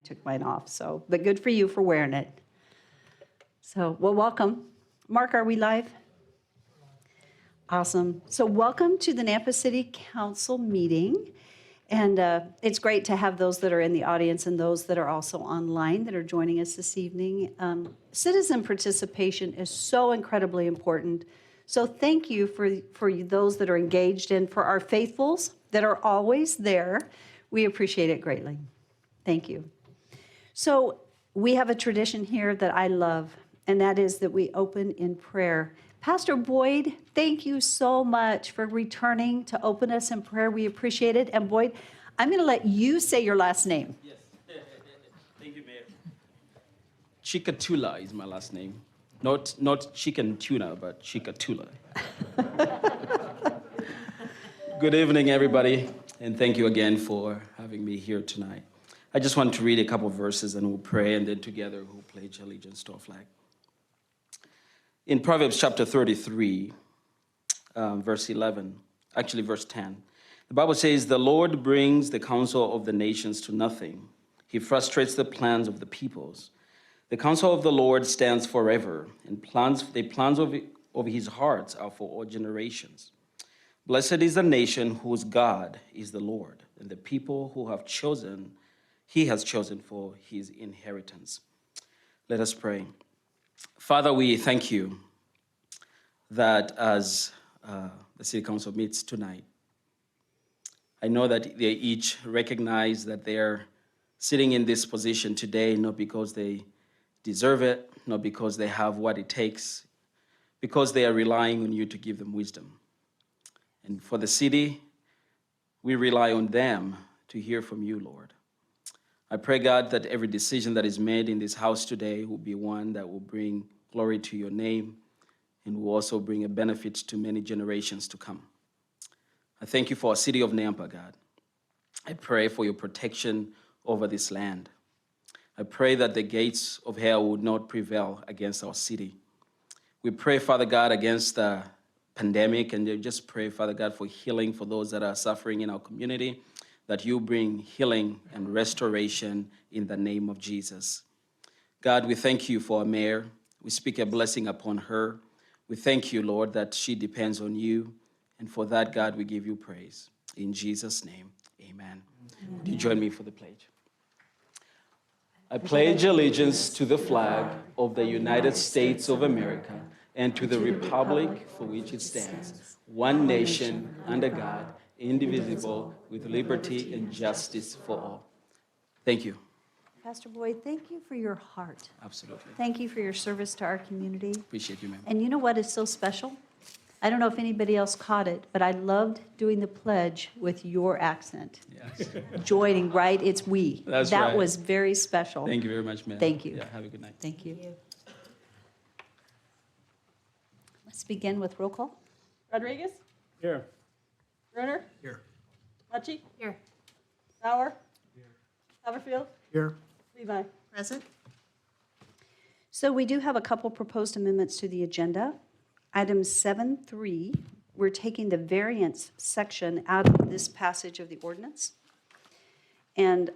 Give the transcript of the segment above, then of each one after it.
took mine off, so, but good for you for wearing it. So, well, welcome. Mark, are we live? Awesome. So welcome to the Nampa City Council meeting. And it's great to have those that are in the audience and those that are also online that are joining us this evening. Citizen participation is so incredibly important. So thank you for those that are engaged and for our faithfuls that are always there. We appreciate it greatly. Thank you. So we have a tradition here that I love, and that is that we open in prayer. Pastor Boyd, thank you so much for returning to open us in prayer. We appreciate it. And Boyd, I'm going to let you say your last name. Yes. Thank you, Mayor. Chikatula is my last name. Not chicken tuna, but Chikatula. Good evening, everybody, and thank you again for having me here tonight. I just want to read a couple of verses and we'll pray, and then together we'll pledge allegiance to our flag. In Proverbs chapter 33, verse 11, actually verse 10, the Bible says, "The Lord brings the counsel of the nations to nothing. He frustrates the plans of the peoples. The counsel of the Lord stands forever, and the plans of his hearts are for all generations. Blessed is the nation whose God is the Lord, and the people he has chosen for his inheritance." Let us pray. Father, we thank you that as the City Council meets tonight, I know that they each recognize that they're sitting in this position today not because they deserve it, not because they have what it takes, because they are relying on you to give them wisdom. And for the city, we rely on them to hear from you, Lord. I pray, God, that every decision that is made in this house today will be one that will bring glory to your name and will also bring a benefit to many generations to come. I thank you for our city of Nampa, God. I pray for your protection over this land. I pray that the gates of hell would not prevail against our city. We pray, Father God, against the pandemic, and just pray, Father God, for healing for those that are suffering in our community, that you bring healing and restoration in the name of Jesus. God, we thank you for our mayor. We speak a blessing upon her. We thank you, Lord, that she depends on you. And for that, God, we give you praise. In Jesus' name, amen. Do you join me for the pledge? I pledge allegiance to the flag of the United States of America and to the republic for which it stands, one nation, under God, indivisible, with liberty and justice for all. Thank you. Pastor Boyd, thank you for your heart. Absolutely. Thank you for your service to our community. Appreciate you, ma'am. And you know what is so special? I don't know if anybody else caught it, but I loved doing the pledge with your accent. Yes. Joining, right? It's we. That's that right. was very special. Thank you very much, ma'am. Thank you. Yeah, have a good night. Thank you. Let's begin with roll call. Rodriguez? Here. Brunner? Here. Mucci? Here. Bauer? Here. Haverfield? Here. Levi? Present. So we do have a couple proposed amendments to the agenda. Item 7.3, we're taking the variance section out of this passage of the ordinance. And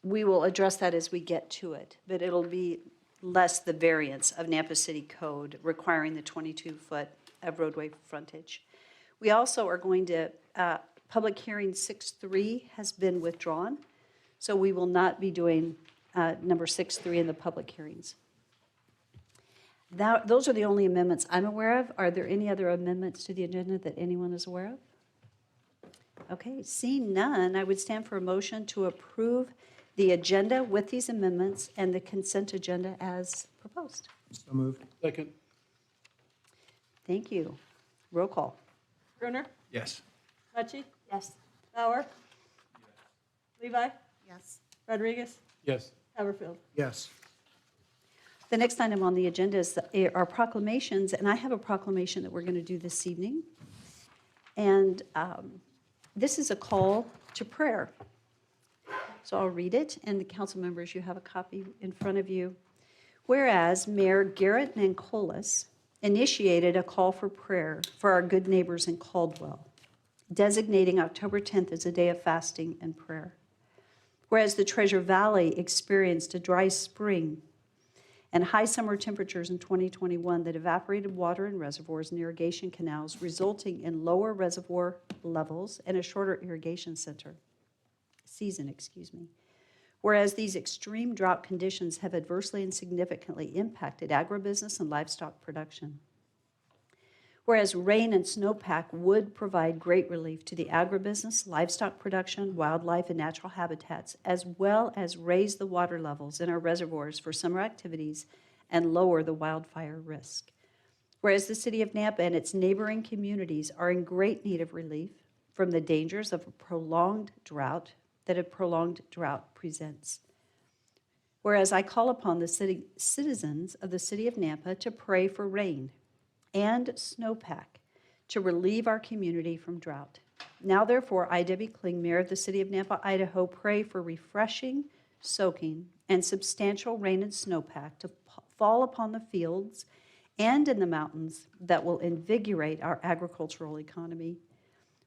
we will address that as we get to it, but it'll be less the variance of Nampa City Code requiring the 22-foot of roadway frontage. We also are going to, public hearing 6.3 has been withdrawn, so we will not be doing number 6.3 in the public hearings. Those are the only amendments I'm aware of. Are there any other amendments to the agenda that anyone is aware of? Okay, seeing none, I would stand for a motion to approve the agenda with these amendments and the consent agenda as proposed. So moved. Second. Thank you. Roll call. Brunner? Yes. Mucci? Yes. Bauer? Levi? Yes. Rodriguez? Yes. Haverfield? Yes. The next item on the agenda is our proclamations, and I have a proclamation that we're going to do this evening. And this is a call to prayer. So I'll read it, and the council members, you have a copy in front of you. Whereas Mayor Garrett Nancolis initiated a call for prayer for our good neighbors in Caldwell, designating October 10th as a day of fasting and prayer. Whereas the Treasure Valley experienced a dry spring and high summer temperatures in 2021 that evaporated water in reservoirs and irrigation canals, resulting in lower reservoir levels and a shorter irrigation season. Whereas these extreme drought conditions have adversely and significantly impacted agribusiness and livestock production. Whereas rain and snowpack would provide great relief to the agribusiness, livestock production, wildlife, and natural habitats, as well as raise the water levels in our reservoirs for summer activities and lower the wildfire risk. Whereas the city of Nampa and its neighboring communities are in great need of relief from the dangers of a prolonged drought that a prolonged drought presents. Whereas I call upon the citizens of the city of Nampa to pray for rain and snowpack to relieve our community from drought. Now, therefore, I, Debbie Kling, Mayor of the City of Nampa, Idaho, pray for refreshing, soaking, and substantial rain and snowpack to fall upon the fields and in the mountains that will invigorate our agricultural economy.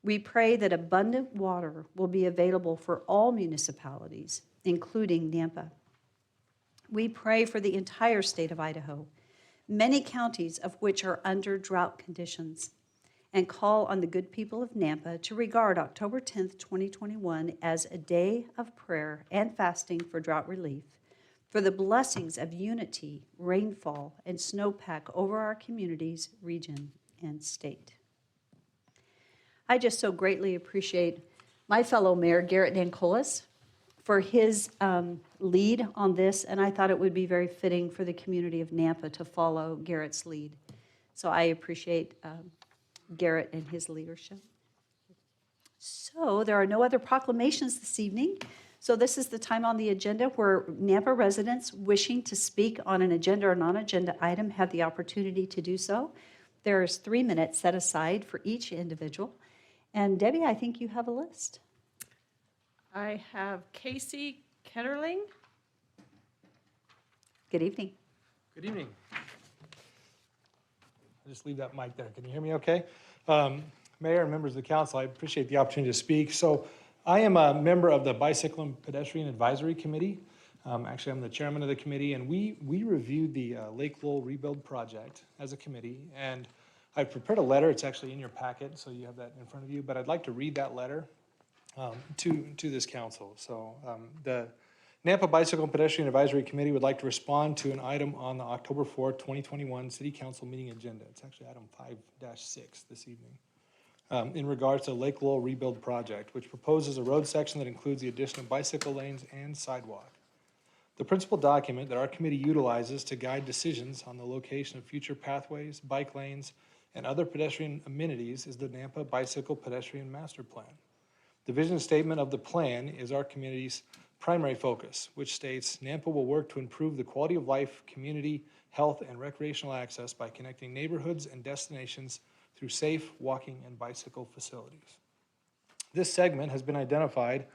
We pray that abundant water will be available for all municipalities, including Nampa. We pray for the entire state of Idaho, many counties of which are under drought conditions, and call on the good people of Nampa to regard October 10th, 2021 as a day of prayer and fasting for drought relief, for the blessings of unity, rainfall, and snowpack over our communities, region, and state. I just so greatly appreciate my fellow mayor, Garrett Nancolis, for his lead on this, and I thought it would be very fitting for the community of Nampa to follow Garrett's lead. So I appreciate Garrett and his leadership. So there are no other proclamations this evening. So this is the time on the agenda where Nampa residents wishing to speak on an agenda or non-agenda item have the opportunity to do so. There's 3 minutes set aside for each individual. And Debbie, I think you have a list. I have Casey Ketterling. Good evening. Good evening. I'll just leave that mic there. Can you hear me okay? Mayor and members of the council, I appreciate the opportunity to speak. So I am a member of the Bicycle and Pedestrian Advisory Committee. Actually, I'm the chairman of the committee, and we reviewed the Lake Lowell Rebuild Project as a committee. And I've prepared a letter. It's actually in your packet, so you have that in front of you. But I'd like to read that letter to this council. So the Nampa Bicycle and Pedestrian Advisory Committee would like to respond to an item on the October 4th, 2021 City Council meeting agenda. It's actually item 5-6 this evening. In regards to Lake Lowell Rebuild Project, which proposes a road section that includes the addition of bicycle lanes and sidewalk. The principal document that our committee utilizes to guide decisions on the location of future pathways, bike lanes, and other pedestrian amenities is the Nampa Bicycle Pedestrian Master Plan. The vision statement of the plan is our community's primary focus, which states Nampa will work to improve the quality of life, community, health, and recreational access by connecting neighborhoods and destinations through safe walking and bicycle facilities. This segment has been identified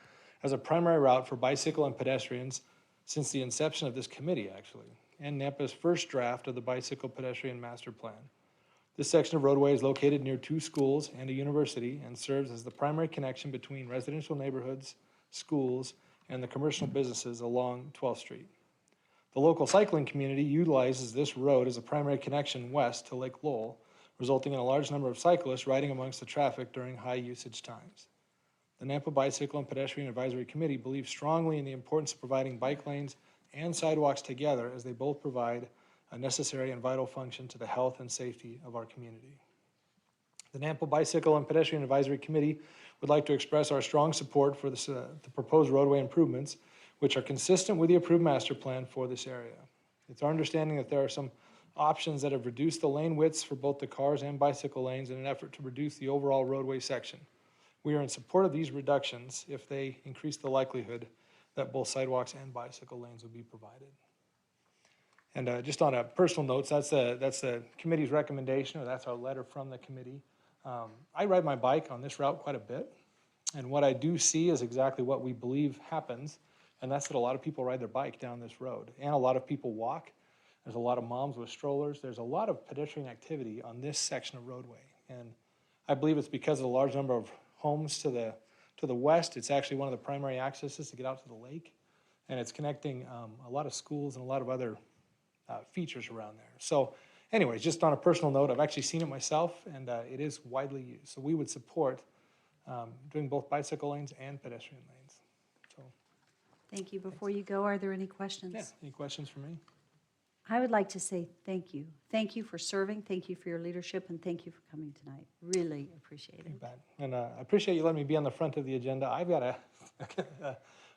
as a primary route for bicycle and pedestrians since the inception of this committee, actually, and Nampa's first draft of the Bicycle Pedestrian Master Plan. This section of roadway is located near 2 schools and a university and serves as the primary connection between residential neighborhoods, schools, and the commercial businesses along 12th Street. The local cycling community utilizes this road as a primary connection west to Lake Lowell, resulting in a large number of cyclists riding amongst the traffic during high usage times. The Nampa Bicycle and Pedestrian Advisory Committee believes strongly in the importance of providing bike lanes and sidewalks together, as they both provide a necessary and vital function to the health and safety of our community. The Nampa Bicycle and Pedestrian Advisory Committee would like to express our strong support for the proposed roadway improvements, which are consistent with the approved master plan for this area. It's our understanding that there are some options that have reduced the lane widths for both the cars and bicycle lanes in an effort to reduce the overall roadway section. We are in support of these reductions if they increase the likelihood that both sidewalks and bicycle lanes will be provided. And just on a personal note, that's the committee's recommendation, or that's our letter from the committee. I ride my bike on this route quite a bit, and what I do see is exactly what we believe happens, and that's that a lot of people ride their bike down this road, and a lot of people walk. There's a lot of moms with strollers. There's a lot of pedestrian activity on this section of roadway, and I believe it's because of the large number of homes to To the west, it's actually one of the primary accesses to get out to the lake, and it's connecting a lot of schools and a lot of other features around there. So anyways, just on a personal note, I've actually seen it myself, and it is widely used. So we would support doing both bicycle lanes and pedestrian lanes. So, Thank you. Before you go, are there any questions? yeah, any questions for me? I would like to say thank you. Thank you for serving, thank you for your leadership, and thank you for coming tonight. Really appreciate You it. bet. And I appreciate you letting me be on the front of the agenda. I've got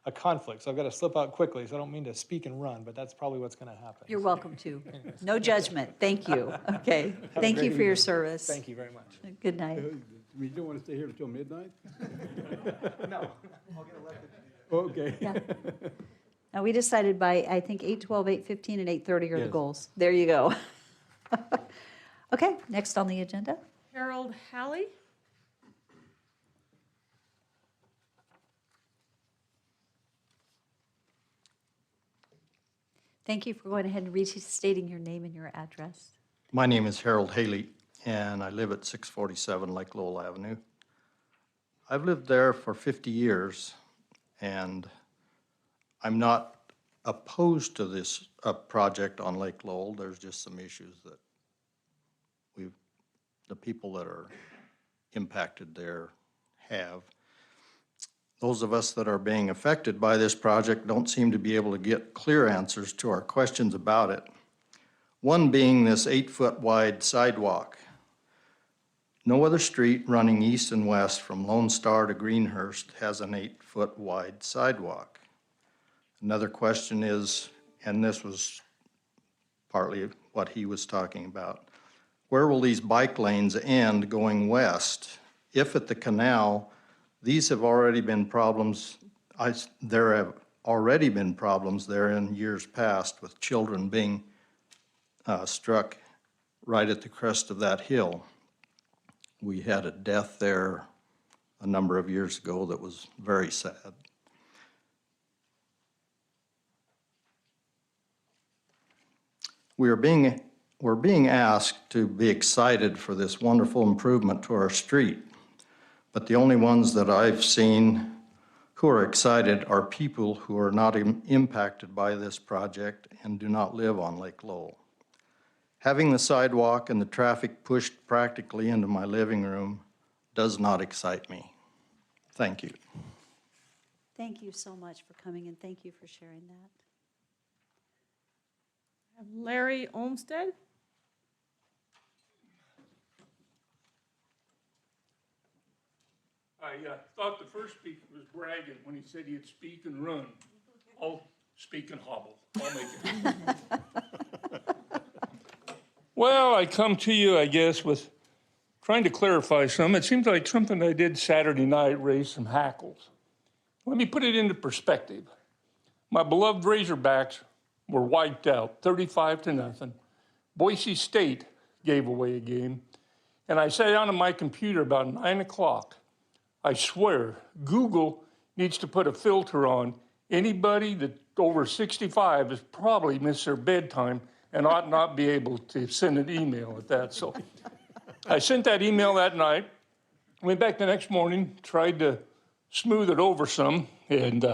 a conflict, so I've got to slip out quickly, so I don't mean to speak and run, but that's probably what's going to happen. You're welcome to. No judgment. Thank you. Okay. a Thank you great for your evening. service. Thank you very much. Good night. You don't want to stay here until midnight? No, I'll get elected. Okay. Yeah. Now, we decided by, I think, 8:12, 8:15, and 8:30 are the Yes. goals. There you go. Okay, next on the agenda. Harold Halley. Thank you for going ahead and restating your name and your address. My name is Harold Haley, and I live at 647 Lake Lowell Avenue. I've lived there for 50 years, and I'm not opposed to this project on Lake Lowell. There's just some issues that the people that are impacted there have. Those of us that are being affected by this project don't seem to be able to get clear answers to our questions about it. One being this 8-foot wide sidewalk. No other street running east and west from Lone Star to Greenhurst has an 8-foot wide sidewalk. Another question is, and this was partly what he was talking about, where will these bike lanes end going west? If at the canal, these have already been problems, there have already been problems there in years past with children being struck right at the crest of that hill. We had a death there a number of years ago that was very sad. We're being asked to be excited for this wonderful improvement to our street, but the only ones that I've seen who are excited are people who are not impacted by this project and do not live on Lake Lowell. Having the sidewalk and the traffic pushed practically into my living room does not excite me. Thank you. Thank you so much for coming, and thank you for sharing that. I have Larry Olmsted. I thought the first speaker was bragging when he said he'd speak and run. I'll speak and hobble. I'll make it. Well, I come to you, I guess, with trying to clarify some. It seems like something I did Saturday night raised some hackles. Let me put it into perspective. My beloved Razorbacks were wiped out, 35-0. Boise State gave away a game. And I sat down on my computer about 9 o'clock. I swear, Google needs to put a filter on anybody that over 65 has probably missed their bedtime and ought not be able to send an email at that. So I sent that email that night, went back the next morning, tried to smooth it over some, and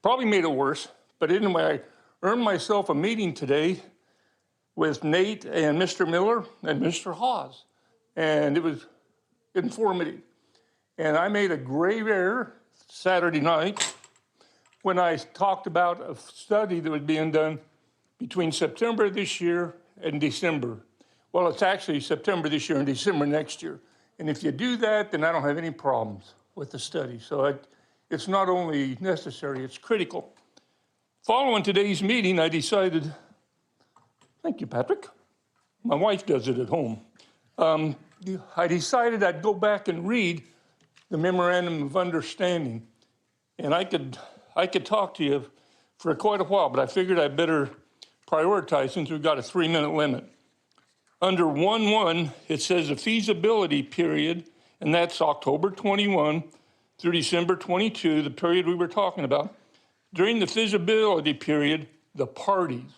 probably made it worse. But anyway, I earned myself a meeting today with Nate and Mr. Miller and Mr. Hawes, and it was informative. And I made a grave error Saturday night when I talked about a study that was being done between September this year and December. Well, it's actually September this year and December next year. And if you do that, then I don't have any problems with the study. So it's not only necessary, it's critical. Following today's meeting, I decided, thank you, Patrick. My wife does it at home. I decided I'd go back and read the Memorandum of Understanding. And I could talk to you for quite a while, but I figured I'd better prioritize since we've got a 3-minute limit. Under 1.1, it says the feasibility period, and that's October 21 through December 22, the period we were talking about. During the feasibility period, the parties,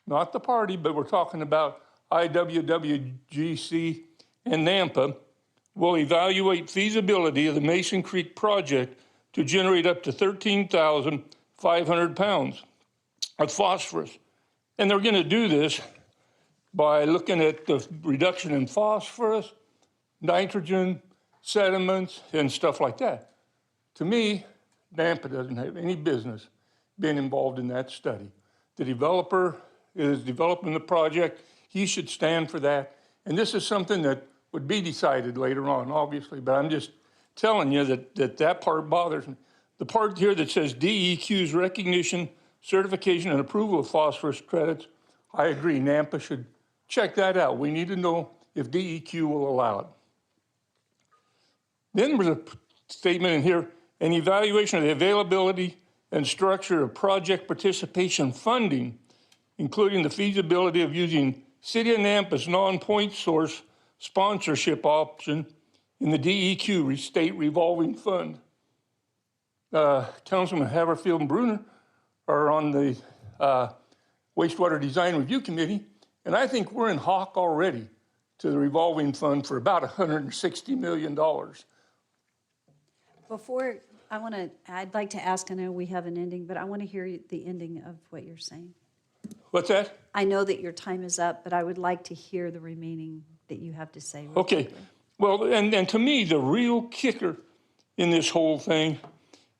not the party, but we're talking about IWWGC and NAMPA, will evaluate feasibility of the Mason Creek project to generate up to 13,500 pounds of phosphorus. And they're going to do this by looking at the reduction in phosphorus, nitrogen, sediments, and stuff like that. To me, Nampa doesn't have any business being involved in that study. The developer is developing the project. He should stand for that. And this is something that would be decided later on, obviously, but I'm just telling you that part bothers me. The part here that says DEQ's recognition, certification, and approval of phosphorus credits, I agree, Nampa should check that out. We need to know if DEQ will allow it. Then there's a statement in here, an evaluation of the availability and structure of project participation funding, including the feasibility of using City of Nampa's non-point source sponsorship option in the DEQ state revolving fund. Councilman Haverfield and Bruner are on the Wastewater Design Review Committee, and I think we're in hock already to the revolving fund for about $160 million. Before, I'd like to ask, I know we have an ending, but I want to hear the ending of what you're saying. What's that? I know that your time is up, but I would like to hear the remaining that you have to say. Okay. Well, and to me, the real kicker in this whole thing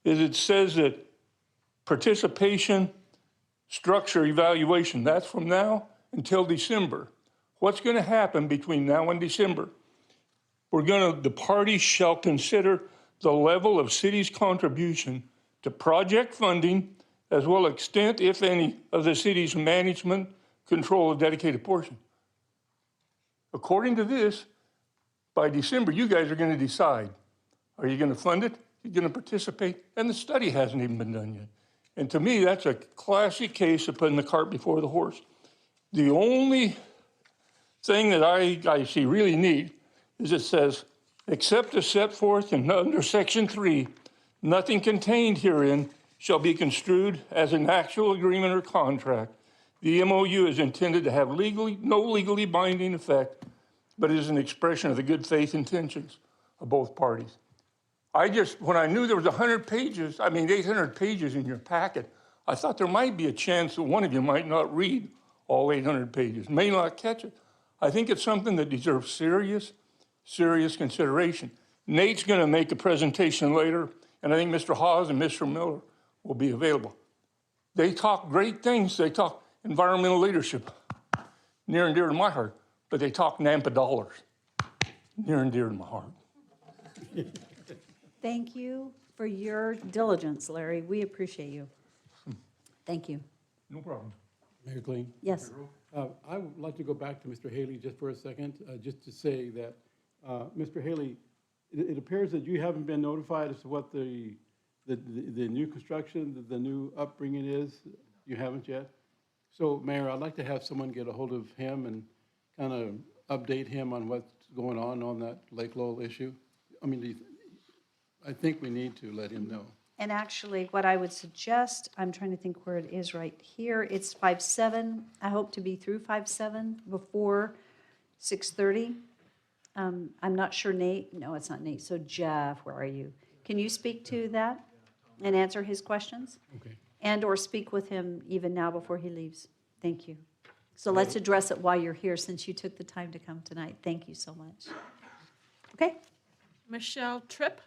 is it says that participation, structure, evaluation, that's from now until December. What's going to happen between now and December? The parties shall consider the level of city's contribution to project funding, as well as extent, if any, of the city's management control of dedicated portion. According to this, by December, you guys are going to decide. Are you going to fund it? You're going to participate? And the study hasn't even been done yet. And to me, that's a classic case of putting the cart before the horse. The only thing that I see really neat is it says, except as set forth in under Section 3, nothing contained herein shall be construed as an actual agreement or contract. The MOU is intended to have no legally binding effect, but is an expression of the good faith intentions of both parties. When I knew there was 800 pages in your packet, I thought there might be a chance that one of you might not read all 800 pages, may not catch it. I think it's something that deserves serious consideration. Nate's going to make a presentation later, and I think Mr. Hawes and Mr. Miller will be available. They talk great things. They talk environmental leadership, near and dear to my heart, but they talk Nampa dollars, near and dear to my heart. Thank you for your diligence, Larry. We appreciate you. Thank you. No problem. Mayor Clean? Yes. I would like to go back to Mr. Haley just for a second, just to say that, Mr. Haley, it appears that you haven't been notified as to what the new construction, the new upbringing is. You haven't yet? So, Mayor, I'd like to have someone get a hold of him and kind of update him on what's going on that Lake Lowell issue. I mean, I think we need to let him know. And actually, what I would suggest, I'm trying to think where it is right here. It's 5/7. I hope to be through 5/7 before 6:30. I'm not sure Nate, no, it's not Nate. So Jeff, where are you? Can you speak to that and answer his questions? Okay. And/or speak with him even now before he leaves? Thank you. So let's address it while you're here, since you took the time to come tonight. Thank you so much. Okay? Michelle Tripp.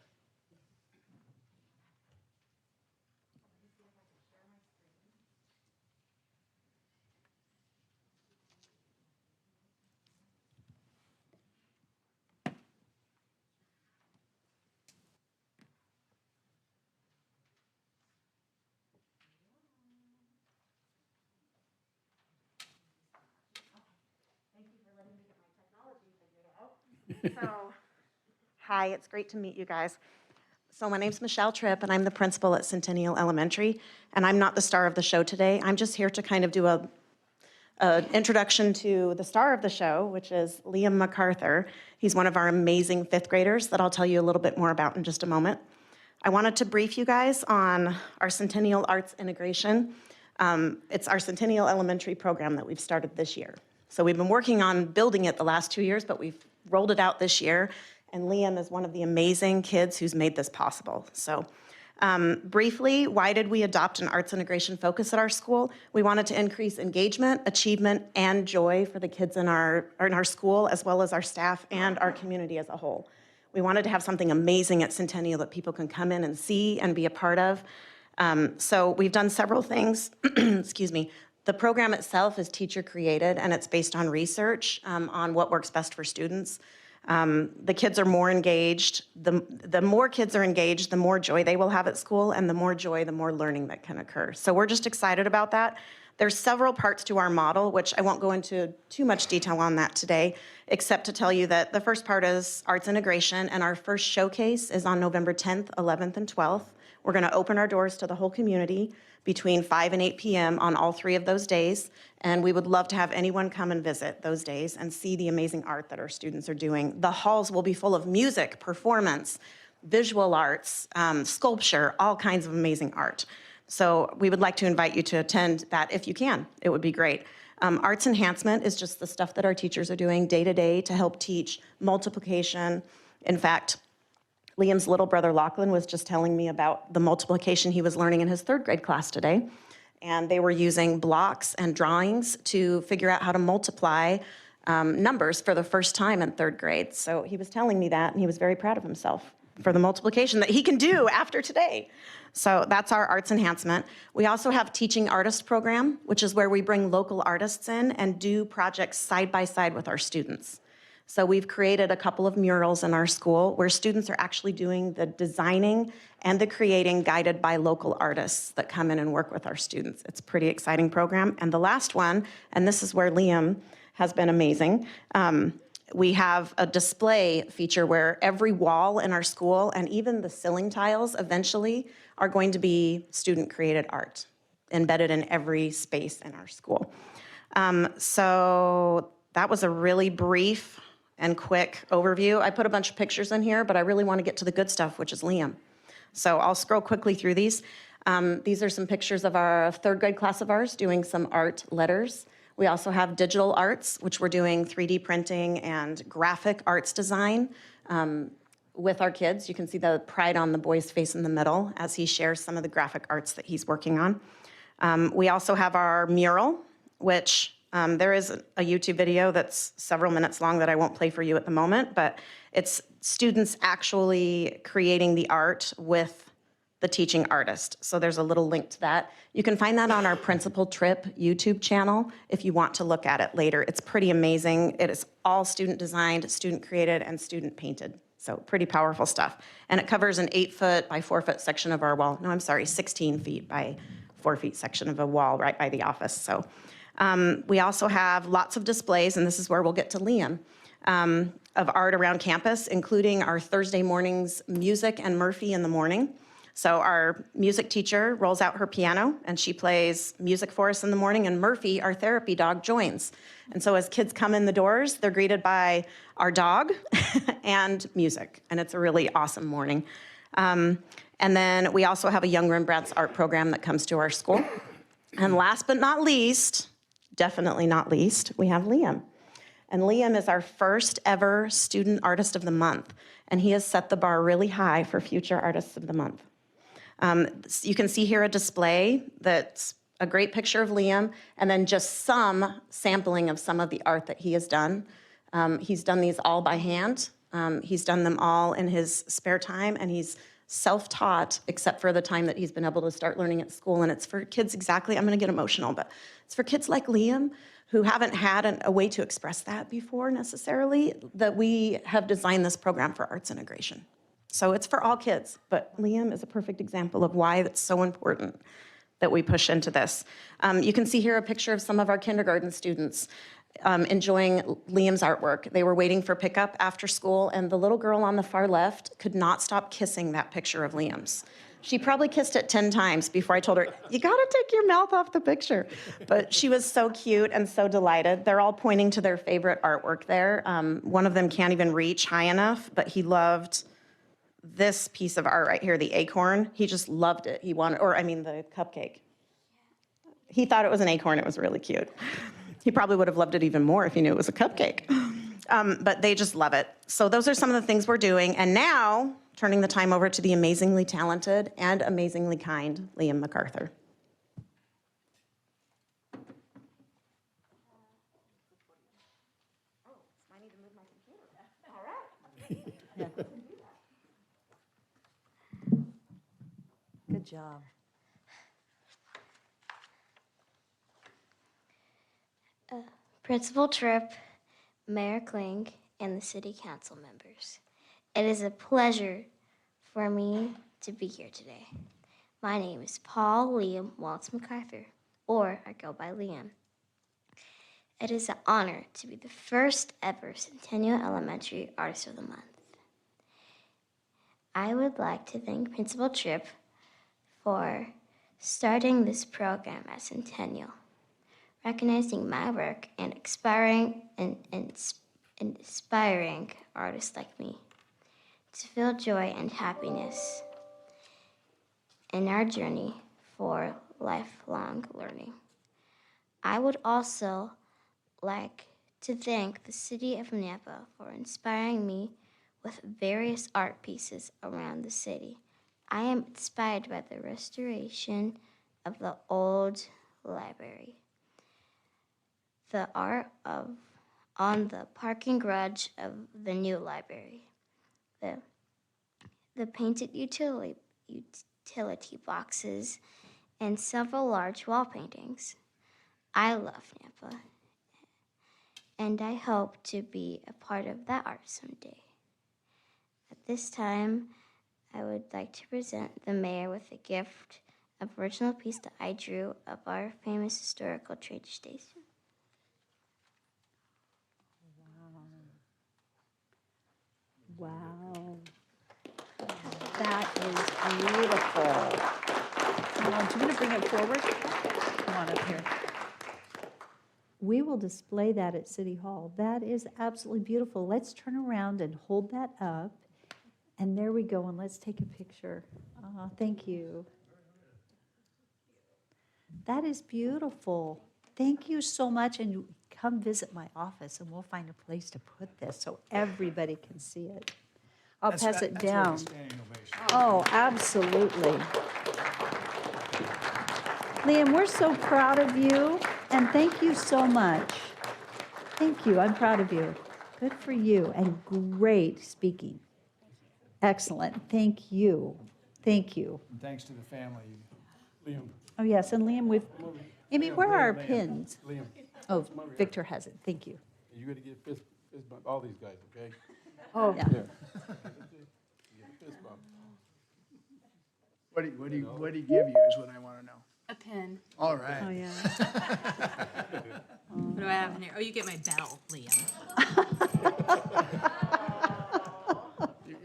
So, hi, it's great to meet you guys. So my name's Michelle Tripp, and I'm the principal at Centennial Elementary, and I'm not the star of the show today. I'm just here to kind of do a introduction to the star of the show, which is Liam MacArthur. He's one of our amazing fifth graders that I'll tell you a little bit more about in just a moment. I wanted to brief you guys on our Centennial Arts Integration. It's our Centennial Elementary program that we've started this year. So we've been working on building it the last 2 years, but we've rolled it out this year, and Liam is one of the amazing kids who's made this possible. So briefly, why did we adopt an arts integration focus at our school? We wanted to increase engagement, achievement, and joy for the kids in our school, as well as our staff and our community as a whole. We wanted to have something amazing at Centennial that people can come in and see and be a part of. So we've done several things. Excuse me. The program itself is teacher created, and it's based on research on what works best for students. The kids are more engaged. The more kids are engaged, the more joy they will have at school, and the more joy, the more learning that can occur. So we're just excited about that. There's several parts to our model, which I won't go into too much detail on that today, except to tell you that the first part is arts integration, and our first showcase is on November 10th, 11th, and 12th. We're going to open our doors to the whole community between 5 and 8 p.m. on all 3 of those days, and we would love to have anyone come and visit those days and see the amazing art that our students are doing. The halls will be full of music, performance, visual arts, sculpture, all kinds of amazing art. So we would like to invite you to attend that if you can. It would be great. Arts enhancement is just the stuff that our teachers are doing day to day to help teach multiplication. In fact, Liam's little brother Lachlan was just telling me about the multiplication he was learning in his 3rd grade class today. And they were using blocks and drawings to figure out how to multiply numbers for the first time in 3rd grade. So he was telling me that, and he was very proud of himself for the multiplication that he can do after today. So that's our arts enhancement. We also have Teaching Artist program, which is where we bring local artists in and do projects side by side with our students. So we've created a couple of murals in our school where students are actually doing the designing and the creating guided by local artists that come in and work with our students. It's a pretty exciting program. And the last one, and this is where Liam has been amazing, we have a display feature where every wall in our school and even the ceiling tiles eventually are going to be student-created art embedded in every space in our school. So that was a really brief and quick overview. I put a bunch of pictures in here, but I really want to get to the good stuff, which is Liam. So I'll scroll quickly through these. These are some pictures of our 3rd grade class of ours doing some art letters. We also have digital arts, which we're doing 3D printing and graphic arts design with our kids. You can see the pride on the boy's face in the middle as he shares some of the graphic arts that he's working on. We also have our mural, which there is a YouTube video that's several minutes long that I won't play for you at the moment, but it's students actually creating the art with the teaching artist. So there's a little link to that. You can find that on our Principal Trip YouTube channel if you want to look at it later. It's pretty amazing. It is all student designed, student created, and student painted. So pretty powerful stuff. And it covers an 8-foot by 4-foot section of our wall. No, I'm sorry, 16 feet by 4 feet section of a wall right by the office. So we also have lots of displays, and this is where we'll get to Liam, of art around campus, including our Thursday mornings music and Murphy in the morning. So our music teacher rolls out her piano, and she plays music for us in the morning, and Murphy, our therapy dog, joins. And so as kids come in the doors, they're greeted by our dog and music, and it's a really awesome morning. And then we also have a Young Rembrandt's art program that comes to our school. And last but not least, definitely not least, we have Liam. And Liam is our first ever Student Artist of the Month, and he has set the bar really high for future Artists of the Month. You can see here a display that's a great picture of Liam, and then just some sampling of some of the art that he has done. He's done these all by hand. He's done them all in his spare time, and he's self-taught, except for the time that he's been able to start learning at school. And it's for kids exactly, I'm gonna get emotional, but it's for kids like Liam who haven't had a way to express that before necessarily, that we have designed this program for arts integration. So it's for all kids, but Liam is a perfect example of why it's so important that we push into this. You can see here a picture of some of our kindergarten students enjoying Liam's artwork. They were waiting for pickup after school, and the little girl on the far left could not stop kissing that picture of Liam's. She probably kissed it 10 times before I told her, you gotta take your mouth off the picture. But she was so cute and so delighted. They're all pointing to their favorite artwork there. One of them can't even reach high enough, but he loved this piece of art right here, the acorn. He just loved it. He wanted, the cupcake. He thought it was an acorn. It was really cute. He probably would have loved it even more if he knew it was a cupcake. but they just love it. So those are some of the things we're doing. And now, turning the time over to the amazingly talented and amazingly kind Liam MacArthur. Good job. Principal Tripp, Mayor Kling, and the City Council members. It is a pleasure for me to be here today. My name is Paul Liam Waltz MacArthur, or I go by Liam. It is an honor to be the first ever Centennial Elementary Artist of the Month. I would like to thank Principal Tripp for starting this program at Centennial, recognizing my work and inspiring artists like me to feel joy and happiness in our journey for lifelong learning. I would also like to thank the City of Nampa for inspiring me with various art pieces around the city. I am inspired by the restoration of the old library, the art on the parking garage of the new library, the painted utility boxes, and several large wall paintings. I love Nampa, and I hope to be a part of that art someday. At this time, I would like to present the mayor with a gift of original piece that I drew of our famous historical train station. Wow. That is beautiful. Do you want to bring it forward? Come on up here. We will display that at City Hall. That is absolutely beautiful. Let's turn around and hold that up. And there we go, and let's take a picture. Thank you. That is beautiful. Thank you so much, and come visit my office, and we'll find a place to put this so everybody can see it. I'll pass it down. Oh, absolutely. Liam, we're so proud of you, and thank you so much. Thank you. I'm proud of you. Good for you, and great speaking. Excellent. Thank you. Thank you. And thanks to the family, Liam. Oh, yes, and Liam, Amy, where are our Liam, pins? Liam, Oh, Victor has it. Thank you. you gotta get fist bump, all these guys, okay? Oh, yeah. There. Get a fist bump. What do you give you is what I want to know. A pin. All Oh, right. yeah. What do I have in here? Oh, you get my bell, Liam.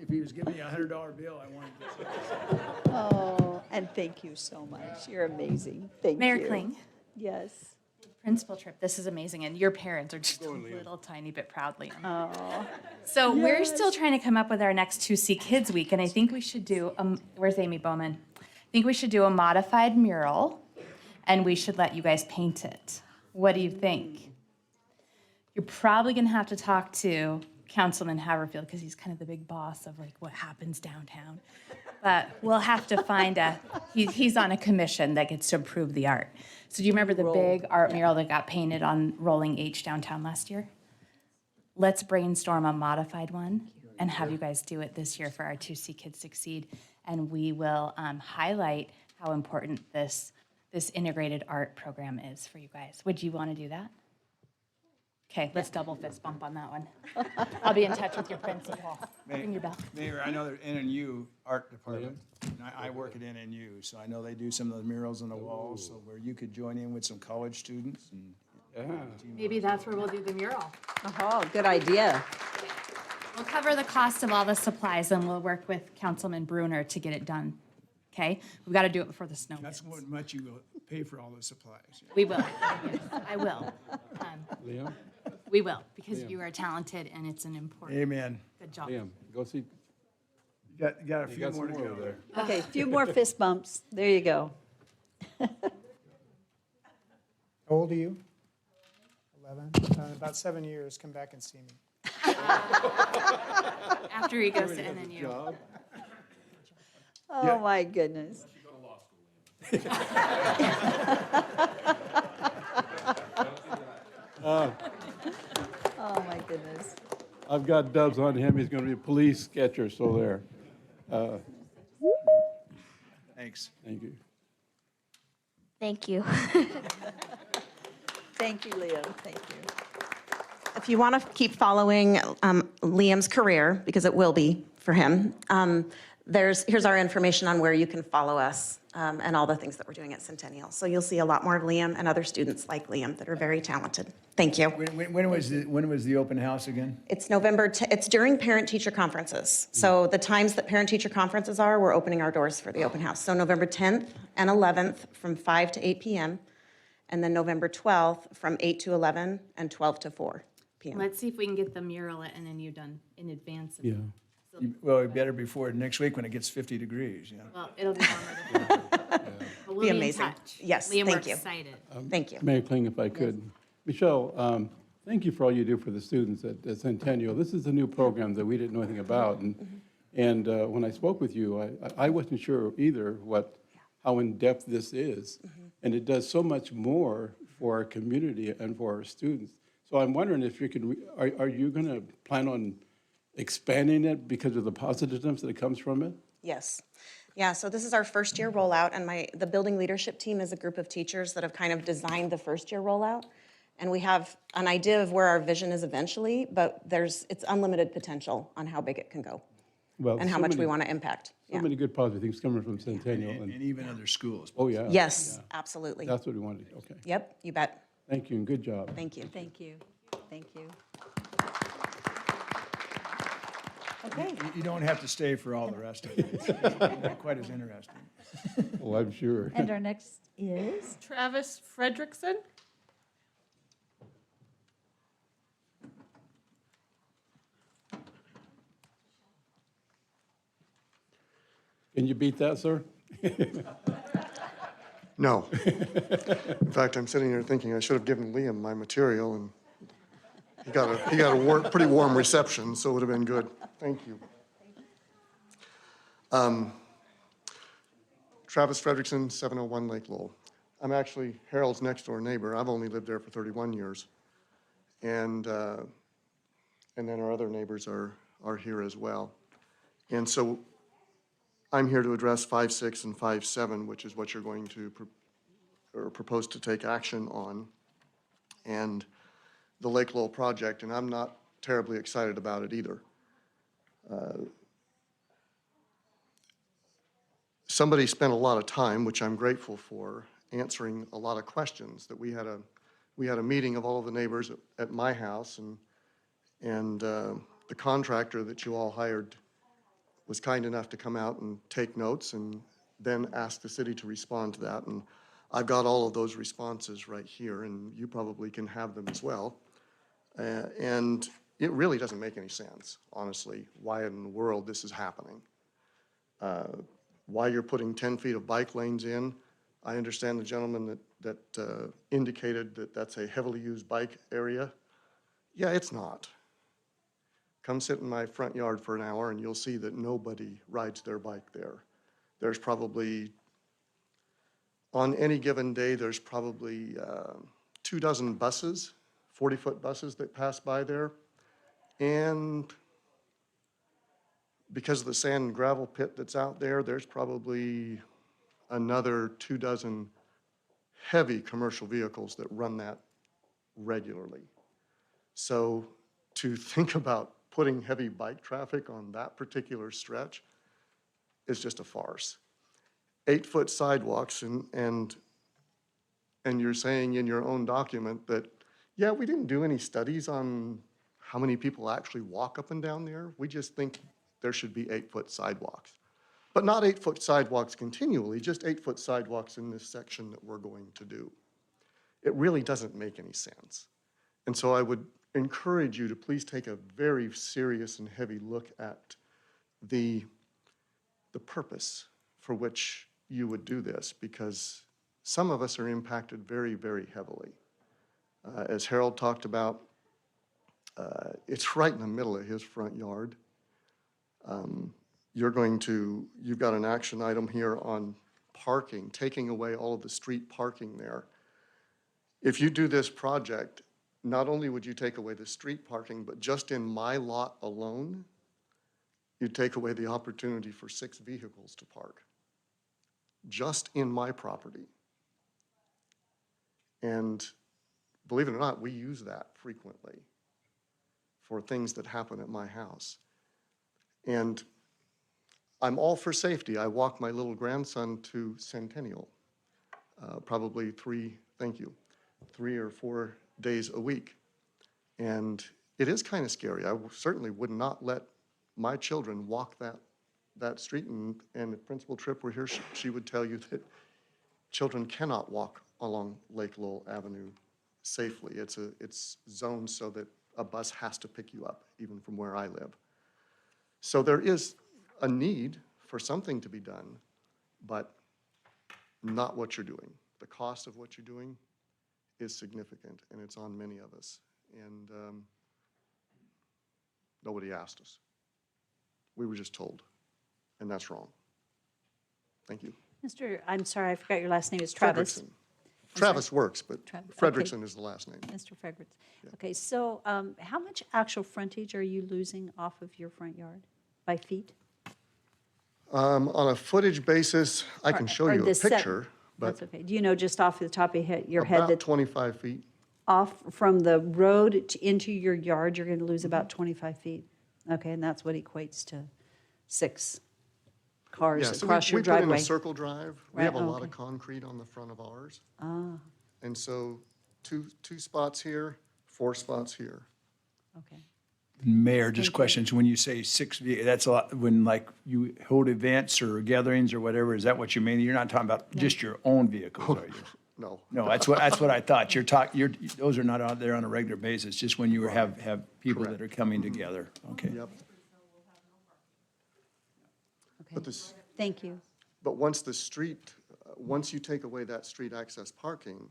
If he was giving me $100 bill, I wanted to. Oh, and thank you so much. You're amazing. Thank you. Mayor Kling, Yes. Principal Tripp, this is amazing, and your parents are just a little tiny bit proud, Liam. Oh, So we're still trying to come up with our next 2C Kids Week, and I think we should do, where's Amy Bowman? I think we should do a modified mural, and we should let you guys paint it. What do you think? You're probably gonna have to talk to Councilman Haverfield, because he's kind of the big boss of like what happens downtown. But we'll have to find he's on a commission that gets to approve the art. So do you remember the big art mural that got painted on Rolling H downtown last year? Let's brainstorm a modified one and have you guys do it this year for our 2C Kids Succeed. And we will highlight how important this integrated art program is for you guys. Would you want to do that? Okay, let's double fist bump on that one. I'll be in touch with your principal. Ring your bell. Mayor, I know that NNU Art Department, and I work at NNU, so I know they do some of those murals on the walls, so where you could join in with some college students and. Maybe that's where we'll do the mural. oh, good idea. We'll cover the cost of all the supplies and we'll work with Councilman Bruner to get it done. Okay? We've got to do it before the snow That's hits. what much you will pay for all the supplies. We will. Yes, I will. Liam, We will, because you are talented and it's an important, Amen. good job. Liam, go see, You got a you few got more some to more go over there. Okay, a few more fist bumps. There you go. How old are you? 11. About 7 years. Come back and see me. After he goes to NNU. Job. Oh, my goodness. Oh, my goodness. I've got dubs on him. He's going to be a police catcher, so there. Thanks. Thank you. Thank you. Thank you, Liam. Thank you. If you want to keep following Liam's career, because it will be for him, here's our information on where you can follow us and all the things that we're doing at Centennial. So you'll see a lot more of Liam and other students like Liam that are very talented. Thank you. When was the open house again? It's it's during parent-teacher conferences. So the times that parent-teacher conferences are, we're opening our doors for the open house. So November 10th and 11th from 5 to 8 p.m. And then November 12th from 8 to 11 and 12 to 4 p.m. Let's see if we can get the mural at NNU done in advance. Yeah. Well, better before next week when it gets 50 degrees, yeah. Well, it'll be warmer. But we'll Be be amazing. in touch. Yes, Liam, thank we're you. excited. Thank you. Mayor Kling, if I could. Michelle, thank you for all you do for the students at Centennial. This is a new program that we didn't know anything about. And when I spoke with you, I wasn't sure either how in-depth this is. And it does so much more for our community and for our students. So I'm wondering if you could, are you going to plan on expanding it because of the positiveness that comes from it? Yes. Yeah, so this is our first year rollout, and the building leadership team is a group of teachers that have kind of designed the first year rollout. And we have an idea of where our vision is eventually, but it's unlimited potential on how big it can go Well, and how so much many- we want to impact. So Yeah. many good positive things coming from Centennial. And even other schools. Oh, yeah. Yes, Yeah. absolutely. That's what we wanted. Okay. Yep, you bet. Thank you and good job. Thank you. Thank you. Thank you. You don't have to stay for all the rest of it. It's not quite as interesting. Oh, I'm sure. And our next is? Travis Fredrickson. Can you beat that, sir? No. In fact, I'm sitting here thinking I should have given Liam my material, and he got a pretty warm reception, so it would have been good. Thank you. Travis Fredrickson, 701 Lake Lowell. I'm actually Harold's next-door neighbor. I've only lived there for 31 years. And then our other neighbors are here as well. And so I'm here to address 5.6 and 5.7, which is what you're going to propose to take action on, and the Lake Lowell project, and I'm not terribly excited about it either. Somebody spent a lot of time, which I'm grateful for, answering a lot of questions. That we had a meeting of all of the neighbors at my house, and the contractor that you all hired was kind enough to come out and take notes and then ask the city to respond to that. And I've got all of those responses right here, and you probably can have them as well. And it really doesn't make any sense, honestly, why in the world this is happening. Why you're putting 10 feet of bike lanes in. I understand the gentleman that indicated that that's a heavily used bike area. Yeah, it's not. Come sit in my front yard for an hour and you'll see that nobody rides their bike there. There's probably, on any given day, there's probably 24 buses, 40-foot buses that pass by there. And because of the sand and gravel pit that's out there, there's probably another 24 heavy commercial vehicles that run that regularly. So to think about putting heavy bike traffic on that particular stretch is just a farce. 8-foot sidewalks, and you're saying in your own document that, yeah, we didn't do any studies on how many people actually walk up and down there. We just think there should be 8-foot sidewalks. But not 8-foot sidewalks continually, just 8-foot sidewalks in this section that we're going to do. It really doesn't make any sense. And so I would encourage you to please take a very serious and heavy look at the purpose for which you would do this, because some of us are impacted very, very heavily. As Harold talked about, It's right in the middle of his front yard. You've got an action item here on parking, taking away all of the street parking there. If you do this project, not only would you take away the street parking, but just in my lot alone, you'd take away the opportunity for 6 vehicles to park, just in my property. And believe it or not, we use that frequently for things that happen at my house. And I'm all for safety. I walk my little grandson to Centennial, probably 3 or 4 days a week. And it is kind of scary. I certainly would not let my children walk that street. And if Principal Tripp were here, she would tell you that children cannot walk along Lake Lowell Avenue safely. It's zoned so that a bus has to pick you up, even from where I live. So there is a need for something to be done, but not what you're doing. The cost of what you're doing is significant, and it's on many of us. And nobody asked us. We were just told, and that's wrong. Thank you. I'm sorry, I forgot your last name is Travis. Frederickson. Travis works, but Travis, Frederickson okay. is the last name. Mr. Frederickson. Okay, so how much actual frontage are you losing off of your front yard by feet? On a footage basis, I can show Or you the a set- picture, but That's okay. Do you know just off the top of your head about that 25 feet. off from the road into your yard, you're going to lose about 25 feet? Okay, and that's what equates to 6 cars Yeah, so across your we put in driveway. a circle drive. We Right, have a lot okay. of concrete on the front of ours. Ah, And so two spots here, 4 spots here. okay. Mayor, just questions. When you say 6, that's a lot, when like you hold events or gatherings or whatever, is that what you mean? You're not talking about just your own vehicles, are you? No. No, that's what I thought. Those are not out there on a regular basis, just when you have people that are coming together. Okay. Yep. But this, Thank you. but once you take away that street access parking,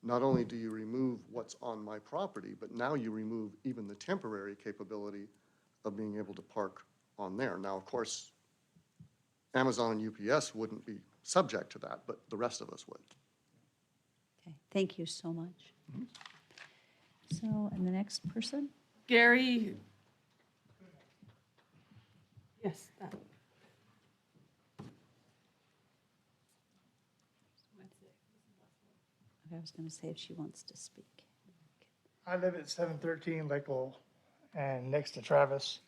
not only do you remove what's on my property, but now you remove even the temporary capability of being able to park on there. Now, of course, Amazon and UPS wouldn't be subject to that, but the rest of us would. Okay, thank you so much. So, and the next person? Gary. Yes, that. I was going to say if she wants to speak. I live at 713 Lake Lowell, and next to Travis.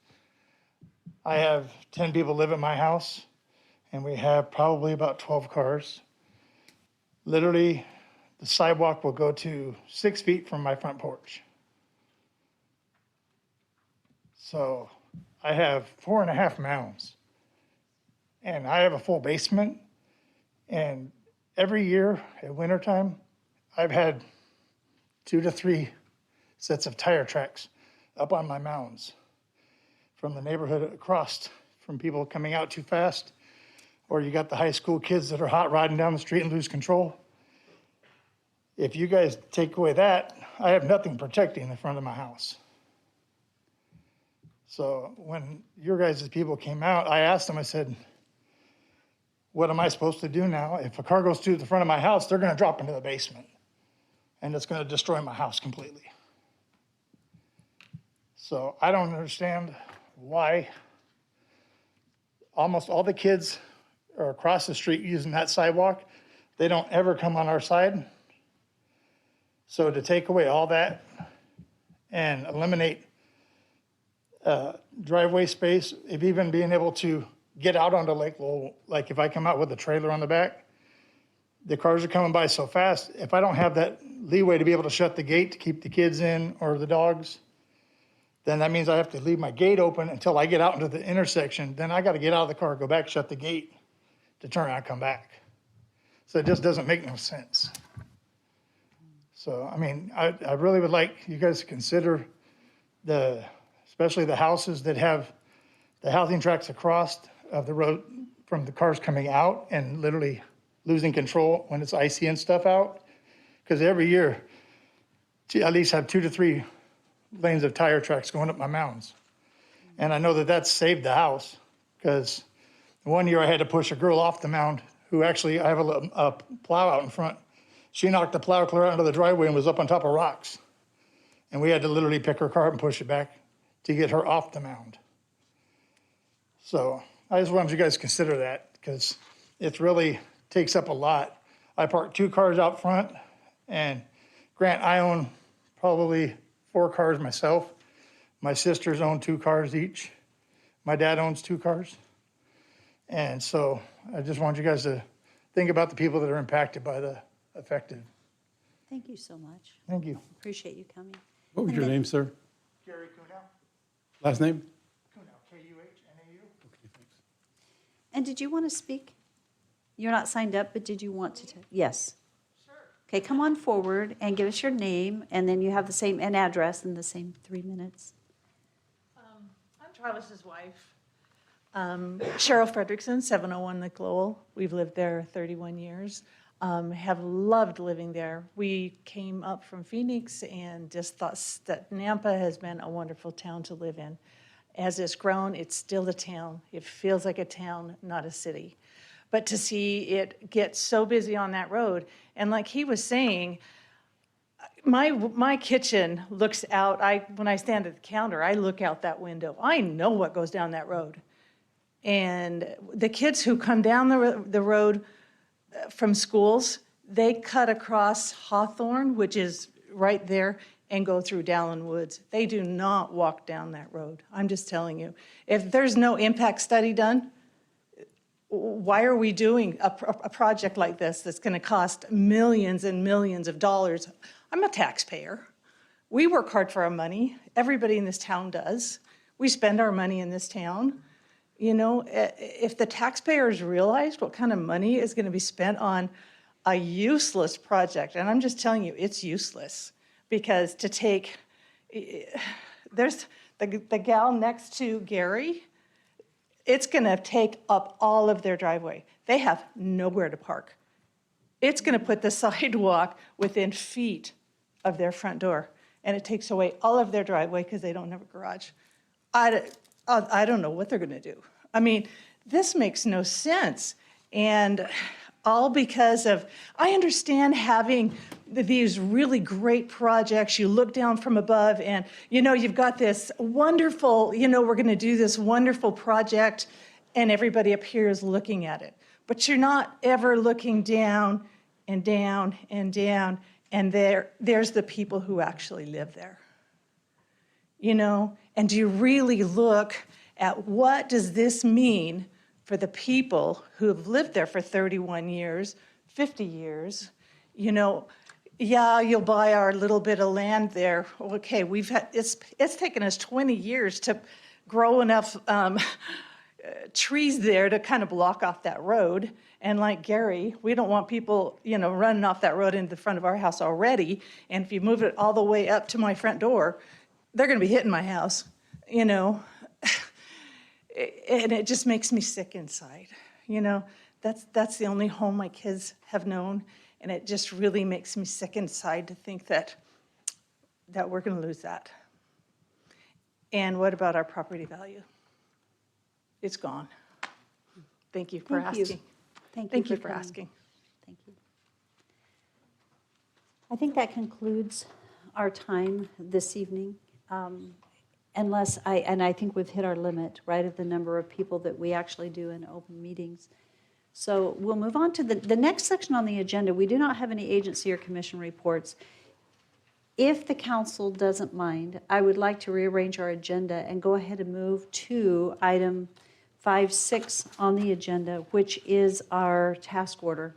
I have 10 people live at my house, and we have probably about 12 cars. Literally, the sidewalk will go to 6 feet from my front porch. So I have 4.5 mounds, and I have a full basement, and every year at wintertime, I've had 2 to 3 sets of tire tracks up on my mounds from the neighborhood across, from people coming out too fast, or you got the high school kids that are hot riding down the street and lose control. If you guys take away that, I have nothing protecting the front of my house. So when your guys' people came out, I asked them, I said, what am I supposed to do now? If a car goes through the front of my house, they're gonna drop into the basement, and it's gonna destroy my house completely. So I don't understand why almost all the kids are across the street using that sidewalk. They don't ever come on our side. So to take away all that and eliminate driveway space, of even being able to get out onto Lake Lowell, like if I come out with a trailer on the back, the cars are coming by so fast. If I don't have that leeway to be able to shut the gate to keep the kids in or the dogs, then that means I have to leave my gate open until I get out into the intersection. Then I got to get out of the car, go back, shut the gate to turn around and come back. So it just doesn't make no sense. So, I mean, I really would like you guys to consider especially the houses that have the housing tracks across of the road from the cars coming out and literally losing control when it's icy and stuff out. Because every year, at least have 2 to 3 lanes of tire tracks going up my mountains. And I know that that's saved the house, because one year I had to push a girl off the mound who actually, I have a plow out in front. She knocked the plow clear out into the driveway and was up on top of rocks. And we had to literally pick her car up and push it back to get her off the mound. So I just wanted you guys to consider that, because it really takes up a lot. I parked 2 cars out front, and Grant, I own probably 4 cars myself. My sisters own 2 cars each. My dad owns 2 cars. And so I just want you guys to think about the people that are impacted by the affected. Thank you so much. Thank you. Appreciate you coming. What was your name, sir? Gary Kunau. Last name? Kunau, K-U-H-N-A-U. Okay, thanks. And did you want to speak? You're not signed up, but did you want to? Yes. Sure. Okay, come on forward and give us your name, and then you have the same, and address in the same 3 minutes. I'm Travis's wife. Cheryl Fredrickson, 701 Lake Lowell. We've lived there 31 years. Have loved living there. We came up from Phoenix and just thought that Nampa has been a wonderful town to live in. As it's grown, it's still a town. It feels like a town, not a city. But to see it get so busy on that road, and like he was saying, my kitchen looks out. When I stand at the counter, I look out that window. I know what goes down that road. And the kids who come down the road from schools, they cut across Hawthorne, which is right there, and go through Dallin Woods. They do not walk down that road. I'm just telling you. If there's no impact study done, why are we doing a project like this that's going to cost millions and millions of dollars? I'm a taxpayer. We work hard for our money. Everybody in this town does. We spend our money in this town. You know, if the taxpayers realized what kind of money is going to be spent on a useless project, and I'm just telling you, it's useless, because to take, there's the gal next to Gary, it's going to take up all of their driveway. They have nowhere to park. It's going to put the sidewalk within feet of their front door, and it takes away all of their driveway because they don't have a garage. I don't know what they're going to do. I mean, this makes no sense. And all because of, I understand having these really great projects. You look down from above and, you know, you've got this wonderful, you know, we're going to do this wonderful project, and everybody up here is looking at it. But you're not ever looking down and down and down, and there's the people who actually live there. You know, and do you really look at what does this mean for the people who have lived there for 31 years, 50 years? You know, yeah, you'll buy our little bit of land there. Okay, it's taken us 20 years to grow enough trees there to kind of block off that road. And like Gary, we don't want people, you know, running off that road into the front of our house already. And if you move it all the way up to my front door, they're going to be hitting my house, you know. And it just makes me sick inside. You know, that's the only home my kids have known. And it just really makes me sick inside to think that we're going to lose that. And what about our property value? It's gone. Thank you for Thank you. asking. Thank you for coming. asking. Thank you. I think that concludes our time this evening. Unless I think we've hit our limit, right, of the number of people that we actually do in open meetings. So we'll move on to the next section on the agenda. We do not have any agency or commission reports. If the council doesn't mind, I would like to rearrange our agenda and go ahead and move to item 5.6 on the agenda, which is our task order,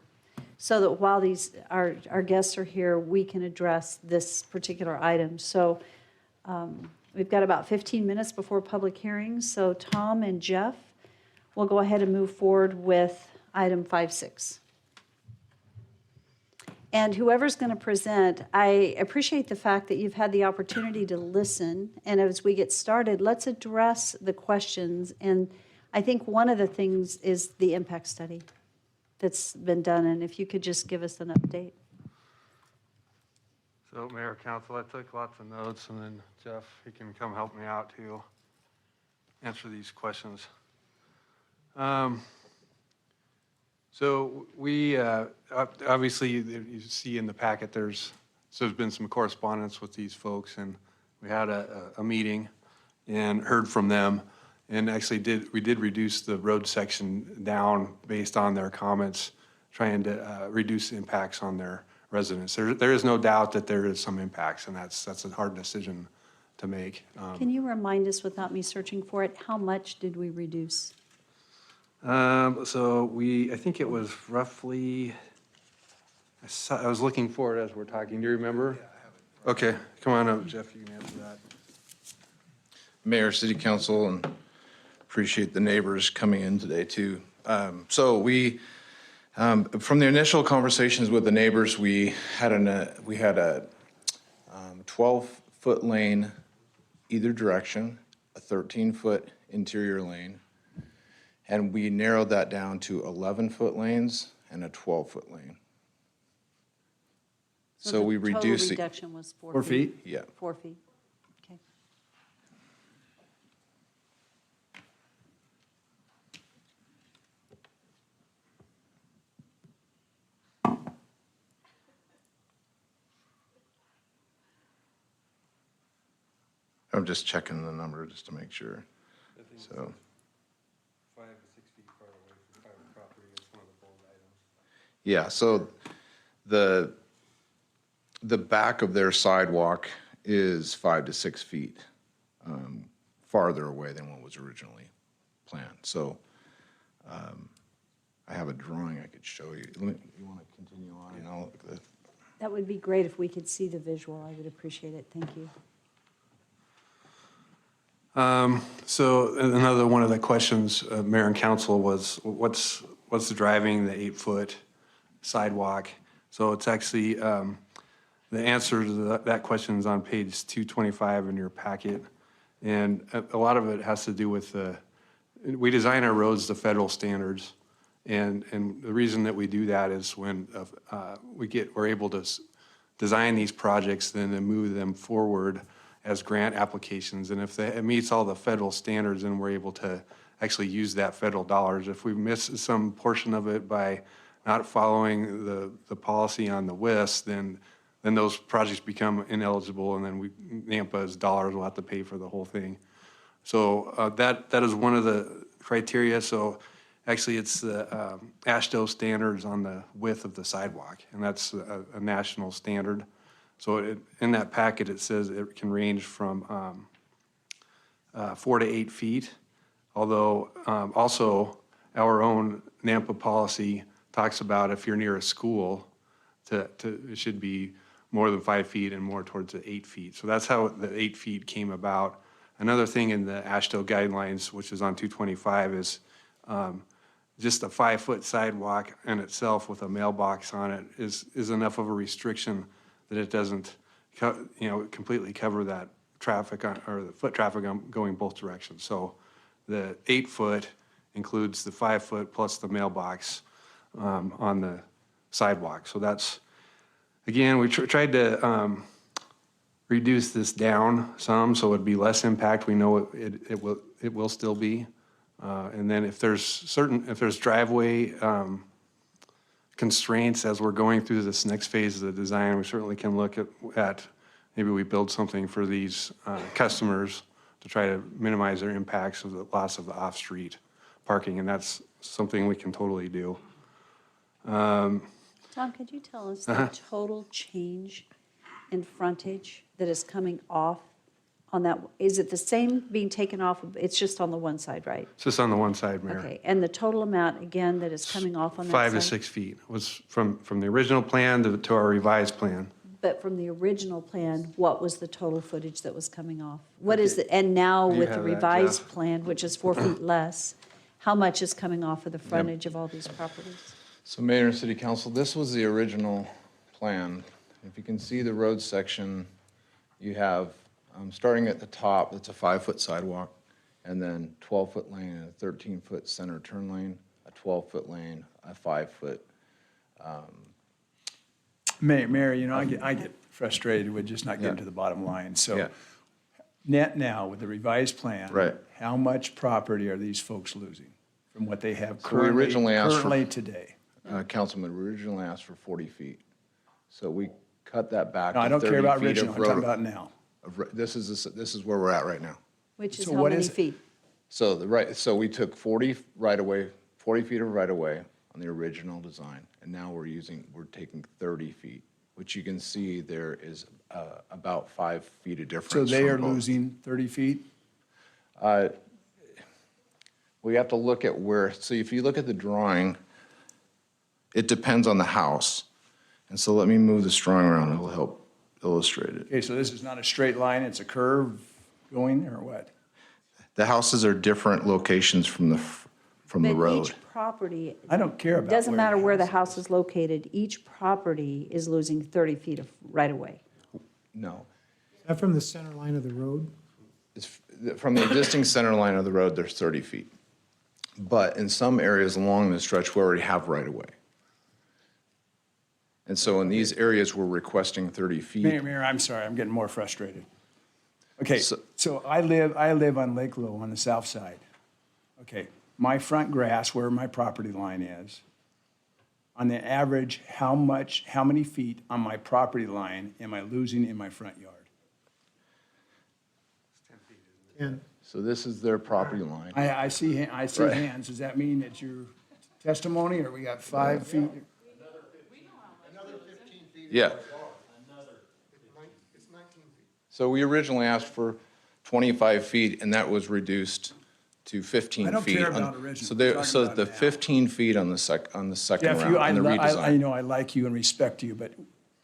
so that while our guests are here, we can address this particular item. So we've got about 15 minutes before public hearings. So Tom and Jeff will go ahead and move forward with item 5.6. And whoever's going to present, I appreciate the fact that you've had the opportunity to listen. And as we get started, let's address the questions. And I think one of the things is the impact study that's been done. And if you could just give us an update. So Mayor, Council, I took lots of notes, and then Jeff, he can come help me out to answer these questions. So we, obviously, you see in the packet, there's been some correspondence with these folks, and we had a meeting and heard from them, and actually we did reduce the road section down based on their comments, trying to reduce impacts on their residents. There is no doubt that there is some impacts, and that's a hard decision to make. Can you remind us, without me searching for it, how much did we reduce? So I think it was roughly, I was looking for it as we're talking. Do you remember? Yeah, I have it. Okay, come on up, Jeff, you can answer that. Mayor, City Council, and appreciate the neighbors coming in today too. So we, from the initial conversations with the neighbors, we had a 12-foot lane either direction, a 13-foot interior lane, and we narrowed that down to 11-foot lanes and a 12-foot lane. So we reduced The it. total reduction was 4 feet? 4 feet? Yeah. 4 feet, okay. I'm just checking the number just to make sure. So, 5 to 6 feet far away from private property is one of the bold items. yeah, so the back of their sidewalk is 5 to 6 feet farther away than what was originally planned. So I have a drawing I could show you. You want to continue on and I'll look at the. That would be great if we could see the visual. I would appreciate it. Thank you. So another one of the questions, Mayor and Council, was what's driving the 8-foot sidewalk? So it's actually, the answer to that question is on page 225 in your packet. And a lot of it has to do with we design our roads to federal standards. And the reason that we do that is when we're able to design these projects, then to move them forward as grant applications. And if it meets all the federal standards, then we're able to actually use that federal dollars. If we miss some portion of it by not following the policy on the WIS, then those projects become ineligible, and then NAMPA's dollars will have to pay for the whole thing. So that is one of the criteria. So actually, it's the AASHTO standards on the width of the sidewalk, and that's a national standard. So in that packet, it says it can range from 4 to 8 feet, although also our own NAMPA policy talks about if you're near a school, it should be more than 5 feet and more towards the 8 feet. So that's how the 8 feet came about. Another thing in the AASHTO guidelines, which is on 225, is just a 5-foot sidewalk in itself with a mailbox on it is enough of a restriction that it doesn't, completely cover that traffic or the foot traffic going both directions. So the 8-foot includes the 5-foot plus the mailbox on the sidewalk. So that's, again, we tried to reduce this down some so it'd be less impact. We know it will still be. And then if there's driveway constraints as we're going through this next phase of the design, we certainly can look at maybe we build something for these customers to try to minimize their impacts of the loss of the off-street parking, and that's something we can totally do. Tom, could you tell us the total change in frontage that is coming off on that? Is it the same being taken off? It's just on the one side, right? It's just on the one side, Mayor. Okay, and the total amount, again, that is coming off on that 5 side? to 6 feet was from the original plan to our revised plan. But from the original plan, what was the total footage that was coming off? What is it, and now You with the have that, revised Jeff? plan, which is 4 feet less, how much is coming off of the frontage of all these properties? So Mayor and City Council, this was the original plan. If you can see the road section, you have, starting at the top, it's a 5-foot sidewalk, and then 12-foot lane and a 13-foot center turn lane, a 12-foot lane, a 5-foot. Mayor, I get frustrated with just not getting Yeah. to the bottom line. So Yeah. net now, with the revised plan. Right. How much property are these folks losing from what they have So we originally asked for- currently today? Councilman, we originally asked for 40 feet. So we cut that back No, I to don't 30 care about feet original, of I'm talking road. about now. This is where we're at right now. Which is So how what many is it? feet? So we took 40 right away, 40 feet of right of way on the original design, and now we're taking 30 feet, which you can see there is about 5 feet of difference. So they from are both. losing 30 feet? We have to look at where, so if you look at the drawing, it depends on the house. And so let me move this drawing around, it'll help illustrate it. Okay, so this is not a straight line, it's a curve going, or what? The houses are different locations from the But road. each property, I don't care about. doesn't where matter the where the house house is located, each property is losing 30 feet of right-of-way. No. Is that from the center line of the road? It's from the existing center line of the road, there's 30 feet. But in some areas along the stretch, we already have right-of-way. And so in these areas, we're requesting 30 feet. Mayor, I'm sorry, I'm getting more frustrated. Okay, So- so I live on Lake Low on the south side. Okay, my front grass, where my property line is, on the average, how many feet on my property line am I losing in my front yard? And So this is their property line. I see Right. hands. Does that mean it's your testimony, or we got 5 feet? Yeah. So we originally asked for 25 feet, and that was reduced to 15 feet. I don't care on- about original. So I'm there, talking so about the now. 15 feet on the second Jeff, round, on the I redesign. know I like you and respect you, but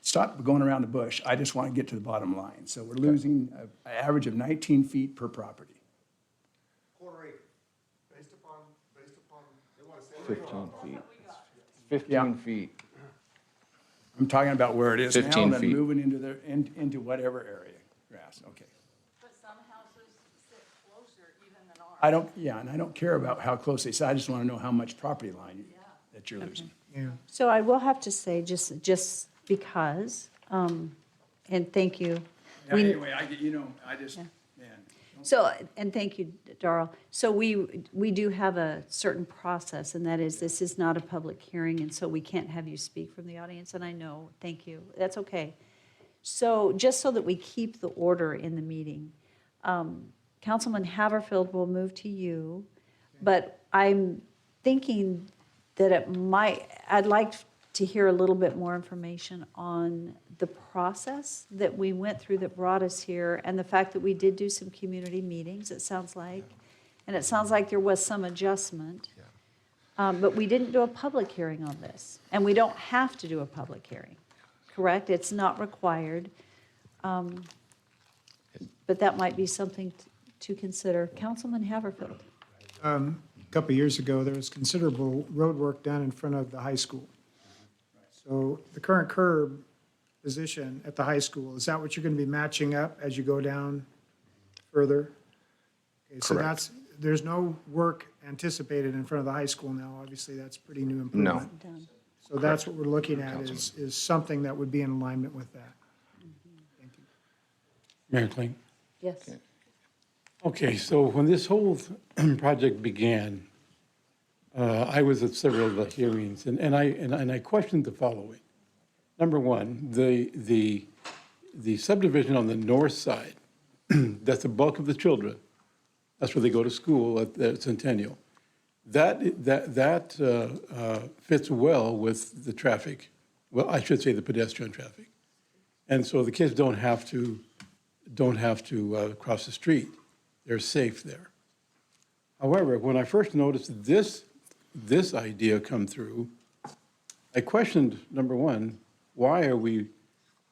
stop going around the bush. I just want to get to the bottom line. So we're losing an average of 19 feet per property. Quarter acre, based upon, they want to say. 15 feet. 15 feet. I'm talking about where it is now, 15 and then feet. moving into whatever area, grass, okay. But some houses sit closer even than ours. I don't, yeah, and I don't care about how close they sit. I just want to know how much property line that you're losing. Yeah. So I will have to say, just because, and thank you. Yeah, We- anyway, I just, man. So, and thank you, Darrell. So we do have a certain process, and that is, this is not a public hearing, and so we can't have you speak from the audience, and I know, thank you, that's okay. So, just so that we keep the order in the meeting, Councilman Haverfield will move to you, but I'm thinking that I'd like to hear a little bit more information on the process that we went through that brought us here, and the fact that we did do some community meetings, it sounds like. And it sounds like there was some adjustment. But we didn't do a public hearing on this, and we don't have to do a public hearing, correct? It's not required. But that might be something to consider. Councilman Haverfield. A couple of years ago, there was considerable road work done in front of the high school. So the current curb position at the high school, is that what you're going to be matching up as you go down further? Okay, so Correct. there's no work anticipated in front of the high school now. Obviously, that's pretty new improvement. Done. So that's what we're looking at, is something that would be in alignment with that. Mayor Kling. Yes. Okay, so when this whole project began, I was at several of the hearings, and I questioned the following. Number one, the subdivision on the north side, that's the bulk of the children. That's where they go to school at Centennial. That fits well with the traffic. Well, I should say the pedestrian traffic. And so the kids don't have to cross the street. They're safe there. However, when I first noticed this idea come through, I questioned, number one, why are we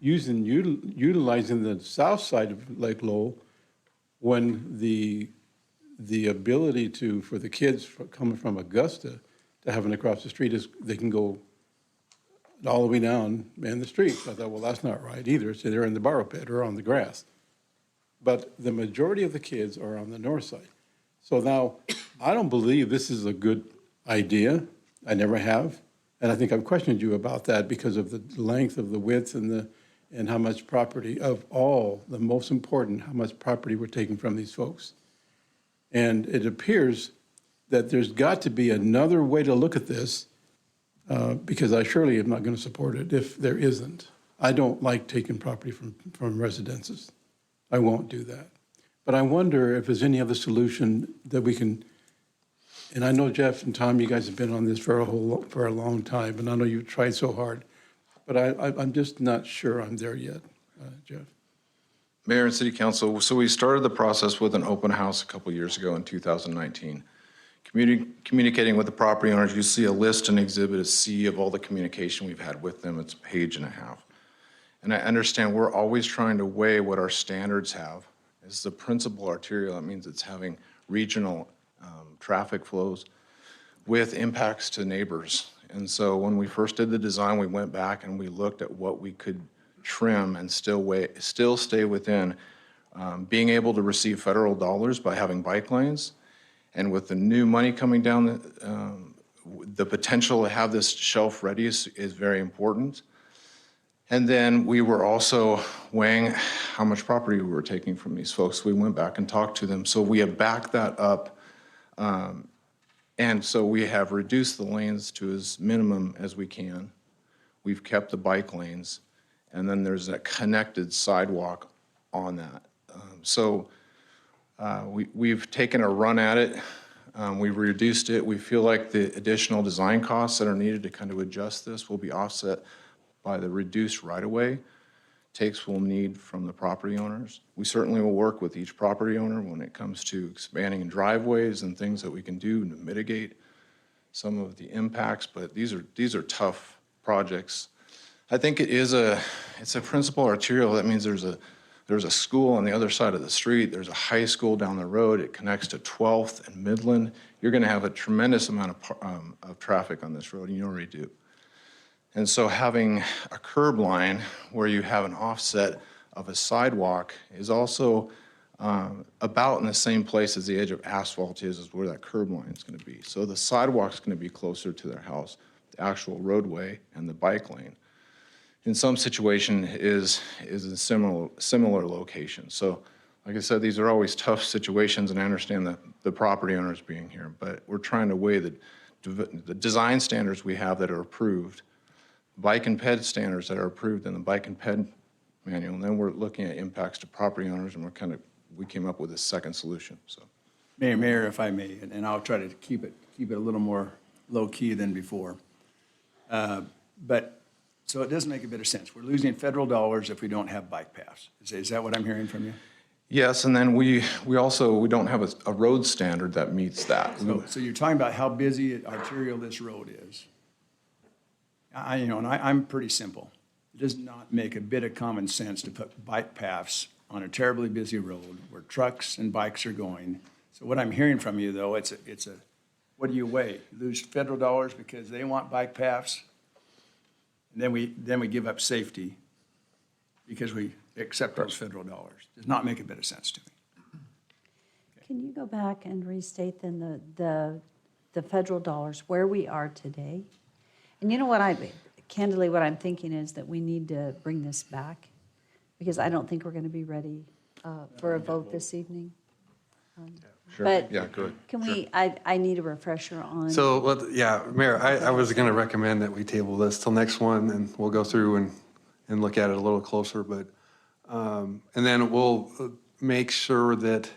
utilizing the south side of Lake Lowell when the ability for the kids coming from Augusta to having to cross the street is they can go all the way down in the street. So I thought, well, that's not right either. So they're in the borrow pit or on the grass. But the majority of the kids are on the north side. So now, I don't believe this is a good idea. I never have. And I think I've questioned you about that because of the length of the width and and how much property of all, the most important, how much property we're taking from these folks. And it appears that there's got to be another way to look at this, because I surely am not going to support it if there isn't. I don't like taking property from residences. I won't do that. But I wonder if there's any other solution that we can, and I know Jeff and Tom, you guys have been on this for a long time, and I know you've tried so hard, but I'm just not sure I'm there yet, Jeff. Mayor and City Council, so we started the process with an open house a couple years ago in 2019. Communicating with the property owners, you see a list and Exhibit C of all the communication we've had with them. It's a page and a half. And I understand we're always trying to weigh what our standards have. It's the principal arterial. That means it's having regional traffic flows with impacts to neighbors. And so when we first did the design, we went back and we looked at what we could trim and still stay within being able to receive federal dollars by having bike lanes. And with the new money coming down, the potential to have this shelf ready is very important. And then we were also weighing how much property we were taking from these folks. We went back and talked to them. So we have backed that up. And so we have reduced the lanes to as minimum as we can. We've kept the bike lanes. And then there's that connected sidewalk on that. We've taken a run at it. We've reduced it. We feel like the additional design costs that are needed to kind of adjust this will be offset by the reduced right-of-way takes we'll need from the property owners. We certainly will work with each property owner when it comes to expanding driveways and things that we can do to mitigate some of the impacts, but these are tough projects. I think it's a principal arterial. That means there's a school on the other side of the street. There's a high school down the road. It connects to 12th and Midland. You're going to have a tremendous amount of traffic on this road, and you already do. And so having a curb line where you have an offset of a sidewalk is also about in the same place as the edge of asphalt is where that curb line is going to be. So the sidewalk's going to be closer to their house, the actual roadway and the bike lane. In some situation is in similar location. So like I said, these are always tough situations, and I understand the property owners being here, but we're trying to weigh the design standards we have that are approved, bike and ped standards that are approved in the bike and ped manual, and then we're looking at impacts to property owners, and we came up with a second solution. So, Mayor, if I may, and I'll try to keep it a little more low-key than before. So it does make a bit of sense. We're losing federal dollars if we don't have bike paths. Is that what I'm hearing from you? yes, and then we don't have a road standard that meets that. So you're talking about how busy arterial this road is. I'm pretty simple. It does not make a bit of common sense to put bike paths on a terribly busy road where trucks and bikes are going. So what I'm hearing from you, though, what do you weigh? Lose federal dollars because they want bike paths, and then we give up safety because we accept those federal dollars. Does not make a bit of sense to me. Can you go back and restate then the federal dollars, where we are today? And you know what candidly, what I'm thinking is that we need to bring this back, because I don't think we're going to be ready for a vote this evening. Sure. But Yeah, good. can we, I need a refresher on. So, Mayor, I was going to recommend that we table this till next one, and we'll go through and look at it a little closer, but, and then we'll make sure that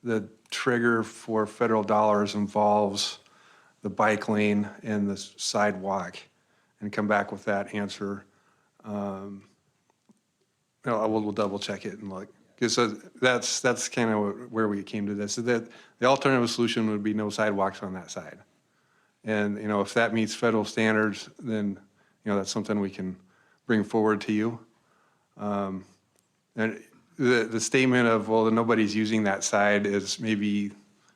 the trigger for federal dollars involves the bike lane and the sidewalk, and come back with that answer. We'll double check it and look. Because that's kind of where we came to this. That the alternative solution would be no sidewalks on that side. And, if that meets federal standards, then, that's something we can bring forward to you. And the statement of, well, nobody's using that side is maybe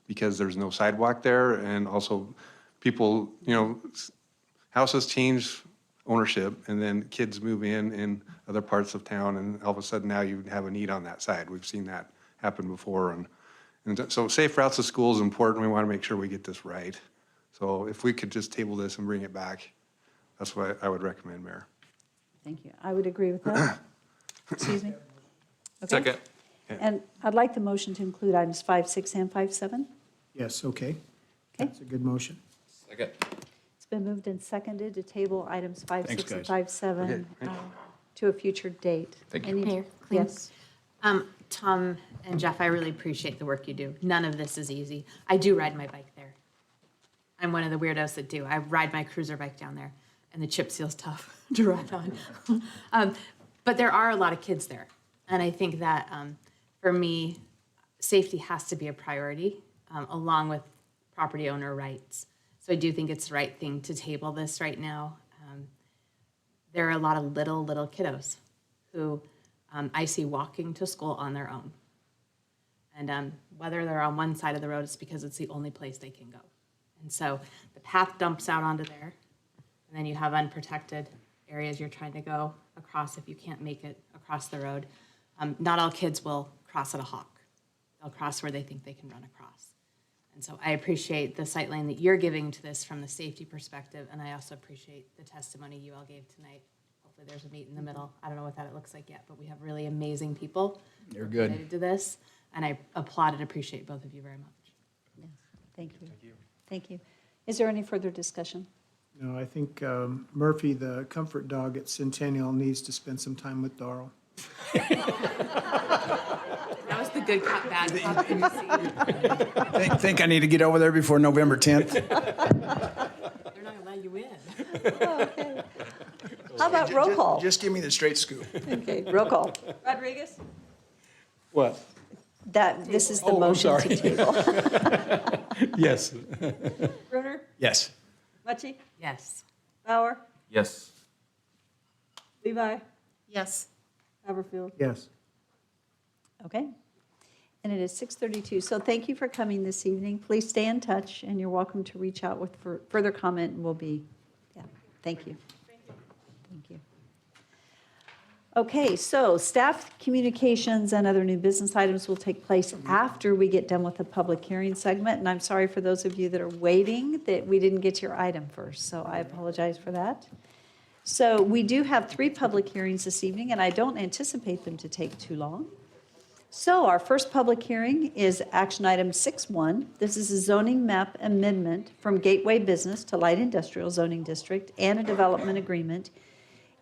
because there's no sidewalk there, and also people, houses change ownership, and then kids move in other parts of town, and all of a sudden now you have a need on that side. We've seen that happen before. And so safe routes to school is important. We want to make sure we get this right. So if we could just table this and bring it back, that's what I would recommend, Mayor. Thank you. I would agree with that. Excuse me? Okay. Second. And I'd like the motion to include items 5, 6, and 5, 7. Yes, okay. Okay. That's a good motion. Second. It's been moved and seconded to table items 5, Thanks, 6, and guys. 5, 7 to a future date. Thank you. Any- Mayor, clean. Yes. Tom and Jeff, I really appreciate the work you do. None of this is easy. I do ride my bike there. I'm one of the weirdos that do. I ride my cruiser bike down there, and the chip seal's tough to ride on. But there are a lot of kids there, and I think that for me, safety has to be a priority, along with property owner rights. So I do think it's the right thing to table this right now. There are a lot of little kiddos who I see walking to school on their own. And whether they're on one side of the road, it's because it's the only place they can go. And so the path dumps out onto there, and then you have unprotected areas you're trying to go across if you can't make it across the road. Not all kids will cross at a hawk. They'll cross where they think they can run across. And so I appreciate the sightline that you're giving to this from the safety perspective, and I also appreciate the testimony you all gave tonight. Hopefully there's a meet in the middle. I don't know what that looks like yet, but we have really amazing people They're good. related to this, and I applaud and appreciate both of you very much. Yes. Thank you. Thank you. Is there any further discussion? No, I think Murphy, the comfort dog at Centennial, needs to spend some time with Darrell. That was the good cop, bad cop in the scene. Think I need to get over there before November 10th? They're not gonna let you in. Okay. How about roll call? Just give me the straight scoop. Okay, roll call. Rodriguez? What? This is the Oh, I'm motion sorry. to table. Yes. Brunner? Yes. Mucci? Yes. Bauer? Yes. Levi? Yes. Haverfield? Yes. Okay. And it is 6:32, so thank you for coming this evening. Please stay in touch, and you're welcome to reach out with further comment, and we'll be, yeah, thank you. Thank you. Okay, so staff communications and other new business items will take place after we get done with the public hearing segment, and I'm sorry for those of you that are waiting that we didn't get to your item first, so I apologize for that. So we do have 3 public hearings this evening, and I don't anticipate them to take too long. So our first public hearing is action item 6.1. This is a zoning map amendment from Gateway Business to Light Industrial Zoning District and a development agreement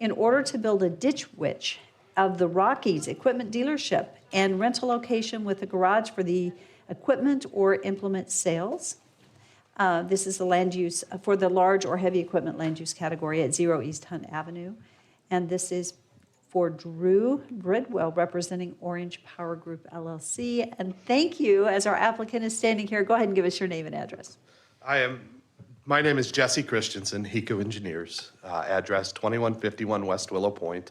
in order to build a ditch witch of the Rockies Equipment Dealership and rental location with a garage for the equipment or implement sales. This is the land use for the large or heavy equipment land use category at 0 East Hunt Avenue. And this is for Drew Bridwell, representing Orange Power Group LLC. And thank you, as our applicant is standing here, go ahead and give us your name and address. My name is Jesse Christensen, HECO Engineers, address 2151 West Willow Point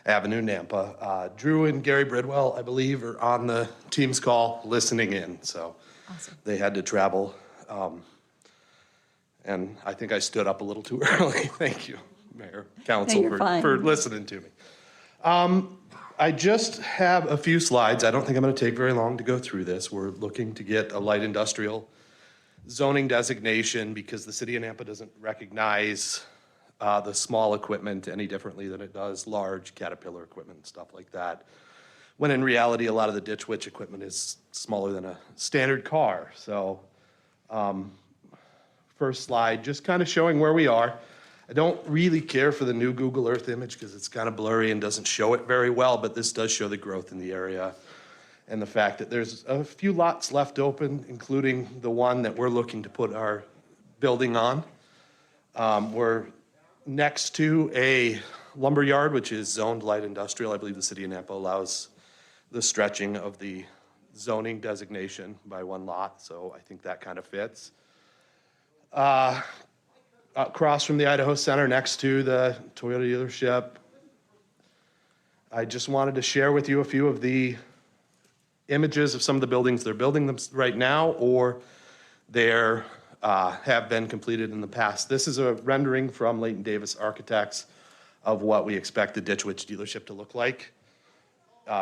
Avenue, Nampa. Drew and Gary Bridwell, I believe, are on the Teams call listening in, so they had to travel. And I think I stood up a little too early. Thank you, Mayor, Council, you're fine. for listening to me. I just have a few slides. I don't think I'm going to take very long to go through this. We're looking to get a light industrial zoning designation because the city of Nampa doesn't recognize the small equipment any differently than it does large Caterpillar equipment and stuff like that. When in reality, a lot of the Ditch Witch equipment is smaller than a standard car. So first slide, just kind of showing where we are. I don't really care for the new Google Earth image because it's kind of blurry and doesn't show it very well, but this does show the growth in the area and the fact that there's a few lots left open, including the one that we're looking to put our building on. We're next to a lumber yard, which is zoned light industrial. I believe the city of Nampa allows the stretching of the zoning designation by one lot, so I think that kind of fits. Across from the Idaho Center, next to the Toyota dealership, I just wanted to share with you a few of the images of some of the buildings they're building them right now, or they're have been completed in the past. This is a rendering from Leighton Davis Architects of what we expect the Ditch Witch dealership to look like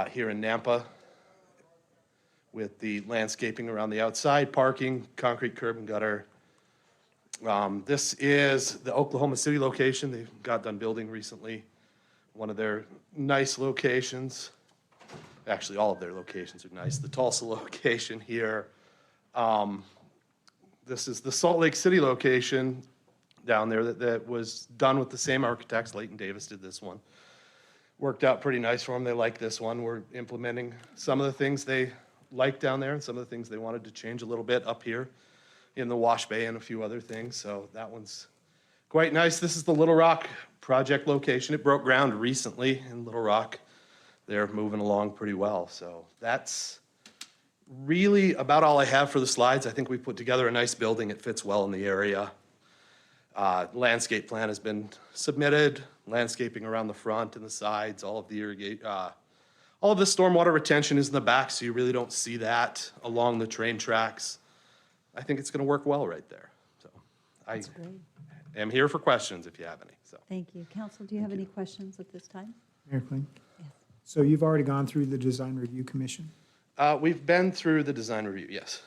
here in Nampa, with the landscaping around the outside, parking, concrete curb and gutter. This is the Oklahoma City location. They got done building recently. one of their nice locations. Actually, all of their locations are nice. The Tulsa location here. This is the Salt Lake City location down there that was done with the same architects. Leighton Davis did this one. Worked out pretty nice for them. They like this one. We're implementing some of the things they like down there and some of the things they wanted to change a little bit up here in the wash bay and a few other things. So that one's quite nice. This is the Little Rock project location. It broke ground recently in Little Rock. They're moving along pretty well. So that's really about all I have for the slides. I think we put together a nice building. It fits well in the area. Landscape plan has been submitted, landscaping around the front and the sides, all of the all of the stormwater retention is in the back, so you really don't see that along the train tracks. I think it's gonna work well right there. So I am here for questions if you have any, so. Thank you. Council, do you have any questions at this time? Mayor Kling? So you've already gone through the Design Review Commission? We've been through the design review, yes.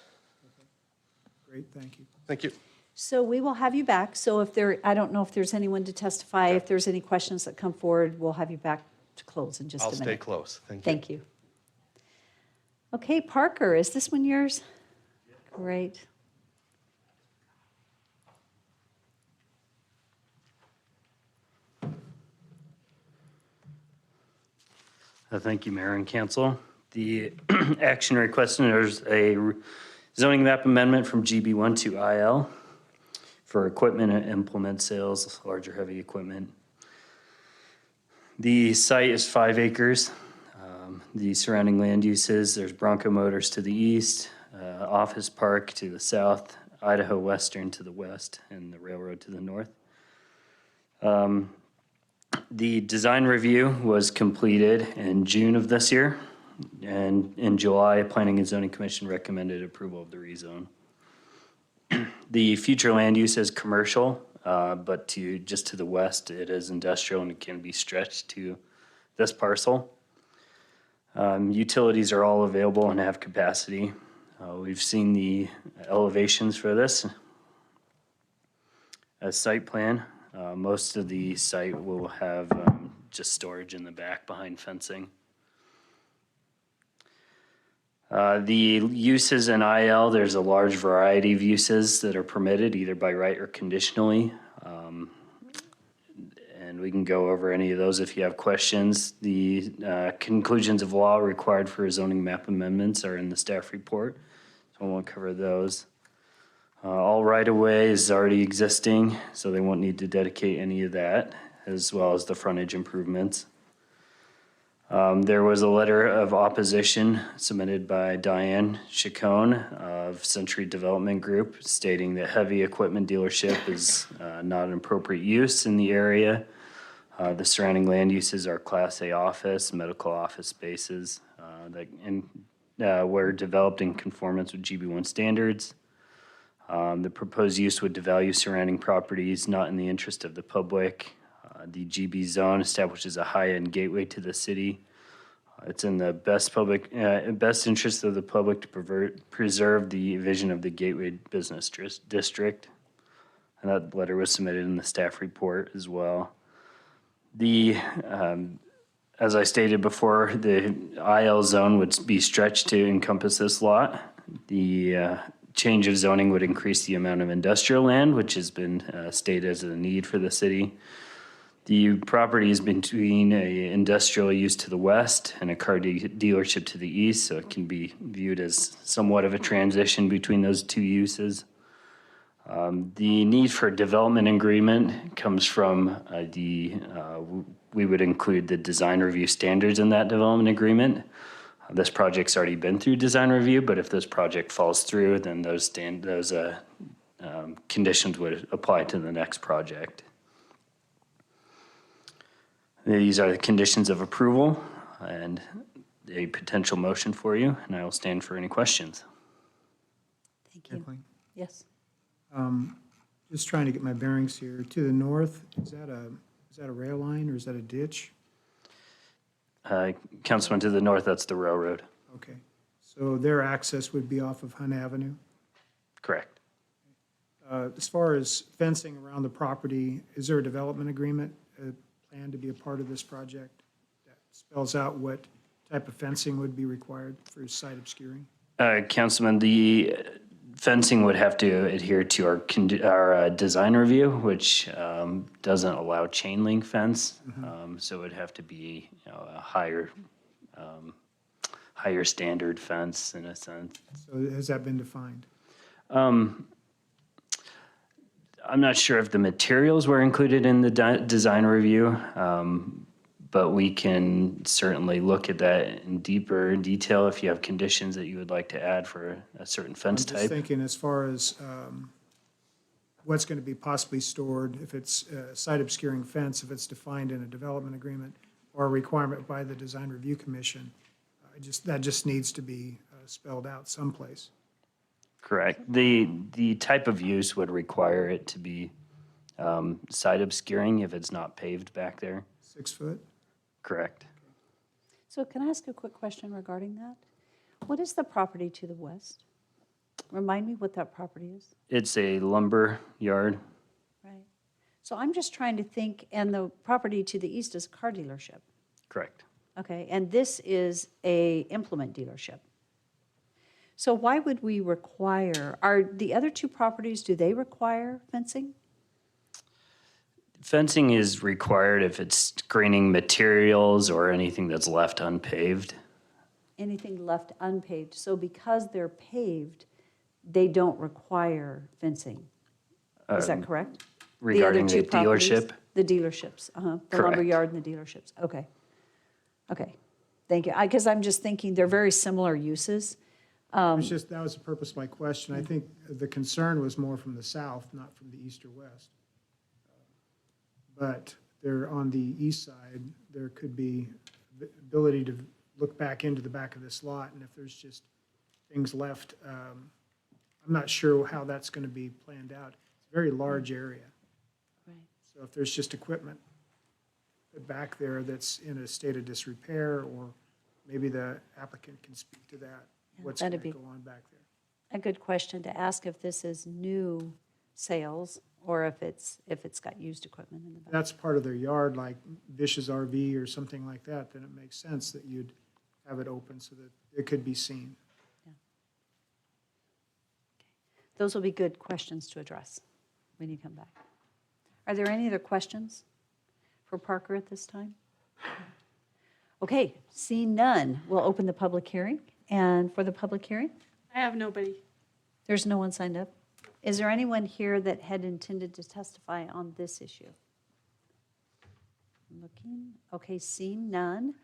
Great, thank you. Thank you. So we will have you back. So if I don't know if there's anyone to testify. If there's any questions that come forward, we'll have you back to close in just a I'll minute. stay close. Thank you. Thank you. Okay, Parker, is this one yours? Great. Thank you, Mayor and Council. The action requested is a zoning map amendment from GB1 to IL for equipment and implement sales, larger heavy equipment. The site is 5 acres. The surrounding land uses, there's Bronco Motors to the east, Office Park to the south, Idaho Western to the west, and the railroad to the north. The design review was completed in June of this year, and in July, Planning and Zoning Commission recommended approval of the rezone. The future land use is commercial, but just to the west, it is industrial and it can be stretched to this parcel. Utilities are all available and have capacity. We've seen the elevations for this. A site plan. Most of the site will have just storage in the back behind fencing. The uses in IL, there's a large variety of uses that are permitted either by right or conditionally. And we can go over any of those if you have questions. The conclusions of law required for zoning map amendments are in the staff report, so I won't cover those. All right-of-way is already existing, so they won't need to dedicate any of that, as well as the frontage improvements. There was a letter of opposition submitted by Diane Chacon of Century Development Group stating that heavy equipment dealership is not an appropriate use in the area. The surrounding land uses are Class A office, medical office spaces that were developed in conformance with GB1 standards. The proposed use would devalue surrounding properties not in the interest of the public. The GB zone establishes a high-end gateway to the city. It's in the best interest of the public to preserve the vision of the Gateway Business District. And that letter was submitted in the staff report as well. As I stated before, the IL zone would be stretched to encompass this lot. The change of zoning would increase the amount of industrial land, which has been stated as a need for the city. The property is between a industrial use to the west and a car dealership to the east, so it can be viewed as somewhat of a transition between those two uses. The need for a development agreement comes from we would include the design review standards in that development agreement. This project's already been through design review, but if this project falls through, then those conditions would apply to the next project. These are the conditions of approval and a potential motion for you, and I will stand for any questions. Thank you. Yes. Just trying to get my bearings here. To the north, is that a rail line or is that a ditch? Councilman, to the north, that's the railroad. Okay. So their access would be off of Hunt Avenue? Correct. As far as fencing around the property, is there a development agreement plan to be a part of this project that spells out what type of fencing would be required for site obscuring? Councilman, the fencing would have to adhere to our design review, which doesn't allow chain link fence. So it would have to be, a higher standard fence in a sense. So has that been defined? I'm not sure if the materials were included in the design review, but we can certainly look at that in deeper detail if you have conditions that you would like to add for a certain fence I'm just type. thinking as far as what's going to be possibly stored, if it's a site obscuring fence, if it's defined in a development agreement or a requirement by the Design Review Commission, that just needs to be spelled out someplace. Correct. The type of use would require it to be site obscuring if it's not paved back there. 6 foot? Correct. So can I ask a quick question regarding that? What is the property to the west? Remind me what that property is. It's a lumber yard. Right. So I'm just trying to think, and the property to the east is a car dealership. Correct. Okay, and this is a implement dealership. So why would we require, are the other two properties, do they require fencing? Fencing is required if it's screening materials or anything that's left unpaved. Anything left unpaved? So because they're paved, they don't require fencing? Is that correct? Regarding other two the properties? dealership? The dealerships, the lumber Correct. yard and the dealerships, okay. Okay, thank you. Because I'm just thinking they're very similar uses. It's just, that was the purpose of my question. I think the concern was more from the south, not from the east or west. But there, on the east side, there could be the ability to look back into the back of this lot, and if there's just things left, I'm not sure how that's going to be planned out. It's a very large area. Right. So if there's just equipment back there that's in a state of disrepair, or maybe the applicant can speak to that, what's going to that'd go be on back there. a good question to ask if this is new sales or if it's got used equipment in the back. That's part of their yard, like Vish's RV or something like that, then it makes sense that you'd have it open so that it could be seen. Those will be good questions to address when you come back. Are there any other questions for Parker at this time? Okay, seeing none, we'll open the public hearing. And for the public hearing, I have nobody. there's no one signed up. Is there anyone here that had intended to testify on this issue? Looking, okay, seeing none.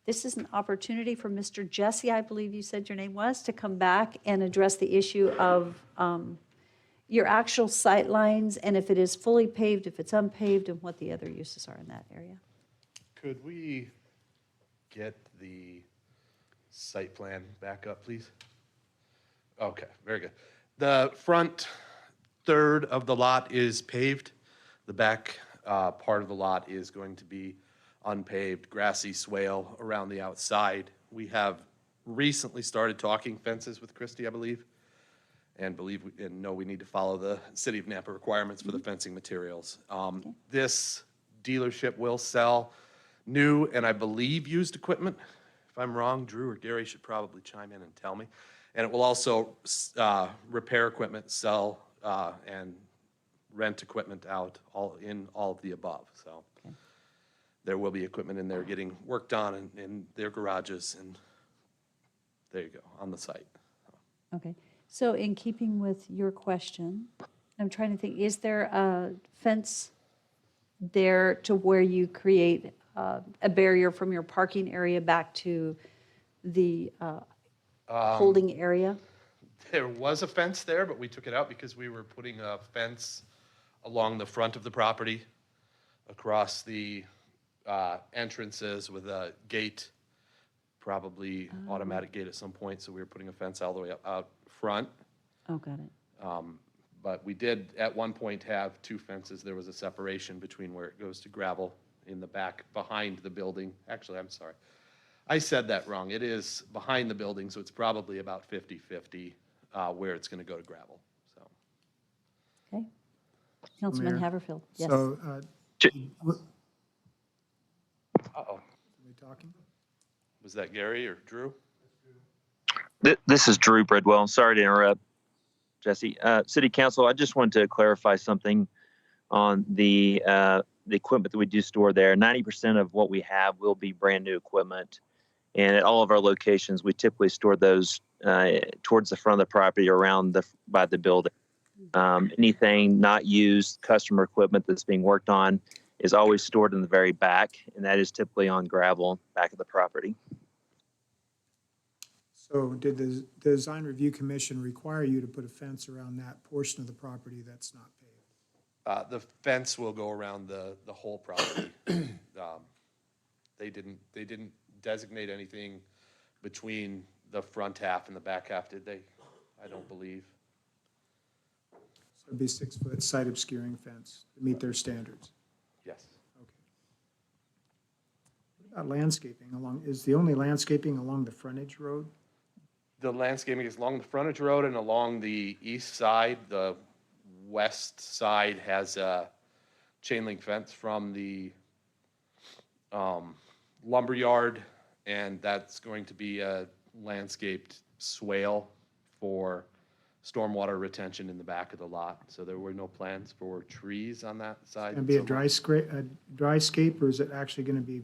This is an opportunity for Mr. Jesse, I believe you said your name was, to come back and address the issue of your actual sight lines and if it is fully paved, if it's unpaved, and what the other uses are in that area. Could we get the site plan back up, please? Okay, very good. The front third of the lot is paved. The back part of the lot is going to be unpaved, grassy swale around the outside. We have recently started talking fences with Christie, I believe, and know we need to follow the City of Nampa requirements for the fencing materials. This dealership will sell new and I believe used equipment. If I'm wrong, Drew or Gary should probably chime in and tell me. And it will also repair equipment, sell and rent equipment out, all of the above. So there will be equipment in there getting worked on in their garages, and there you go, on the site. Okay, so in keeping with your question, I'm trying to think, is there a fence there to where you create a barrier from your parking area back to the holding area? There was a fence there, but we took it out because we were putting a fence along the front of the property, across the entrances with a gate, probably automatic gate at some point, so we were putting a fence all the way out front. Oh, got it. But we did at one point have two fences. There was a separation between where it goes to gravel in the back behind the building. Actually, I'm sorry. I said that wrong. It is behind the building, so it's probably about 50-50 where it's going to go to gravel. So. Okay. Councilman Mayor, Haverfield, yes. So Uh-oh. Somebody talking? Was that Gary or Drew? This is Drew Bridwell. Sorry to interrupt, Jesse. City Council, I just wanted to clarify something on the equipment that we do store there. 90% of what we have will be brand new equipment. And at all of our locations, we typically store those towards the front of the property around by the building. Anything not used, customer equipment that's being worked on is always stored in the very back, and that is typically on gravel back of the property. So did the Design Review Commission require you to put a fence around that portion of the property that's not paved? The fence will go around the whole property. They didn't designate anything between the front half and the back half, did they? I don't believe. So it'd be 6-foot site obscuring fence to meet their standards. Yes. What about landscaping is the only landscaping along the frontage road? The landscaping is along the frontage road and along the east side. The west side has a chain link fence from the lumber yard, and that's going to be a landscaped swale for stormwater retention in the back of the lot. So there were no plans for trees on that side. Going to be a dry scape, or is it actually going to be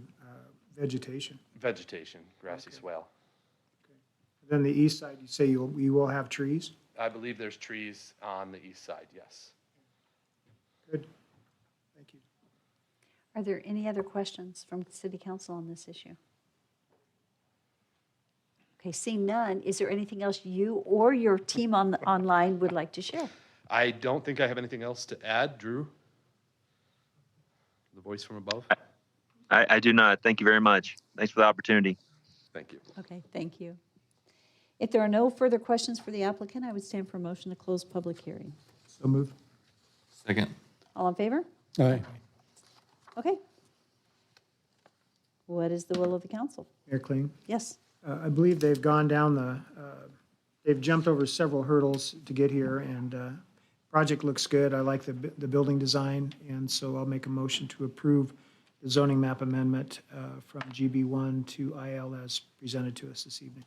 vegetation? Vegetation, grassy swale. Then the east side, you say you will have trees? I believe there's trees on the east side, yes. Good. Thank you. Are there any other questions from City Council on this issue? Okay, seeing none, is there anything else you or your team online would like to share? I don't think I have anything else to add. Drew? The voice from above? I do not. Thank you very much. Thanks for the opportunity. Thank you. Okay, thank you. If there are no further questions for the applicant, I would stand for a motion to close public hearing. So move. Second. All in favor? Aye. Okay. What is the will of the council? Mayor Kling? Yes. I believe they've gone down they've jumped over several hurdles to get here, and project looks good. I like the building design, and so I'll make a motion to approve the zoning map amendment from GB1 to IL as presented to us this evening.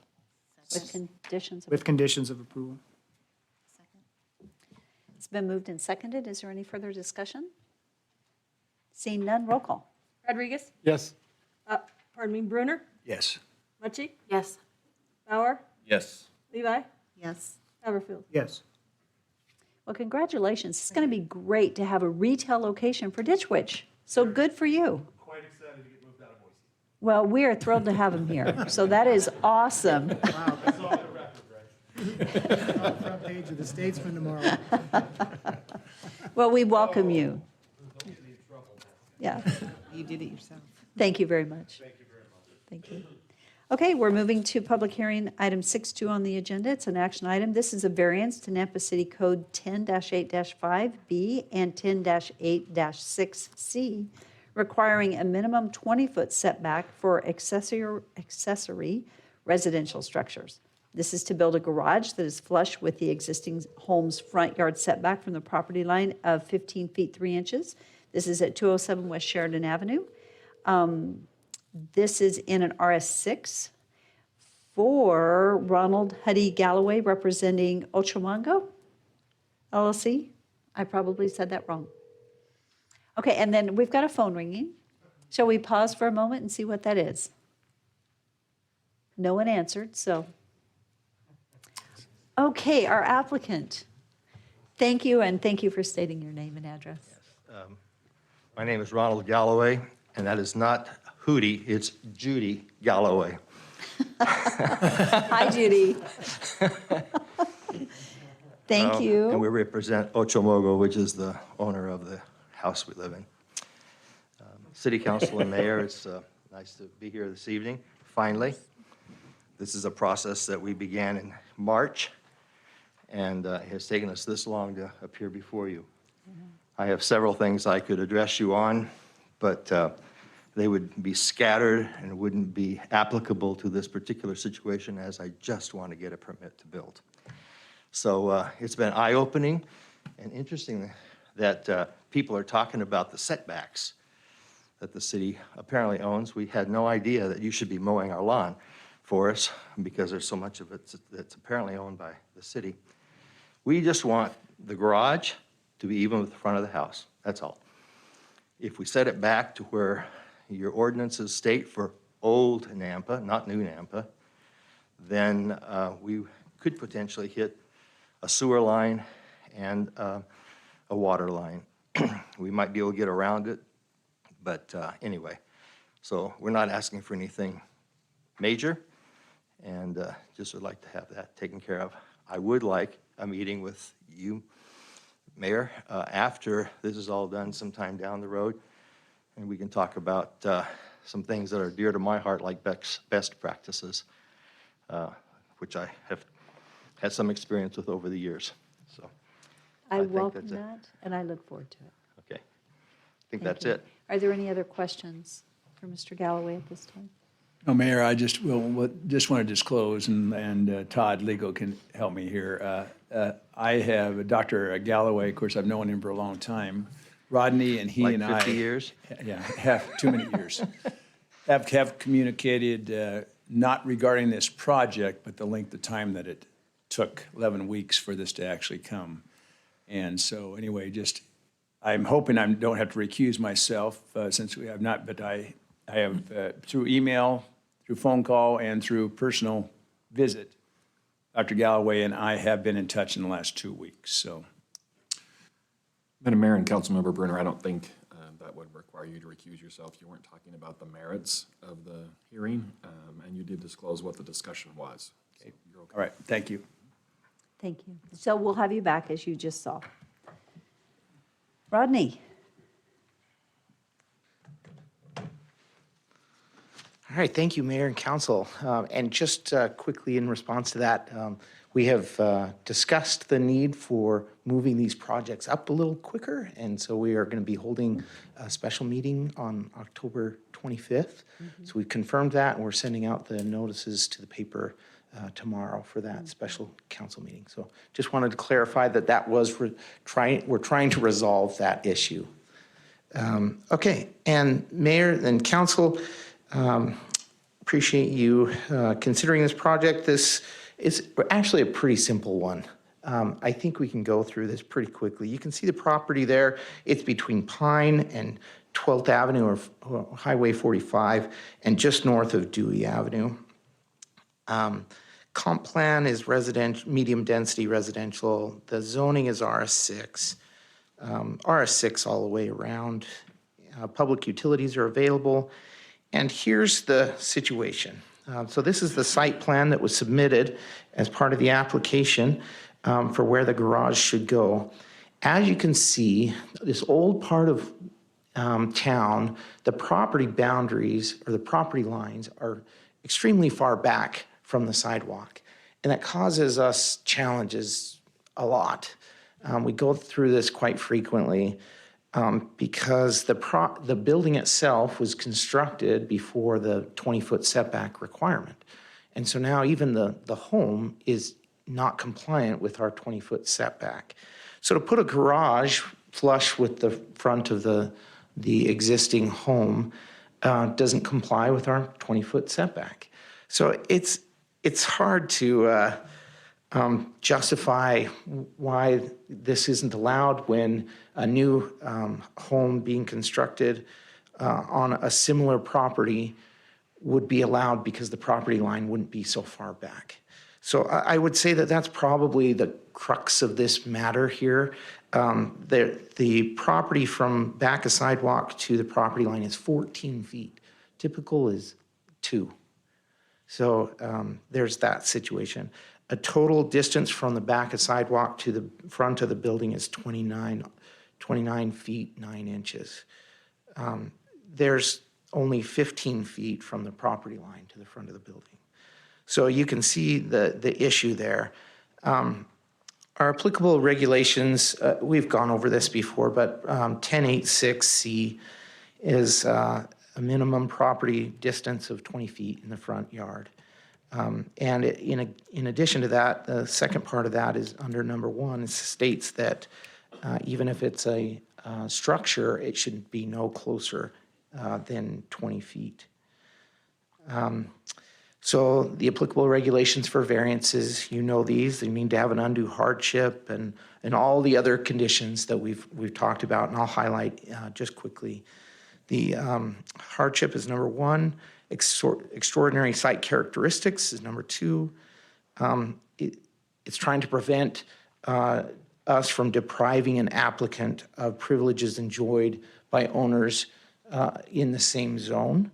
With conditions? With conditions of approval. It's been moved and seconded. Is there any further discussion? Seeing none, roll call. Rodriguez? Yes. Pardon me, Brunner? Yes. Mucci? Yes. Bauer? Yes. Levi? Yes. Haverfield? Yes. Well, congratulations. It's going to be great to have a retail location for Ditch Witch. So good for you. Quite excited to get moved out of Boise. Well, we are thrilled to have him here. So that is awesome. Wow. That's all the record, right? On the front page of the Statesman tomorrow. Well, we welcome you. Yeah. You did it yourself. Thank you very much. Thank you very much. Thank you. Okay, we're moving to public hearing item 6.2 on the agenda. It's an action item. This is a variance to Nampa City Code 10-8-5B and 10-8-6C, requiring a minimum 20-foot setback for accessory residential structures. This is to build a garage that is flush with the existing home's front yard setback from the property line of 15 feet 3 inches. This is at 207 West Sheridan Avenue. This is in an RS6 for Ronald Huddy Galloway, representing Ochomango LLC. I probably said that wrong. Okay, and then we've got a phone ringing. Shall we pause for a moment and see what that is? No one answered, so. Okay, our applicant. Thank you, and thank you for stating your name and address. My name is Ronald Galloway, and that is not Hootie, it's Judy Galloway. Hi, Judy. Thank you. And we represent Ochomogo, which is the owner of the house we live in. City Council and Mayor, it's nice to be here this evening, finally. This is a process that we began in March, and it has taken us this long to appear before you. I have several things I could address you on, but they would be scattered and wouldn't be applicable to this particular situation, as I just want to get a permit to build. So it's been eye-opening and interesting that people are talking about the setbacks. that the city apparently owns. We had no idea that you should be mowing our lawn for us because there's so much of it that's apparently owned by the city. We just want the garage to be even with the front of the house, that's all. If we set it back to where your ordinances state for old Nampa, not new Nampa, then we could potentially hit a sewer line and a water line. We might be able to get around it, but anyway. So we're not asking for anything major, and just would like to have that taken care of. I would like a meeting with you, Mayor, after this is all done sometime down the road, and we can talk about some things that are dear to my heart, like best practices, which I have had some experience with over the years. So I think welcome that's it. that, and I look forward to it. Okay, I think Thank that's you. it. Are there any other questions for Mr. Galloway at this time? No, Mayor, I just want to disclose, and Todd Legal can help me here. I have Dr. Galloway, of course, I've known him for a long time. Rodney and he Like and I. 50 years? Yeah, have too many years. Have communicated, not regarding this project, but the length of time that it took, 11 weeks for this to actually come. And so anyway, I'm hoping I don't have to recuse myself since we have not, but I have, through email, through phone call, and through personal visit, Dr. Galloway and I have been in touch in the last 2 weeks, so. Madam Mayor and Councilmember Brunner, I don't think that would require you to recuse yourself. You weren't talking about the merits of the hearing, and you did disclose what the discussion was. So you're okay. All right, thank you. Thank you. So we'll have you back, as you just saw. Rodney? All right, thank you, Mayor and Council. And just quickly in response to that, we have discussed the need for moving these projects up a little quicker, and so we are going to be holding a special meeting on October 25th. So we've confirmed that, and we're sending out the notices to the paper tomorrow for that special council meeting. So just wanted to clarify that we're trying to resolve that issue. Okay, and Mayor and Council, appreciate you considering this project. This is actually a pretty simple one. I think we can go through this pretty quickly. You can see the property there. It's between Pine and 12th Avenue or Highway 45 and just north of Dewey Avenue. Comp plan is medium density residential. The zoning is RS6. RS6 all the way around. Public utilities are available. And here's the situation. So this is the site plan that was submitted as part of the application for where the garage should go. As you can see, this old part of town, the property boundaries or the property lines are extremely far back from the sidewalk. And that causes us challenges a lot. We go through this quite frequently. Because the building itself was constructed before the 20-foot setback requirement. And so now even the home is not compliant with our 20-foot setback. So to put a garage flush with the front of the existing home doesn't comply with our 20-foot setback. So it's hard to justify why this isn't allowed when a new home being constructed on a similar property would be allowed because the property line wouldn't be so far back. So I would say that that's probably the crux of this matter here. The property from back of sidewalk to the property line is 14 feet. Typical is 2. So there's that situation. A total distance from the back of sidewalk to the front of the building is 29 feet, 9 inches. There's only 15 feet from the property line to the front of the building. So you can see the issue there. Our applicable regulations, we've gone over this before, but 10.86C is a minimum property distance of 20 feet in the front yard. And in addition to that, the second part of that is under number 1. It states that even if it's a structure, it should be no closer than 20 feet. So the applicable regulations for variances, you know these, they need to have an undue hardship and all the other conditions that we've talked about, and I'll highlight just quickly. The hardship is number 1, extraordinary site characteristics is number 2. It's trying to prevent us from depriving an applicant of privileges enjoyed by owners in the same zone.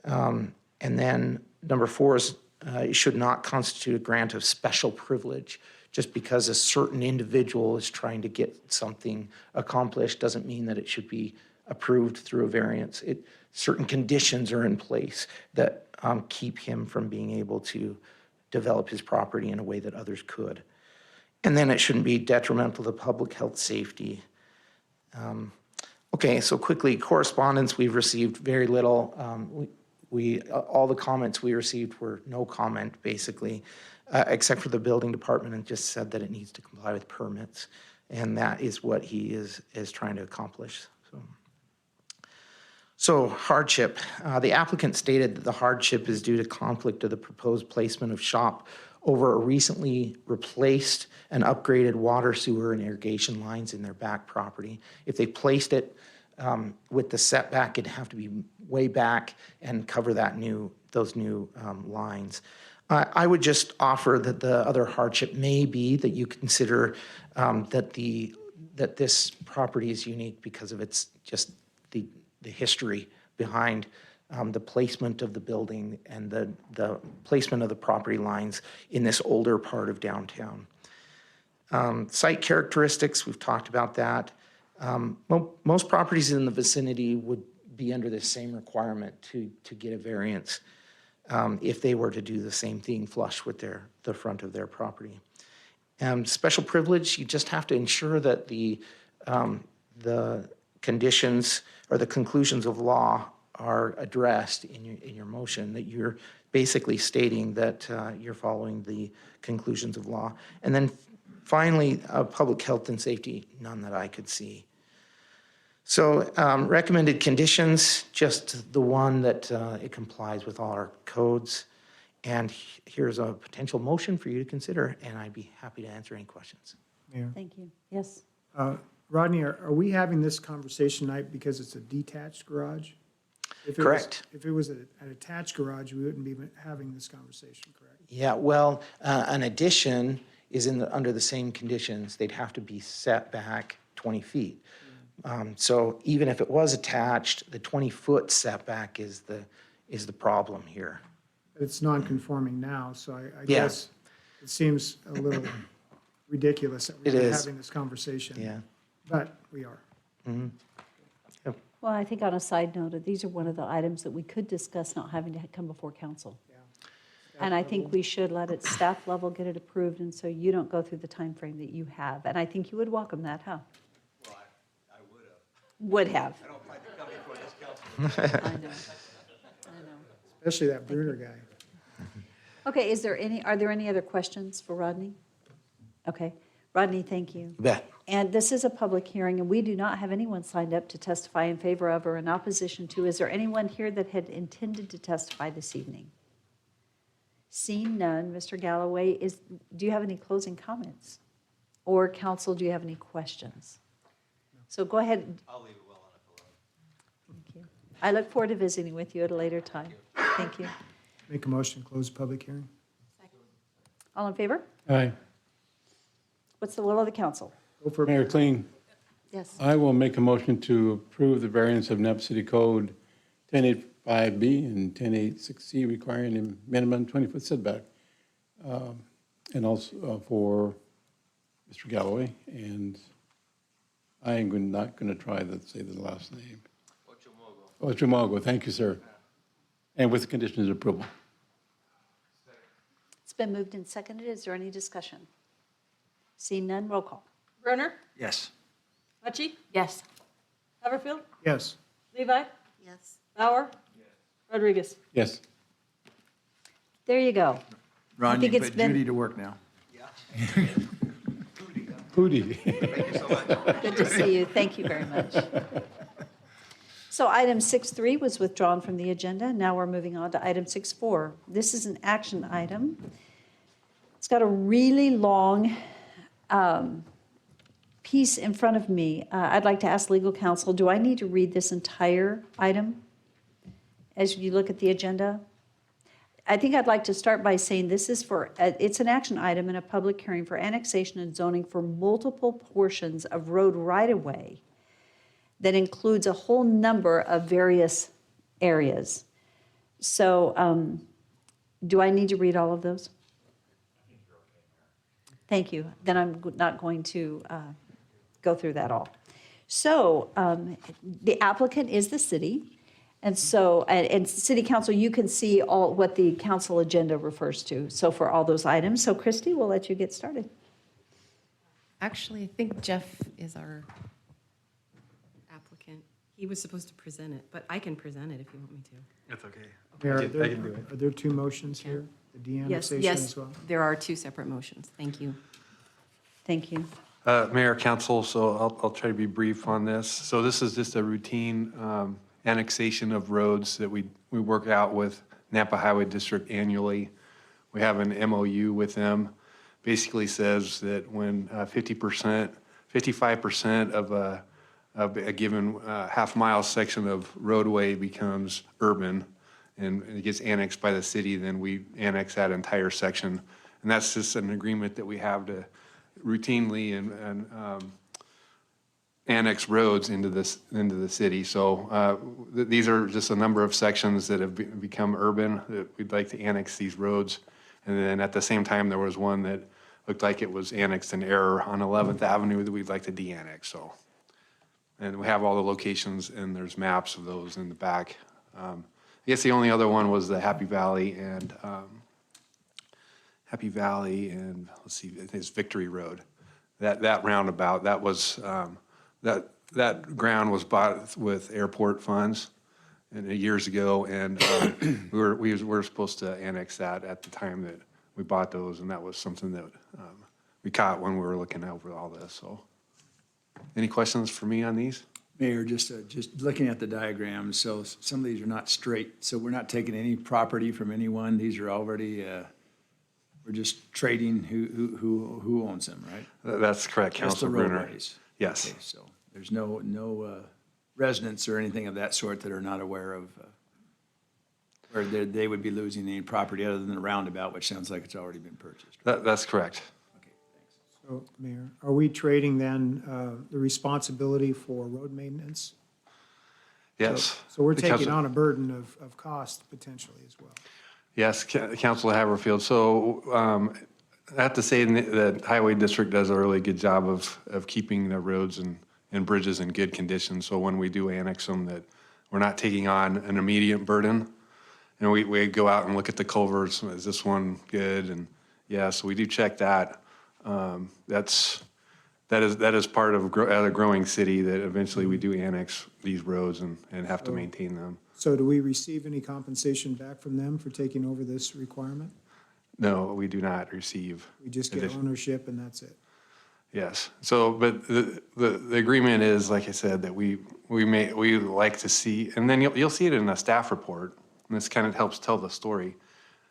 And then number 4 is it should not constitute a grant of special privilege. Just because a certain individual is trying to get something accomplished doesn't mean that it should be approved through a variance. Certain conditions are in place that keep him from being able to develop his property in a way that others could. And then it shouldn't be detrimental to public health safety. Okay, so quickly, correspondence, we've received very little. All the comments we received were no comment, basically, except for the building department, and just said that it needs to comply with permits. And that is what he is trying to accomplish. So hardship. The applicant stated that the hardship is due to conflict of the proposed placement of shop over a recently replaced and upgraded water, sewer, and irrigation lines in their back property. If they placed it with the setback, it'd have to be way back and cover those new lines. I would just offer that the other hardship may be that you consider that this property is unique because of its just the history behind the placement of the building and the placement of the property lines in this older part of downtown. Site characteristics, we've talked about that. Most properties in the vicinity would be under the same requirement to get a variance if they were to do the same thing flush with the front of their property. Special privilege, you just have to ensure that the conditions or the conclusions of law are addressed in your motion, that you're basically stating that you're following the conclusions of law. And then finally, public health and safety, none that I could see. So recommended conditions, just the one that it complies with all our codes. And here's a potential motion for you to consider, and I'd be happy to answer any questions. Mayor. Thank you. Yes. Rodney, are we having this conversation tonight because it's a detached garage? Correct. If it was an attached garage, we wouldn't be having this conversation, correct? Yeah, well, an addition is under the same conditions. They'd have to be set back 20 feet. So even if it was attached, the 20-foot setback is the problem here. It's non-conforming now, so I Yeah. guess it seems a little ridiculous that It we're is. having this conversation. Yeah. But we are. Well, I think on a side note, these are one of the items that we could discuss not having to come before council. And I think we should let it staff level get it approved, and so you don't go through the time frame that you have. And I think you would welcome that, huh? Well, I would have. Would have. I don't like to come before this council. I know. Especially that Bruner guy. Okay, are there any other questions for Rodney? Okay, Rodney, thank you. You bet. And this is a public hearing, and we do not have anyone signed up to testify in favor of or in opposition to. Is there anyone here that had intended to testify this evening? Seeing none, Mr. Galloway, do you have any closing comments? Or council, do you have any questions? So go ahead. I'll leave it well enough alone. Thank you. I look forward to visiting with you at a later time. Thank you. Make a motion to close the public hearing. All in favor? Aye. What's the will of the council? Go for it. Mayor Kling, Yes. I will make a motion to approve the variance of Napa City Code 1085B and 1086C requiring a minimum 20-foot setback. And also for Mr. Galloway, and I am not going to try to say the last name. Ochomogo, thank you, sir. And with the conditions of approval. It's been moved and seconded. Is there any discussion? Seeing none, roll call. Brunner? Yes. Mucci? Yes. Haverfield? Yes. Levi? Yes. Bauer? Rodriguez? Yes. There you go. Ron, you think can it's put been- Judy to work now. Hootie. Good to see you. Thank you very much. So item 6.3 was withdrawn from the agenda. Now we're moving on to item 6.4. This is an action item. It's got a really long piece in front of me. I'd like to ask legal counsel, do I need to read this entire item as you look at the agenda? I think I'd like to start by saying this is for, it's an action item in a public hearing for annexation and zoning for multiple portions of road right-of-way that includes a whole number of various areas. So do I need to read all of those? Thank you. Then I'm not going to go through that all. So the applicant is the city. And so, and City Council, you can see all what the council agenda refers to. So for all those items. So Christy, we'll let you get started. Actually, I think Jeff is our applicant. He was supposed to present it, but I can present it if you want me to. That's okay. Mayor, I can do it. are there two motions here? The de-annexation Yes, as well? there are two separate motions. Thank you. Thank you. Mayor, council, so I'll try to be brief on this. So this is just a routine annexation of roads that we work out with Napa Highway District annually. We have an MOU with them. Basically says that when 55% of a given half-mile section of roadway becomes urban and it gets annexed by the city, then we annex that entire section. And that's just an agreement that we have to routinely and annex roads into the city. So these are just a number of sections that have become urban that we'd like to annex these roads. And then at the same time, there was one that looked like it was annexed in error on 11th Avenue that we'd like to de-annex. So, and we have all the locations and there's maps of those in the back. I guess the only other one was the Happy Valley and let's see, it's Victory Road. That roundabout, that was that ground was bought with airport funds and years ago, and we were supposed to annex that at the time that we bought those, and that was something that we caught when we were looking over all this. So, any questions for me on these? Mayor, just looking at the diagrams, so some of these are not straight, so we're not taking any property from anyone. These are already, we're just trading who owns them, right? That's correct, Just the Councilor Brunner. roadways. Yes. Okay, so there's no residents or anything of that sort that are not aware of, or they would be losing any property other than the roundabout, which sounds like it's already been purchased. That's correct. So, Mayor, are we trading then the responsibility for road maintenance? Yes. So we're Because- taking on a burden of cost potentially as well. Yes, Councilor Haverfield. So I have to say that Highway District does a really good job of keeping the roads and bridges in good condition. So when we do annex them, that we're not taking on an immediate burden. And we go out and look at the culverts. Is this one good? And yeah, so we do check that. That is part of a growing city that eventually we do annex these roads and have to maintain them. So do we receive any compensation back from them for taking over this requirement? No, we do not receive. We just get ownership and that's it? Yes. So, but the agreement is, like I said, that we like to see, and then you'll see it in the staff report, and this kind of helps tell the story.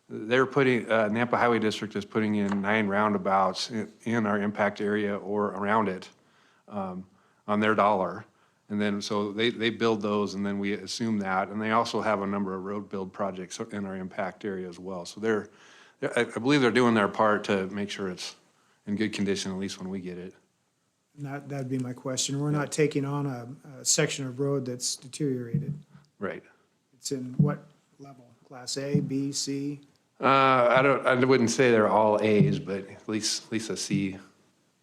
They're putting, Nampa Highway District is putting in 9 roundabouts in our impact area or around it on their dollar. And then, so they build those and then we assume that. And they also have a number of road build projects in our impact area as well. So I believe they're doing their part to make sure it's in good condition, at least when we get it. And that'd be my question. We're not taking on a section of road that's deteriorated. Right. It's in what level? Class A, B, C? I wouldn't say they're all A's, but at least a C.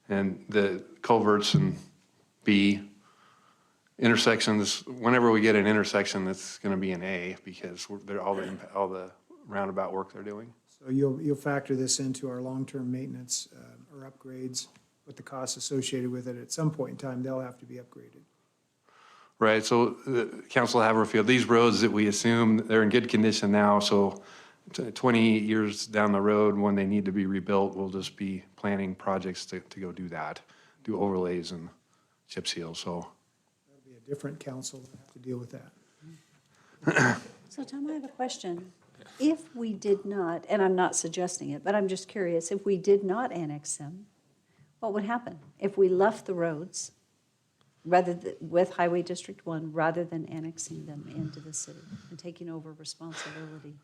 And the culverts and B. Intersections, whenever we get an intersection, that's going to be an A because they're all the roundabout work they're doing. So you'll factor this into our long-term maintenance or upgrades with the costs associated with it. At some point in time, they'll have to be upgraded. Right, so Council Haverfield, these roads that we assume, they're in good condition now, so 20 years down the road, when they need to be rebuilt, we'll just be planning projects to go do that, do overlays and chip seals, so. That'll be a a different council that have to deal with that. So Tom, I have a question. If we did not, and I'm not suggesting it, but I'm just curious, if we did not annex them, what would happen? If we left the roads with Highway District 1, rather than annexing them into the city and taking over responsibility?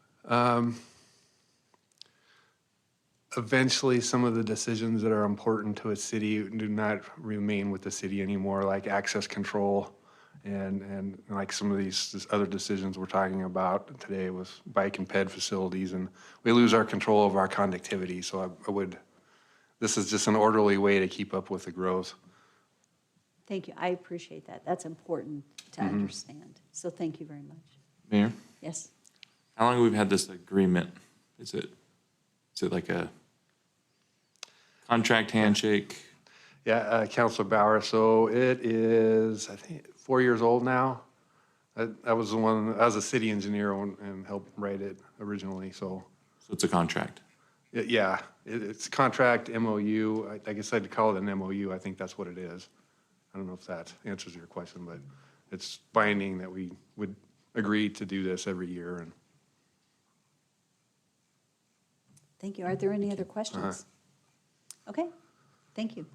Eventually, some of the decisions that are important to a city do not remain with the city anymore, like access control and like some of these other decisions we're talking about today with bike and ped facilities, and we lose our control over our conductivity. So this is just an orderly way to keep up with the growth. Thank you. I appreciate that. That's important to understand. So thank you very much. Mayor, Yes. how long have we had this agreement? Is it like a contract handshake? Yeah, Councilor Bauer, so it is, I think, 4 years old now. I was the one, I was a city engineer and helped write it originally, so. So it's a contract? Yeah, it's contract, MOU. I guess I'd call it an MOU. I think that's what it is. I don't know if that answers your question, but it's binding that we would agree to do this every year. And Thank you. Are there any other questions? Okay, thank you.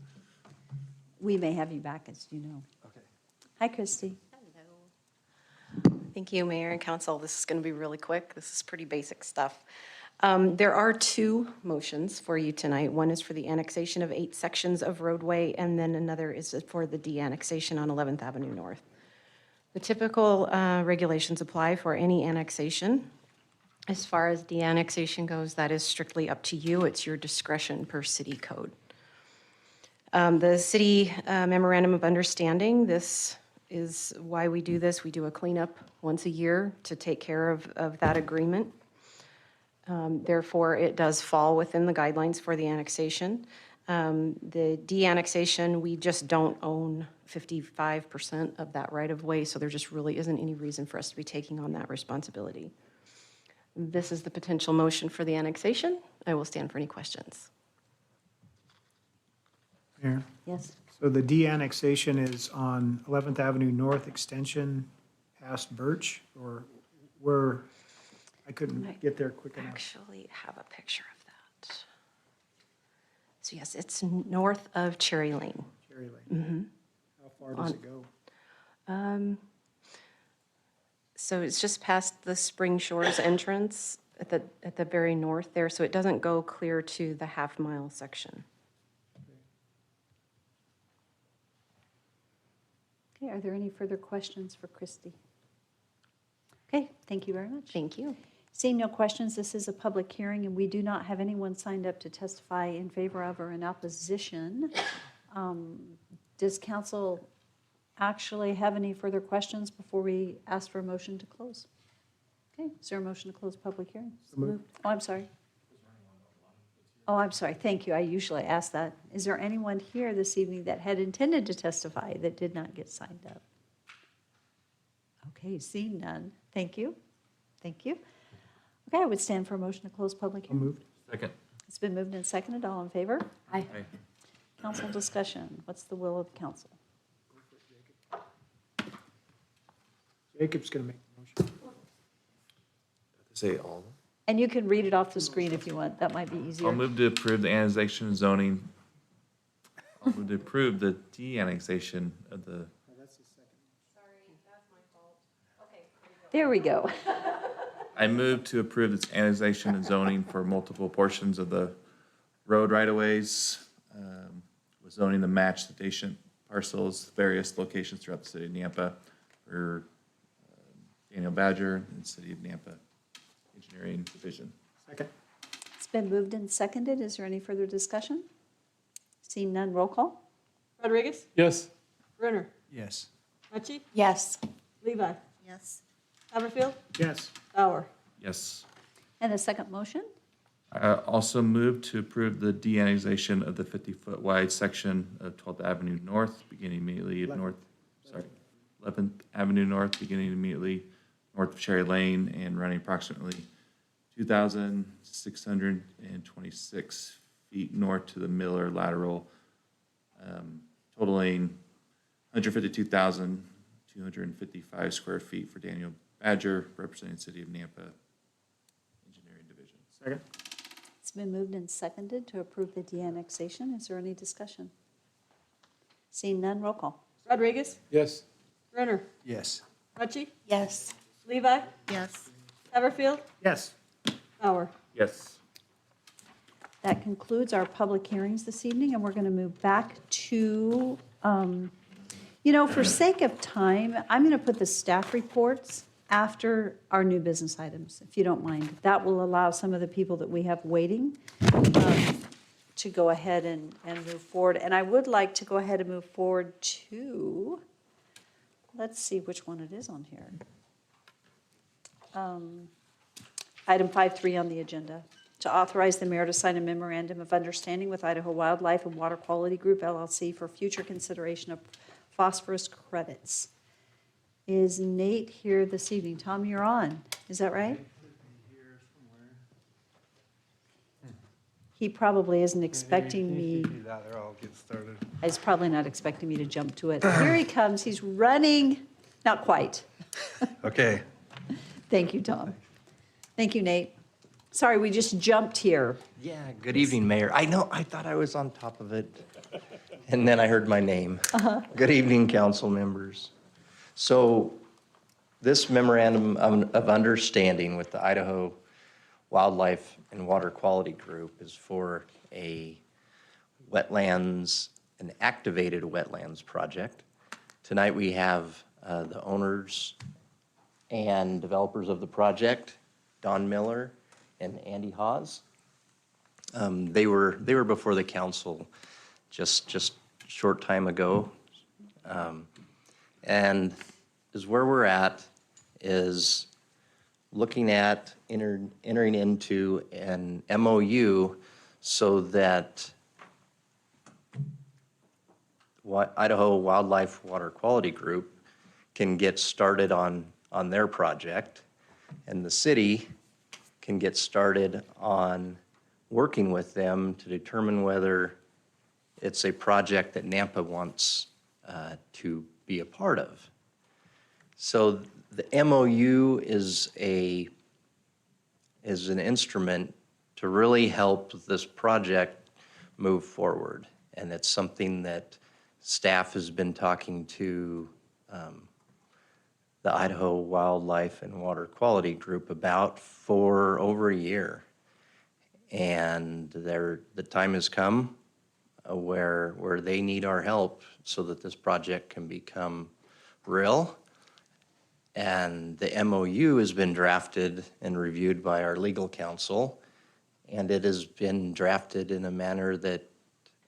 We may have you back, as you know. Okay. Hi, Christy. Thank you, Mayor and Council. This is going to be really quick. This is pretty basic stuff. There are two motions for you tonight. One is for the annexation of 8 sections of roadway, and then another is for the de-annexation on 11th Avenue North. The typical regulations apply for any annexation. As far as de-annexation goes, that is strictly up to you. It's your discretion per city code. The city memorandum of understanding, this is why we do this. We do a cleanup once a year to take care of that agreement. Therefore, it does fall within the guidelines for the annexation. The de-annexation, we just don't own 55% of that right-of-way, so there just really isn't any reason for us to be taking on that responsibility. This is the potential motion for the annexation. I will stand for any questions. Mayor? Yes. So the de-annexation is on 11th Avenue North Extension past Birch, or where, I couldn't get there quick enough. Actually have a picture of that. So yes, it's north of Cherry Lane. Cherry Lane. How far does it go? So it's just past the Spring Shores entrance at the very north there, so it doesn't go clear to the half-mile section. Okay, are there any further questions for Christy? Okay, thank you very much. Thank you. Seeing no questions, this is a public hearing, and we do not have anyone signed up to testify in favor of or in opposition. Does council actually have any further questions before we ask for a motion to close? Okay, is there a motion to close public hearing? Moved. Oh, I'm sorry. Oh, I'm sorry. Thank you. I usually ask that. Is there anyone here this evening that had intended to testify that did not get signed up? Okay, seeing none. Thank you. Thank you. Okay, I would stand for a motion to close public hearing. Moved. Second. It's been moved and seconded. All in favor? Aye. Council discussion. What's the will of council? Jacob's going to make the motion. Say all. And you can read it off the screen if you want. That might be easier. I'll move to approve the annexation and zoning. I'll move to approve the de-annexation of the. There we go. I move to approve this annexation and zoning for multiple portions of the road right-of-ways, with zoning to match the adjacent parcels, various locations throughout the city of Nampa for Daniel Badger and City of Nampa Engineering Division. Second. It's been moved and seconded. Is there any further discussion? Seeing none, roll call. Rodriguez? Yes. Brunner? Yes. Mucci? Yes. Levi? Yes. Haverfield? Yes. Bauer? Yes. And a second motion? I also move to approve the de-annexation of the 50-foot wide section of 12th Avenue North, beginning immediately of 11th Avenue North, beginning immediately north of Cherry Lane and running approximately 2,626 feet north to the Miller lateral, totaling 255 square feet for Daniel Badger, representing the City of Nampa Engineering Division. Second? It's been moved and seconded to approve the de-annexation. Is there any discussion? Seeing none, roll call. Rodriguez? Yes. Brenner? Yes. Mucci? Yes. Levi? Yes. Haverfield? Yes. Bauer? Yes. That concludes our public hearings this evening, and we're going to move back to, for sake of time, I'm going to put the staff reports after our new business items, if you don't mind. That will allow some of the people that we have waiting to go ahead and move forward. And I would like to go ahead and move forward to, let's see which one it is on here. Item 5.3 on the agenda, to authorize the mayor to sign a memorandum of understanding with Idaho Wildlife and Water Quality Group LLC for future consideration of phosphorus credits. Is Nate here this evening? Tom, you're on. Is that right? He probably isn't expecting me. He's probably not expecting me to jump to it. Here he comes. He's running. Not quite. Okay. Thank you, Tom. Thank you, Nate. Sorry, we just jumped here. Yeah, good evening, Mayor. I know, I thought I was on top of it, and then I heard my name. Good evening, council members. So this memorandum of understanding with the Idaho Wildlife and Water Quality Group is for a wetlands, an activated wetlands project. Tonight we have the owners and developers of the project, Don Miller and Andy Hawes. They were before the council just a short time ago. And is where we're at is looking at entering into an MOU so that Idaho Wildlife Water Quality Group can get started on their project, and the city can get started on working with them to determine whether it's a project that Nampa wants to be a part of. So the MOU is an instrument to really help this project move forward. And it's something that staff has been talking to the Idaho Wildlife and Water Quality Group about for over a year. And the time has come where they need our help so that this project can become real. And the MOU has been drafted and reviewed by our legal counsel, and it has been drafted in a manner that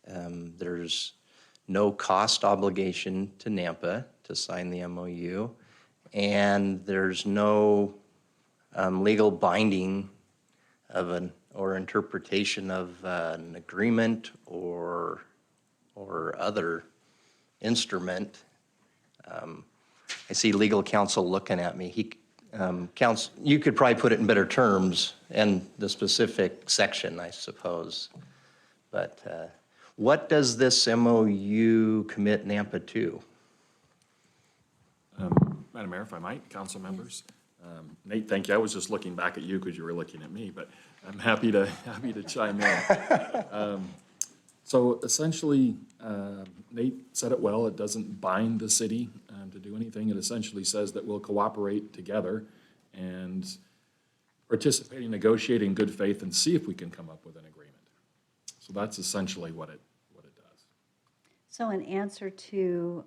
there's no cost obligation to Nampa to sign the MOU, and there's no legal binding of or interpretation of an agreement or other instrument. I see legal counsel looking at me. You could probably put it in better terms and the specific section, I suppose. But what does this MOU commit Nampa to? Madam Mayor, if I might, council members. Nate, thank you. I was just looking back at you because you were looking at me, but I'm happy to chime in. So essentially, Nate said it well, it doesn't bind the city to do anything. It essentially says that we'll cooperate together and participate in negotiating in good faith and see if we can come up with an agreement. So that's essentially what it does. So in answer to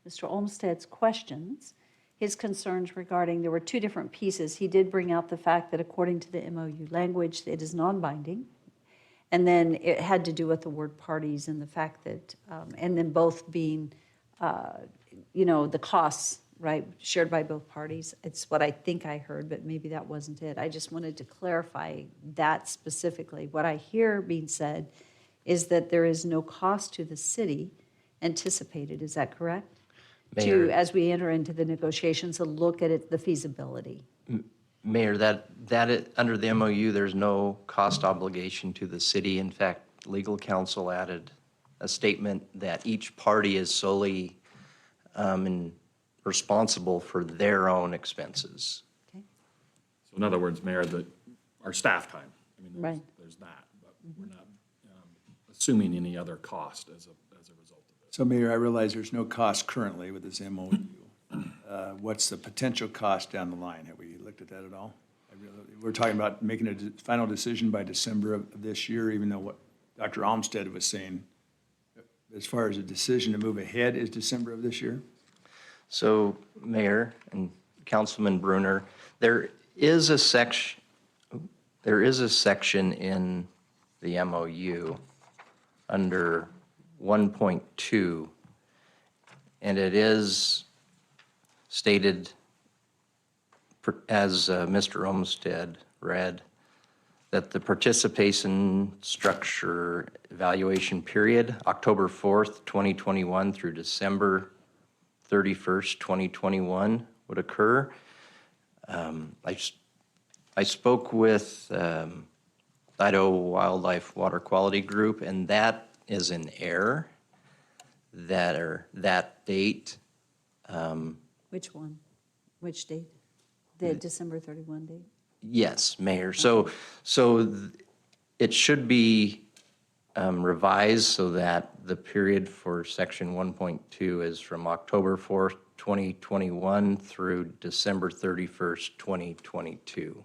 Mr. Olmsted's questions, his concerns regarding, there were two different pieces. He did bring out the fact that according to the MOU language, it is non-binding. And then it had to do with the word parties and the fact that, and then both being, the costs, right, shared by both parties. It's what I think I heard, but maybe that wasn't it. I just wanted to clarify that specifically. What I hear being said is that there is no cost to the city anticipated. Is that correct? Mayor. As we enter into the negotiations, to look at the feasibility. Mayor, under the MOU, there's no cost obligation to the city. In fact, legal counsel added a statement that each party is solely responsible for their own expenses. So in other words, Mayor, our staff time, I mean, Right. there's that, but we're not assuming any other cost as a result of it. So Mayor, I realize there's no cost currently with this MOU. What's the potential cost down the line? Have we looked at that at all? We're talking about making a final decision by December of this year, even though what Dr. Olmsted was saying, as far as a decision to move ahead, is December of this year? So, Mayor and Councilman Brunner, there is a section in the MOU under 1.2, and it is stated, as Mr. Olmsted read, that the participation structure evaluation period, October 4th, 2021 through December 31st, 2021 would occur. I spoke with Idaho Wildlife Water Quality Group, and that is in error, that date. Which one? Which date? The December 31 date? Yes, Mayor. So it should be revised so that the period for section 1.2 is from October 4th, 2021 through December 31st, 2022.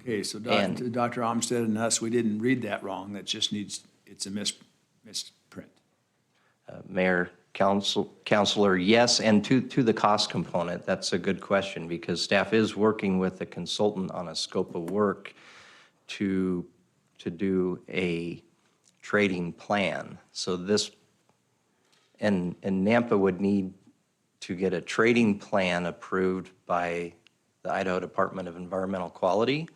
Okay, so And- Dr. Olmsted and us, we didn't read that wrong. That just it's a misprint. Mayor, Counselor, yes, and to the cost component, that's a good question because staff is working with a consultant on a scope of work to do a trading plan. So this, and NAMPA would need to get a trading plan approved by the Idaho Department of Environmental Quality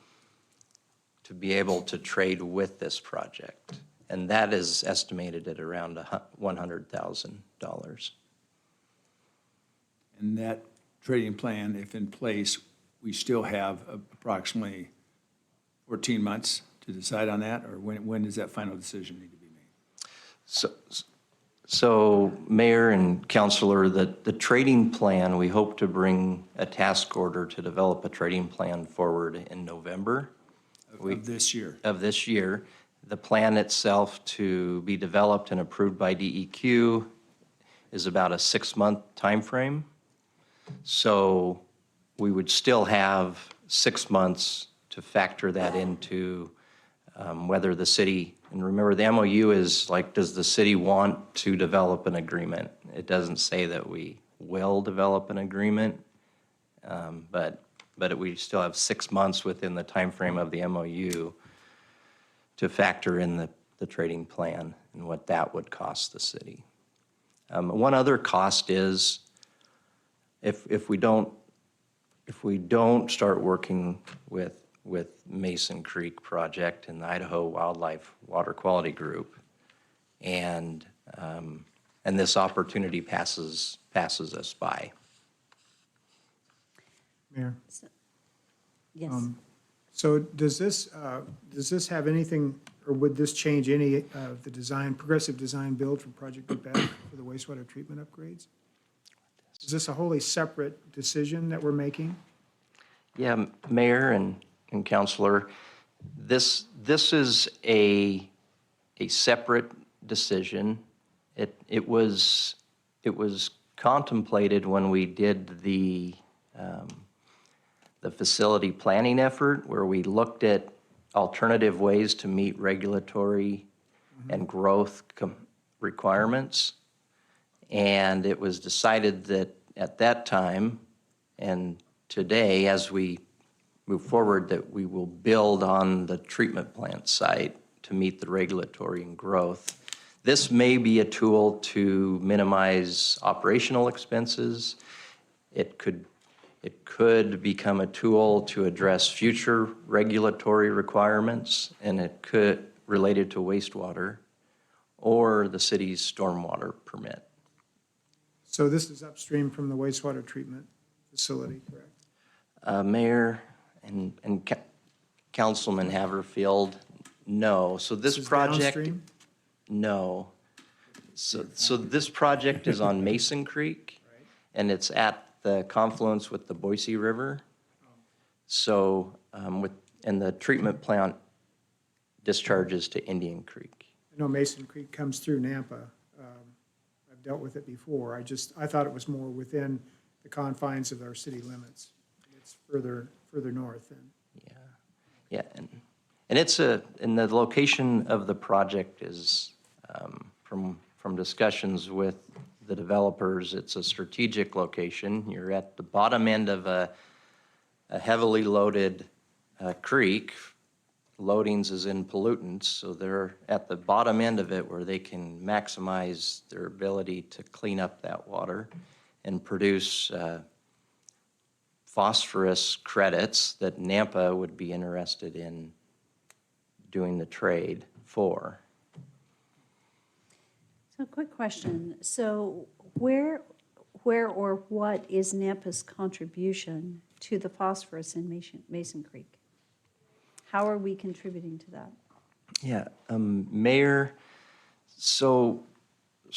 to be able to trade with this project. And that is estimated at around $100,000. And that trading plan, if in place, we still have approximately 14 months to decide on that, or when does that final decision need to be made? So Mayor and Councilor, the trading plan, we hope to bring a task order to develop a trading plan forward in November. Of this year? Of this year. The plan itself to be developed and approved by DEQ is about a 6-month timeframe. So we would still have 6 months to factor that into whether the city, and remember the MOU is like, does the city want to develop an agreement? It doesn't say that we will develop an agreement, but we still have 6 months within the timeframe of the MOU to factor in the trading plan and what that would cost the city. One other cost is if we don't start working with Mason Creek Project and the Idaho Wildlife Water Quality Group, and this opportunity passes us by. Mayor? Yes. So does this have anything, or would this change any of the design, progressive design build for Project Get Back for the wastewater treatment upgrades? Is this a wholly separate decision that we're making? Yeah, Mayor and Councilor, this is a separate decision. It was contemplated when we did the facility planning effort, where we looked at alternative ways to meet regulatory and growth requirements. And it was decided that at that time and today, as we move forward, that we will build on the treatment plant site to meet the regulatory and growth. This may be a tool to minimize operational expenses. It could become a tool to address future regulatory requirements, and it could related to wastewater or the city's stormwater permit. So this is upstream from the wastewater treatment facility, correct? Mayor and Councilman Haverfield, no. So this is project, downstream? no. So this project is on Mason Creek, and it's at the confluence with the Boise River. So, and the treatment plant discharges to Indian Creek. I know Mason Creek comes through Nampa. I've dealt with it before. I thought it was more within the confines of our city limits. It's further north than. Yeah, and it's and the location of the project is, from discussions with the developers, it's a strategic location. You're at the bottom end of a heavily loaded creek. Loadings is in pollutants, so they're at the bottom end of it where they can maximize their ability to clean up that water and produce phosphorus credits that Nampa would be interested in doing the trade for. So quick question. So where or what is Nampa's contribution to the phosphorus in Mason Creek? How are we contributing to that? Yeah, Mayor, so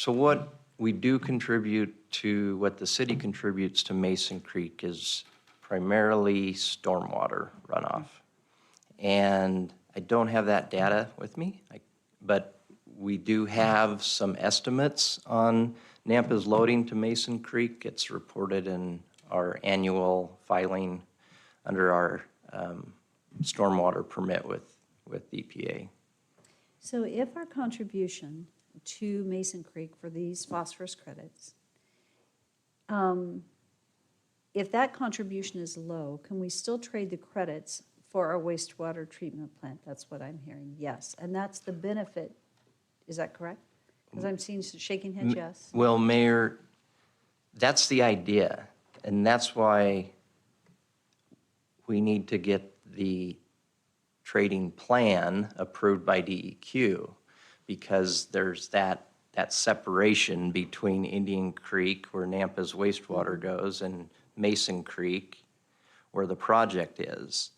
what we do contribute to, what the city contributes to Mason Creek is primarily stormwater runoff. And I don't have that data with me, but we do have some estimates on Nampa's loading to Mason Creek. It's reported in our annual filing under our stormwater permit with EPA. So if our contribution to Mason Creek for these phosphorus credits, if that contribution is low, can we still trade the credits for our wastewater treatment plant? That's what I'm hearing, yes. And that's the benefit, is that correct? Because I'm seeing shaking heads, yes. Well, Mayor, that's the idea, and that's why we need to get the trading plan approved by DEQ, because there's that separation between Indian Creek, where Nampa's wastewater goes, and Mason Creek, where the project is.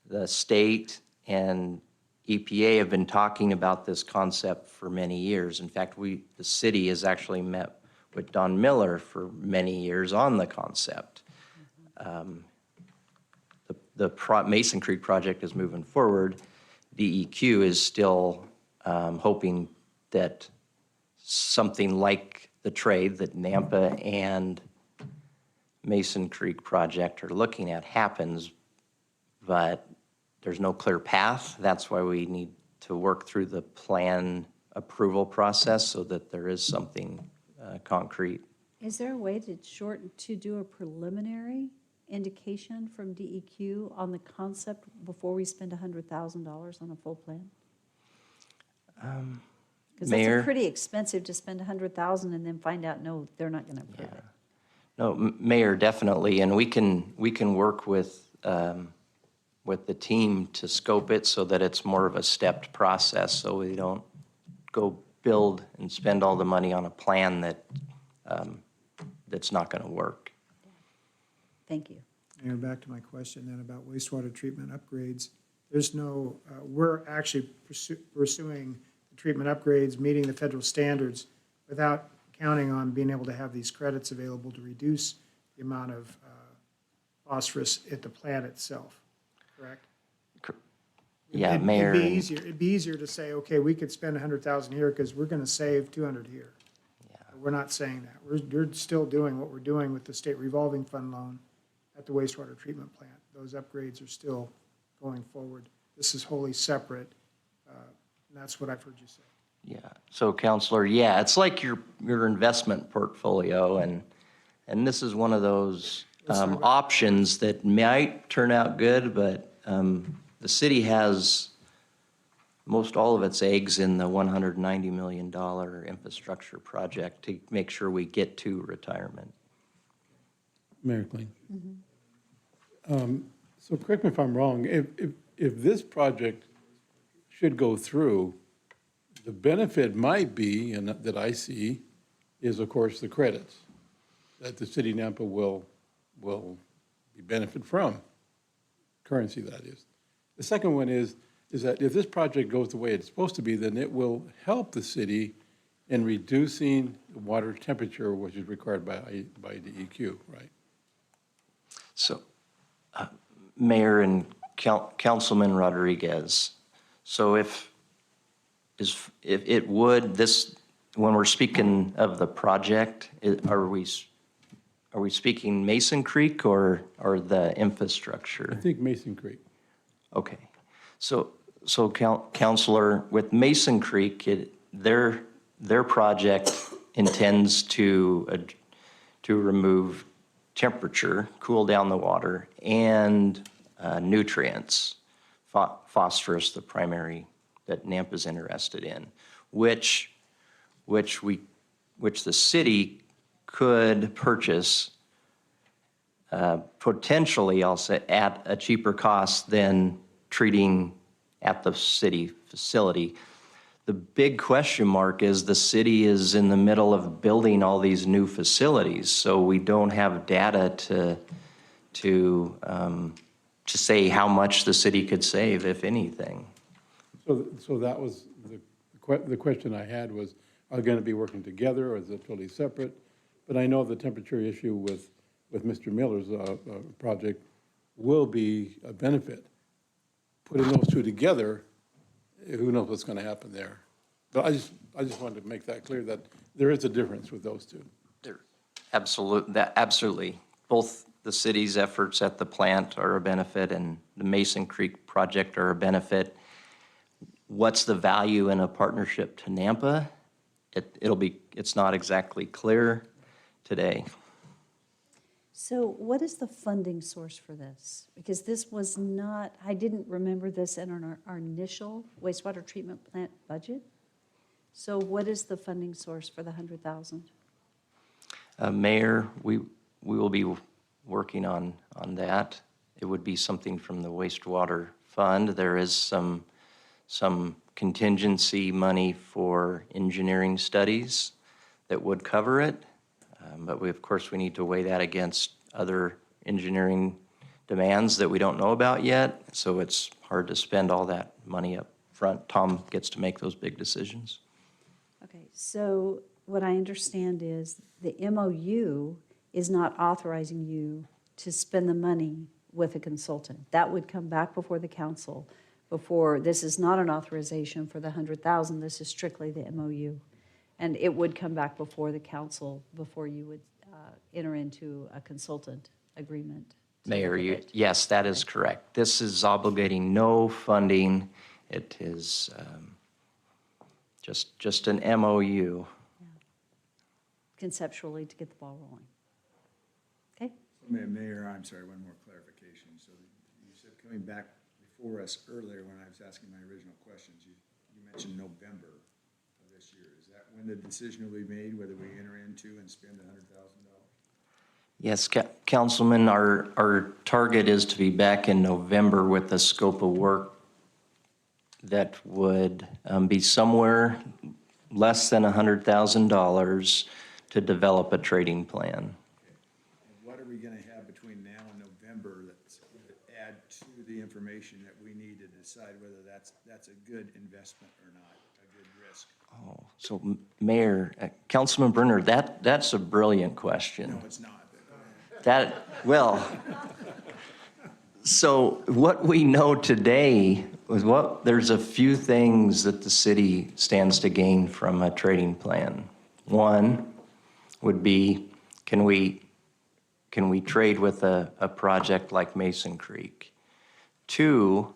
The state and EPA have been talking about this concept for many years. In fact, the city has actually met with Don Miller for many years on the concept. The Mason Creek project is moving forward. DEQ is still hoping that something like the trade that Nampa and Mason Creek project are looking at happens, but there's no clear path. That's why we need to work through the plan approval process so that there is something concrete. Is there a way to do a preliminary indication from DEQ on the concept before we spend $100,000 on a full plan? Because Mayor? that's pretty expensive to spend $100,000 and then find out, no, they're not going to approve it. No, Mayor, definitely, and we can work with the team to scope it so that it's more of a stepped process, so we don't go build and spend all the money on a plan that's not going to work. Thank you. And back to my question then about wastewater treatment upgrades. There's no, we're actually pursuing the treatment upgrades, meeting the federal standards without counting on being able to have these credits available to reduce the amount of phosphorus at the plant itself, correct? Yeah, Mayor. It'd be easier to say, okay, we could spend 100,000 here because we're going to save 200 here. Yeah. We're not saying that. We're still doing what we're doing with the state revolving fund loan at the wastewater treatment plant. Those upgrades are still going forward. This is wholly separate, and that's what I've heard you say. Yeah, so Counselor, yeah, it's like your investment portfolio, and this is one of those options that might turn out good, but the city has most all of its eggs in the $190 million infrastructure project to make sure we get to retirement. Mayor Kling. So correct me if I'm wrong, if this project should go through, the benefit might be, and that I see, is of course the credits that the city of Nampa will benefit from, currency that is. The second one is that if this project goes the way it's supposed to be, then it will help the city in reducing the water temperature, which is required by DEQ, right? So, Mayor and Councilman Rodriguez, so if it would, when we're speaking of the project, are we speaking Mason Creek or the infrastructure? I think Mason Creek. Okay. So Counselor, with Mason Creek, their project intends to remove temperature, cool down the water, and nutrients, phosphorus, the primary that NAMPA's interested in, which the city could purchase potentially, I'll say, at a cheaper cost than treating at the city facility. The big question mark is the city is in the middle of building all these new facilities, so we don't have data to say how much the city could save, if anything. So that was the question I had was, are they going to be working together or is it totally separate? But I know the temperature issue with Mr. Miller's project will be a benefit. Putting those two together, who knows what's going to happen there? But I just wanted to make that clear that there is a difference with those two. Absolutely. Both the city's efforts at the plant are a benefit and the Mason Creek project are a benefit. What's the value in a partnership to NAMPA? It's not exactly clear today. So what is the funding source for this? Because this was not, I didn't remember this in our initial wastewater treatment plant budget. So what is the funding source for the 100,000? Mayor, we will be working on that. It would be something from the wastewater fund. There is some contingency money for engineering studies that would cover it. But of course, we need to weigh that against other engineering demands that we don't know about yet. So it's hard to spend all that money up front. Tom gets to make those big decisions. Okay, so what I understand is the MOU is not authorizing you to spend the money with a consultant. That would come back before the council. This is not an authorization for the 100,000. This is strictly the MOU. And it would come back before the council before you would enter into a consultant agreement. Mayor, yes, that is correct. This is obligating no funding. It is just an MOU. Conceptually to get the ball rolling. Okay? Mayor, I'm sorry, one more clarification. So you said coming back before us earlier when I was asking my original questions, you mentioned November of this year. Is that when the decision will be made whether we enter into and spend $100,000? Yes, Councilman, our target is to be back in November with a scope of work that would be somewhere less than $100,000 to develop a trading plan. And what are we going to have between now and November that's going to add to the information that we need to decide whether that's a good investment or not, a good risk? Oh, so Mayor, Councilman Brenner, that's a brilliant question. No, it's not. So what we know today is there's a few things that the city stands to gain from a trading plan. One would be, can we trade with a project like Mason Creek? Two,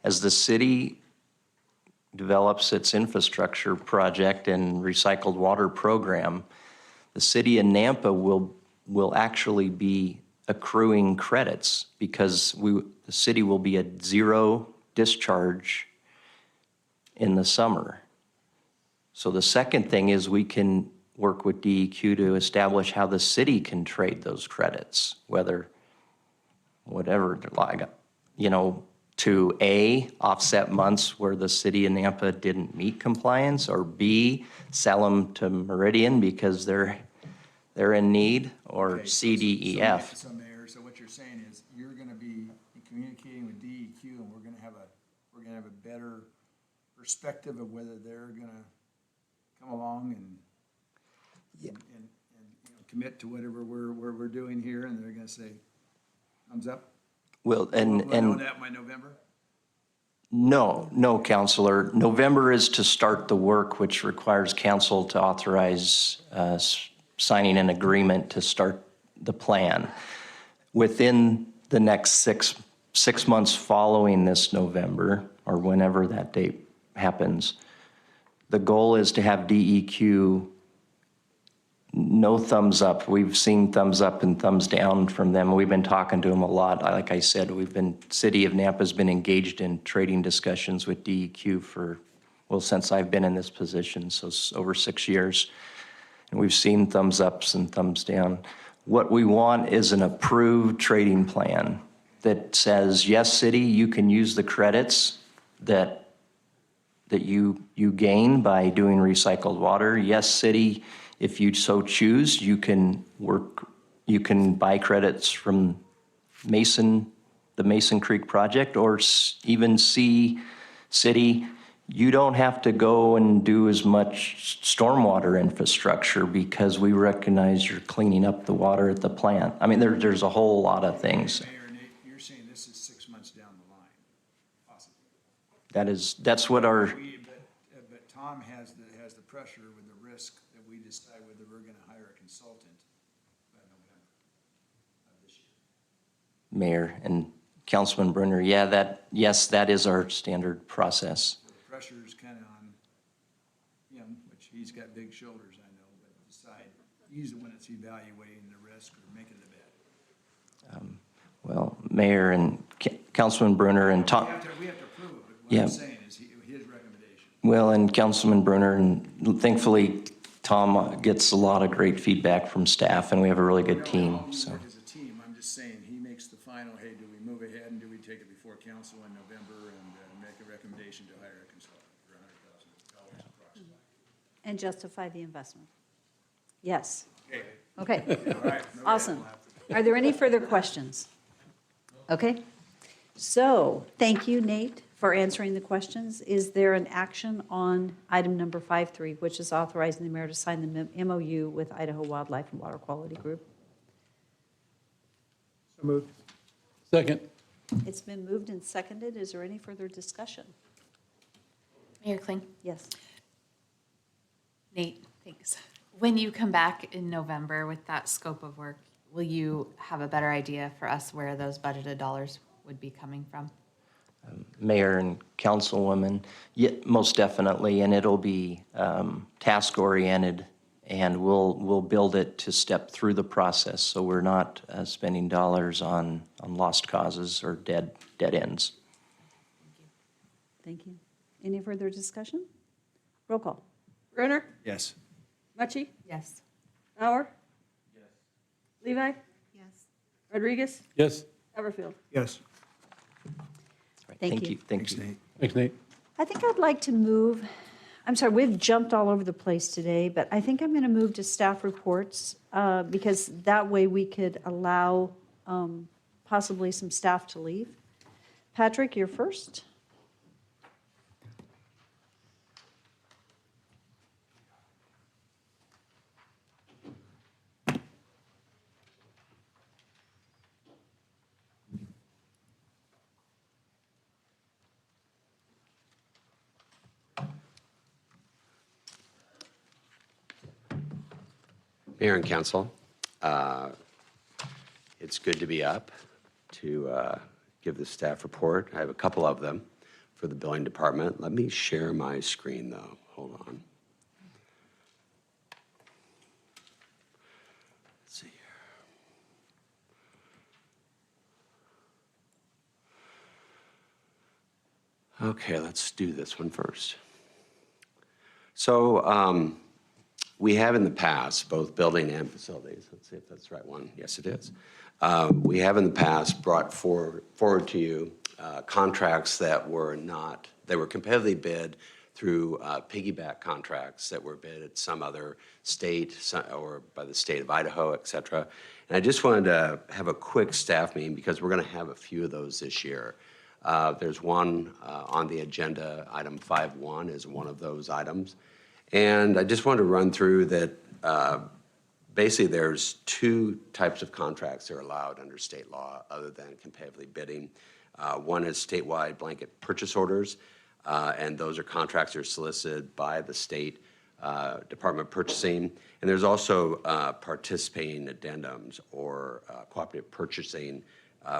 as the city develops its infrastructure project and recycled water program, the city of Nampa will actually be accruing credits because the city will be at zero discharge in the summer. So the second thing is we can work with DEQ to establish how the city can trade those credits, whatever, to A, offset months where the city of Nampa didn't meet compliance, or B, sell them to Meridian because they're in need, or C, D, E, F. So Mayor, so what you're saying is you're going to be communicating with DEQ and we're going to have a better perspective of whether they're going to come along and, you know, commit to whatever we're doing here, and they're gonna say, thumbs up? Well, We'll know and that by November? no, Counselor. November is to start the work, which requires council to authorize signing an agreement to start the plan. Within the next six months following this November, or whenever that date happens, the goal is to have DEQ no thumbs up. We've seen thumbs up and thumbs down from them. We've been talking to them a lot. Like I said, City of Nampa's been engaged in trading discussions with DEQ since I've been in this position, so it's over 6 years. And we've seen thumbs ups and thumbs down. What we want is an approved trading plan that says, yes, city, you can use the credits that you gain by doing recycled water. Yes, city, if you so choose, you can buy credits from the Mason Creek project, or even city, you don't have to go and do as much stormwater infrastructure because we recognize you're cleaning up the water at the plant. I mean, there's a whole lot of things. Mayor, Nate, you're saying this is 6 months down the line, possibly. That's what our, But Tom has the pressure with the risk that we decide whether we're gonna hire a consultant by November of this year. Mayor and Councilman Brunner, yes, that is our standard process. The pressure's kind of on him, which he's got big shoulders, I know, but decide, he's the one that's evaluating the risk or making the bet. Well, Mayor and Councilman Brunner and Tom. We have to approve it, but what Yeah. I'm saying is his recommendation. Well, and Councilman Brunner, and thankfully, Tom gets a lot of great feedback from staff, and we have a really good team, so. We work as a team, I'm just saying, he makes the final, hey, do we move ahead and do we take it before council in November and make a recommendation to hire a consultant for $100,000 approximately? And justify the investment. Yes. Okay. Okay, All right. awesome. Are there any further questions? Okay, so thank you, Nate, for answering the questions. Is there an action on item number 5.3, which is authorizing the mayor to sign the MOU with Idaho Wildlife and Water Quality Group? So moved. Second. It's been moved and seconded. Is there any further discussion? Mayor Kling? Yes. Nate, thanks. When you come back in November with that scope of work, will you have a better idea for us where those budgeted dollars would be coming from? Mayor and Councilwoman, yeah, most definitely, and it'll be task-oriented, and we'll build it to step through the process, so we're not spending dollars on lost causes or dead ends. Thank you. Any further discussion? Roll call. Brunner? Yes. Mucci? Yes. Bauer? Yes. Levi? Yes. Rodriguez? Yes. Everfield? Yes. Thank you. Thank you. Thanks, Nate. I think I'd like to move, I'm sorry, we've jumped all over the place today, but I think I'm going to move to staff reports because that way we could allow possibly some staff to leave. Patrick, you're first. Mayor and Council, it's good to be up to give the staff report. I have a couple of them for the billing department. Let me share my screen, though. Hold on. Let's see here. Okay, let's do this one first. So, we have in the past, both building and facilities, let's see if that's the right one. Yes, it is. We have in the past brought forward to you contracts that were not, they were competitively bid through piggyback contracts that were bid at some other state or by the state of Idaho, et cetera. And I just wanted to have a quick staff meeting because we're going to have a few of those this year. There's one on the agenda, item 5.1 is one of those items. And I just wanted to run through that basically there's two types of contracts that are allowed under state law other than competitively bidding. One is statewide blanket purchase orders, and those are contracts that are solicited by the state Department of Purchasing. And there's also participating addendums or cooperative purchasing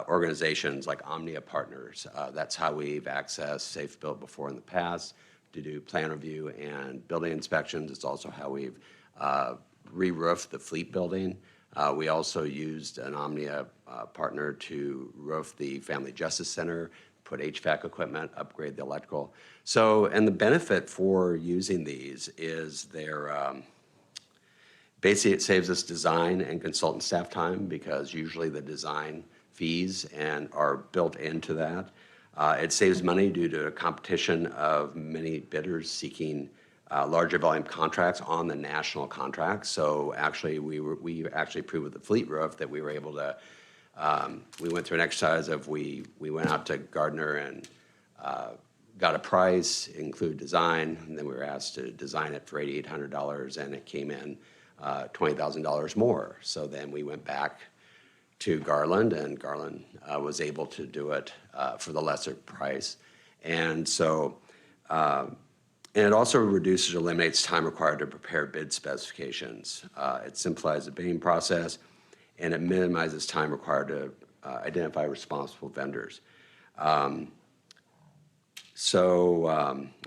organizations like Omnia Partners. That's how we've accessed Safe Built before in the past to do plan review and building inspections. It's also how we've re-roofed the Fleet building. We also used an Omnia partner to roof the Family Justice Center, put HVAC equipment, upgrade the electrical. So, and the benefit for using these is basically it saves us design and consultant staff time because usually the design fees are built into that. It saves money due to a competition of many bidders seeking larger volume contracts on the national contracts. So actually, we actually proved with the Fleet roof that we were able to. We went through an exercise of we went out to Gardner and got a price, include design, and then we were asked to design it for $8,800, and it came in $20,000 more. So then we went back to Garland, and Garland was able to do it for the lesser price. And so, and it also reduces or eliminates time required to prepare bid specifications. It simplifies the bidding process, and it minimizes time required to identify responsible vendors. I've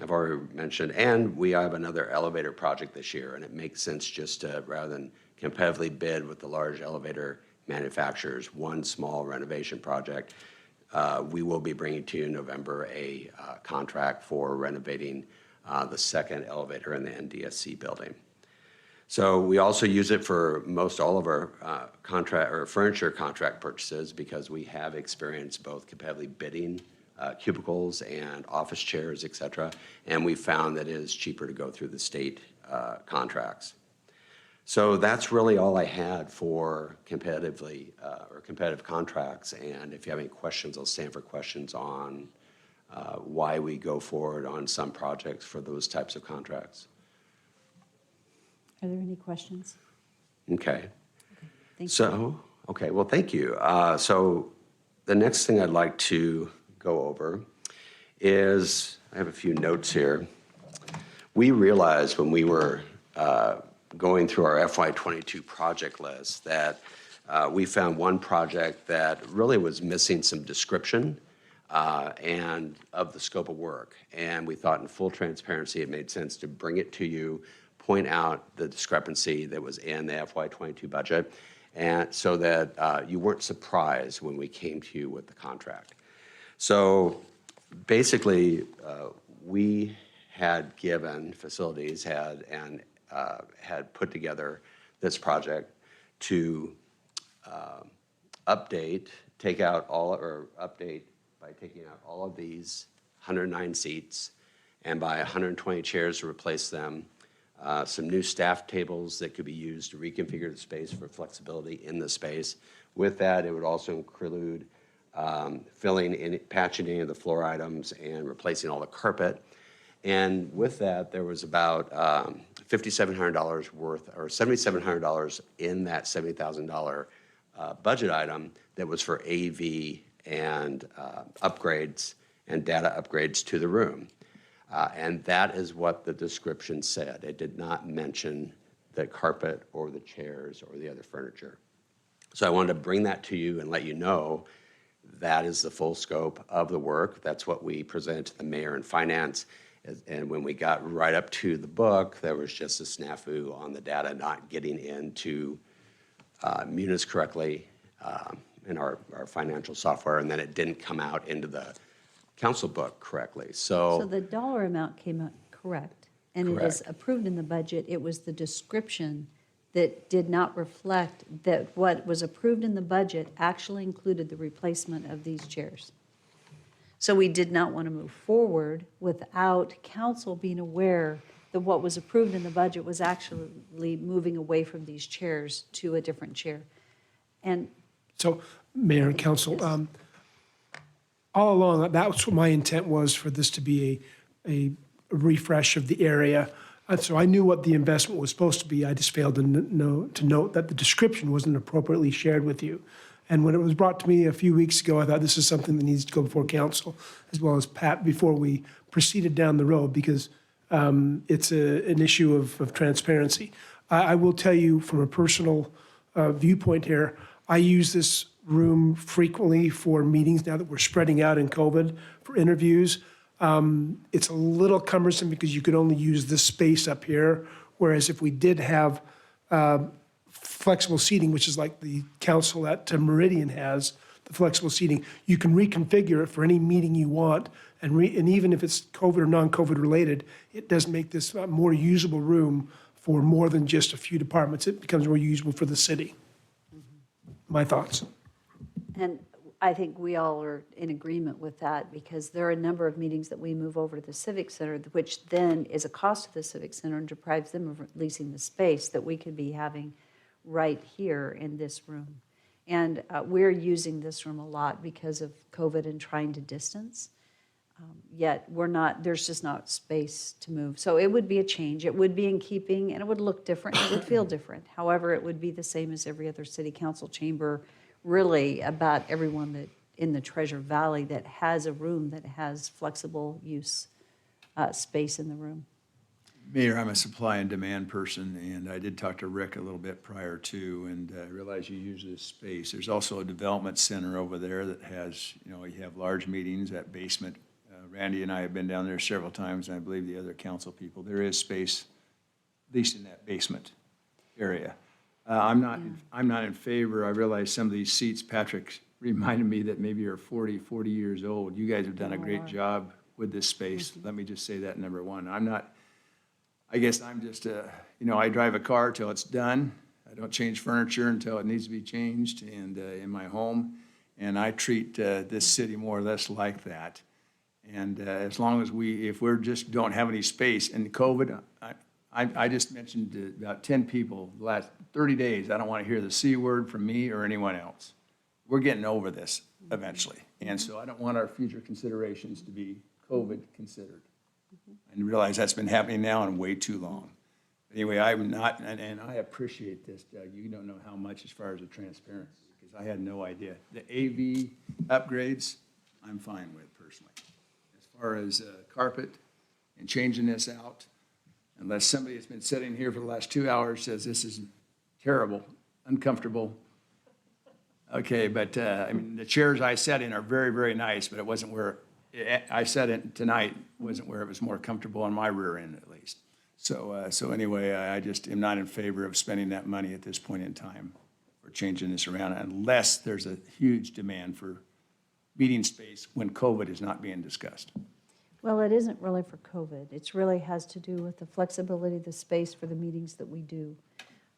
already mentioned, and we have another elevator project this year, and it makes sense just to, rather than competitively bid with the large elevator manufacturers, one small renovation project. We will be bringing to you in November a contract for renovating the second elevator in the NDSC building. So we also use it for most all of our furniture contract purchases because we have experienced both competitively bidding cubicles and office chairs, et cetera, and we found that it is cheaper to go through the state contracts. So that's really all I had for competitive contracts. And if you have any questions, I'll stand for questions on why we go forward on some projects for those types of contracts. Are there any questions? Okay. Thank you. Okay, well, thank you. So the next thing I'd like to go over is, I have a few notes here. We realized when we were going through our FY22 project list that we found one project that really was missing some description and of the scope of work. And we thought in full transparency it made sense to bring it to you, point out the discrepancy that was in the FY22 budget, and so that you weren't surprised when we came to you with the contract. So basically, we had given facilities had put together this project to update by taking out all of these 109 seats and by 120 chairs to replace them. Some new staff tables that could be used to reconfigure the space for flexibility in the space. With that, it would also include patching any of the floor items and replacing all the carpet. And with that, there was about $5,700 worth, or $7,700 in that $70,000 budget item that was for AV and upgrades and data upgrades to the room. And that is what the description said. It did not mention the carpet or the chairs or the other furniture. So I wanted to bring that to you and let you know that is the full scope of the work. That's what we presented to the mayor and finance. And when we got right up to the book, there was just a snafu on the data not getting into Munis correctly in our financial software, and then it didn't come out into the council book correctly. So the dollar amount came out correct, and it is Correct. approved in the budget. It was the description that did not reflect that what was approved in the budget actually included the replacement of these chairs. So we did not want to move forward without council being aware that what was approved in the budget was actually moving away from these chairs to a different chair. And So, Mayor and Council, all along, that's what my intent was, for this to be a refresh of the area. So I knew what the investment was supposed to be. I just failed to note that the description wasn't appropriately shared with you. And when it was brought to me a few weeks ago, I thought this is something that needs to go before council as well as Pat before we proceeded down the road, because it's an issue of transparency. I will tell you from a personal viewpoint here, I use this room frequently for meetings now that we're spreading out in COVID for interviews. It's a little cumbersome because you could only use this space up here, whereas if we did have flexible seating, which is like the council at Meridian has, the flexible seating, you can reconfigure it for any meeting you want. And even if it's COVID or non-COVID related, it does make this a more usable room for more than just a few departments. It becomes more usable for the city. My thoughts. And I think we all are in agreement with that, because there are a number of meetings that we move over to the Civic Center, which then is a cost to the Civic Center and deprives them of leasing the space that we could be having right here in this room. And we're using this room a lot because of COVID and trying to distance. Yet there's just not space to move. So it would be a change. It would be in keeping, and it would look different. It would feel different. However, it would be the same as every other city council chamber, really about everyone that in the Treasure Valley that has a room that has flexible use space in the room. Mayor, I'm a supply and demand person, and I did talk to Rick a little bit prior to, and I realize you use this space. There's also a development center over there that has, you have large meetings, that basement. Randy and I have been down there several times, and I believe the other council people. There is space, at least in that basement area. I'm not in favor. I realize some of these seats, Patrick reminded me that maybe you're 40 years old. You guys have done a great job with this space. Let me just say that, number one. I guess I'm just, I drive a car till it's done. I don't change furniture until it needs to be changed, and in my home. And I treat this city more or less like that. And as long as if we just don't have any space, and COVID, I just mentioned to about 10 people the last 30 days, I don't want to hear the C word from me or anyone else. We're getting over this eventually. And so I don't want our future considerations to be COVID considered. And realize that's been happening now and way too long. Anyway, I'm not, and I appreciate this, Doug. You don't know how much as far as the transparency, because I had no idea. The AV upgrades, I'm fine with personally. As far as carpet and changing this out, unless somebody that's been sitting here for the last 2 hours says this is terrible, uncomfortable. Okay, but I mean, the chairs I sat in are very, very nice, but it wasn't where I sat in tonight, wasn't where it was more comfortable on my rear end at least. So anyway, I just am not in favor of spending that money at this point in time for changing this around, unless there's a huge demand for meeting space when COVID is not being discussed. Well, it isn't really for COVID. It really has to do with the flexibility of the space for the meetings that we do,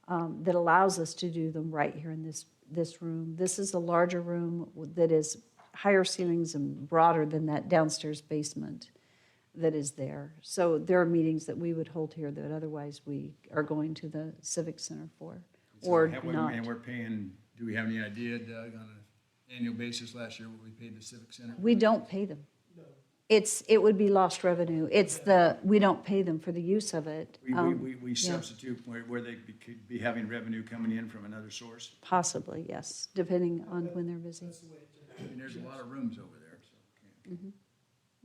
that allows us to do them right here in this room. This is a larger room that is higher ceilings and broader than that downstairs basement that is there. So there are meetings that we would hold here that otherwise we are going to the Civic Center for, or not. And we're paying, do we have any idea, Doug, on an annual basis last year what we paid the Civic Center? We don't pay them. It would be lost revenue. We don't pay them for the use of it. We substitute where they could be having revenue coming in from another source? Possibly, yes, depending on when they're busy. I mean, there's a lot of rooms over there, so. Okay.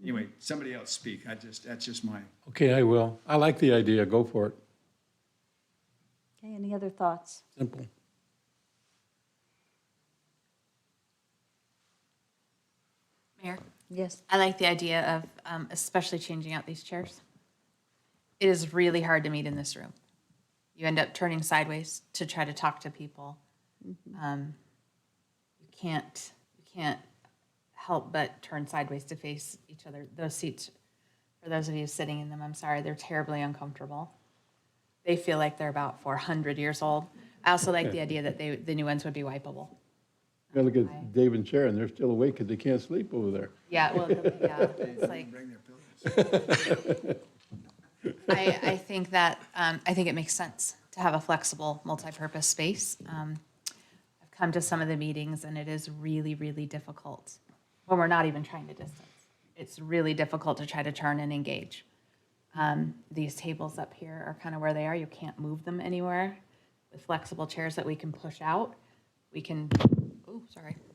Anyway, somebody else speak. That's just my. Okay, I will. I like the idea. Go for it. Okay, any other thoughts? Simple. Mayor? Yes. I like the idea of especially changing out these chairs. It is really hard to meet in this room. You end up turning sideways to try to talk to people. You can't help but turn sideways to face each other. Those seats, for those of you sitting in them, I'm sorry, they're terribly uncomfortable. They feel like they're about 400 years old. I also like the idea that the new ones would be wipeable. Yeah, look at Dave and Sharon. They're still awake because they can't sleep over there. Yeah, well, yeah, it's like. I think that, I think it makes sense to have a flexible, multi-purpose space. I've come to some of the meetings and it is really, really difficult when we're not even trying to distance. It's really difficult to try to turn and engage. These tables up here are kind of where they are. You can't move them anywhere. With flexible chairs that we can push out, we can,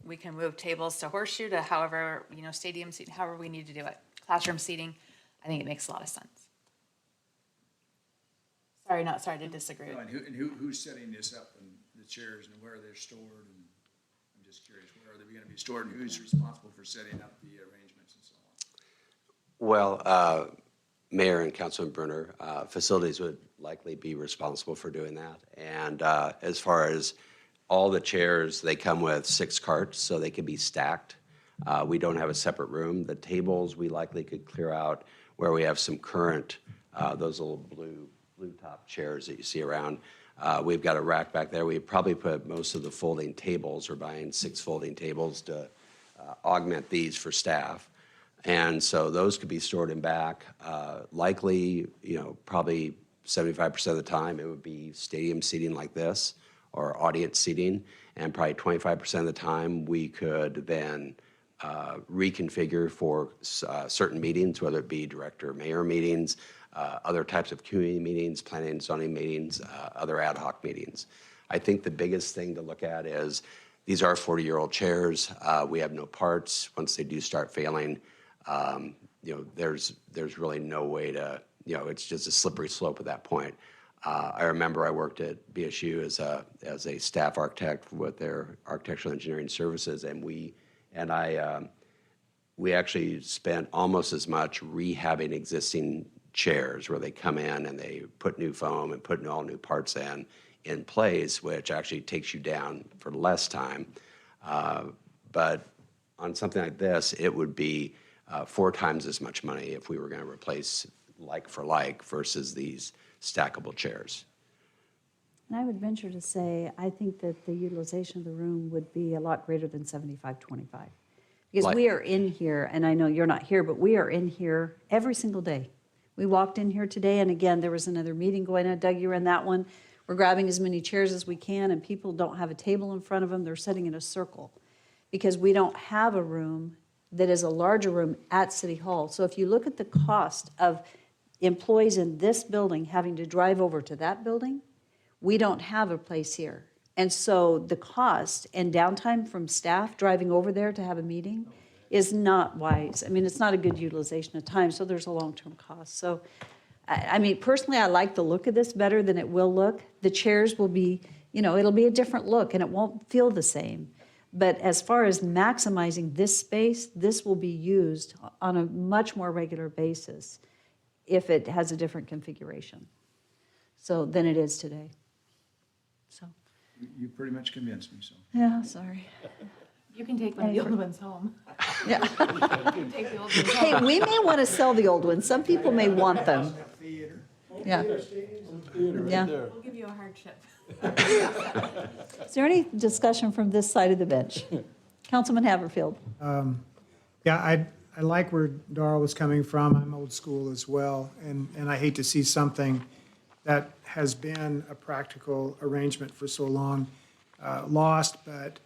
we can move tables to horseshoe to however, stadium seating, however we need to do it. Classroom seating, I think it makes a lot of sense. Sorry to disagree. And who's setting this up and the chairs and where they're stored? And I'm just curious, where are they going to be stored and who's responsible for setting up the arrangements and so on? Well, Mayor and Councilman Brunner, facilities would likely be responsible for doing that. And as far as all the chairs, they come with 6 carts, so they can be stacked. We don't have a separate room. The tables, we likely could clear out where we have some current, those little blue top chairs that you see around. We've got a rack back there. We probably put most of the folding tables. We're buying 6 folding tables to augment these for staff. And so those could be stored in back. Likely, probably 75% of the time, it would be stadium seating like this or audience seating. And probably 25% of the time, we could then reconfigure for certain meetings, whether it be director, mayor meetings, other types of community meetings, planning and zoning meetings, other ad hoc meetings. I think the biggest thing to look at is these are 40-year-old chairs. We have no parts. Once they do start failing, there's really no way to, it's just a slippery slope at that point. I remember I worked at BSU as a staff architect with their architectural engineering services, and we actually spent almost as much rehabbing existing chairs where they come in and they put new foam and put all new parts in place, which actually takes you down for less time. But on something like this, it would be 4 times as much money if we were going to replace like for like versus these stackable chairs. And I would venture to say, I think that the utilization of the room would be a lot greater than 75-25. Because we are in here, and I know you're not here, but we are in here every single day. We walked in here today, and again, there was another meeting going on. Doug, you were in that one. We're grabbing as many chairs as we can, and people don't have a table in front of them. They're sitting in a circle because we don't have a room that is a larger room at City Hall. So if you look at the cost of employees in this building having to drive over to that building, we don't have a place here. And so the cost and downtime from staff driving over there to have a meeting is not wise. I mean, it's not a good utilization of time, so there's a long-term cost. So, I mean, personally, I like the look of this better than it will look. The chairs will be, it'll be a different look, and it won't feel the same. But as far as maximizing this space, this will be used on a much more regular basis if it has a different configuration than it is today. So. You pretty much convinced me, so. Yeah, sorry. You can take one of the old ones home. Yeah. You can take the old ones Hey, home. we may want to sell the old ones. Some people may want them. Yeah. Yeah. We'll give you a hardship. Is there any discussion from this side of the bench? Councilman Haverfield. Yeah, I like where Darrell was coming from. I'm old school as well, and I hate to see something that has been a practical arrangement for so long lost, but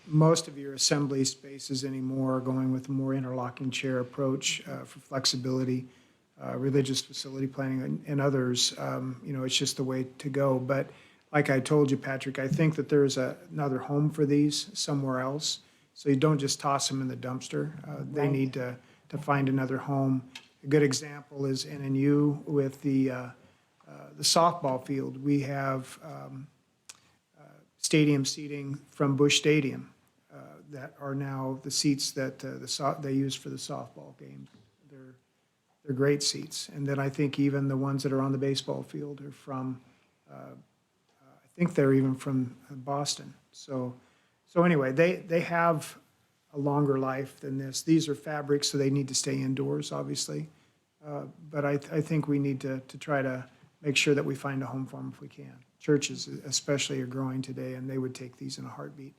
most of your assembly spaces anymore are going with a more interlocking chair approach for flexibility, religious facility planning, and others. It's just the way to go. But like I told you, Patrick, I think that there's another home for these somewhere else. So you don't just toss them in the dumpster. They need to find another home. A good example is NNU with the softball field. We have stadium seating from Busch Stadium that are now the seats that they use for the softball games. They're great seats. And then I think even the ones that are on the baseball field are from, I think they're even from Boston. So anyway, they have a longer life than this. These are fabrics, so they need to stay indoors, obviously. But I think we need to try to make sure that we find a home for them if we can. Churches especially are growing today, and they would take these in a heartbeat.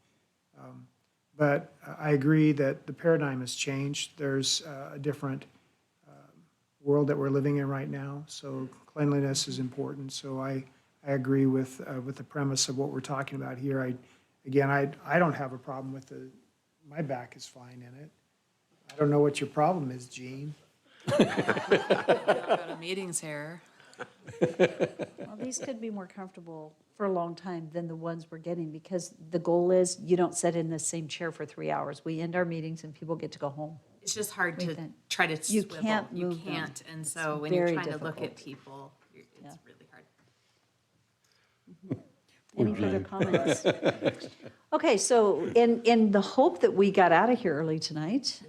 But I agree that the paradigm has changed. There's a different world that we're living in right now, so cleanliness is important. So I agree with the premise of what we're talking about here. I don't have a problem with my back is fine in it. I don't know what your problem is, Gene. Go to meetings here. Well, these could be more comfortable for a long time than the ones we're getting, because the goal is you don't sit in the same chair for 3 hours. We end our meetings and people get to go home. It's just hard to Right. try to You swivel. can't You move them. can't, and It's so when you're very trying to look at difficult. people, it's really hard. Any further comments? Okay, so in the hope that we got out of here early tonight,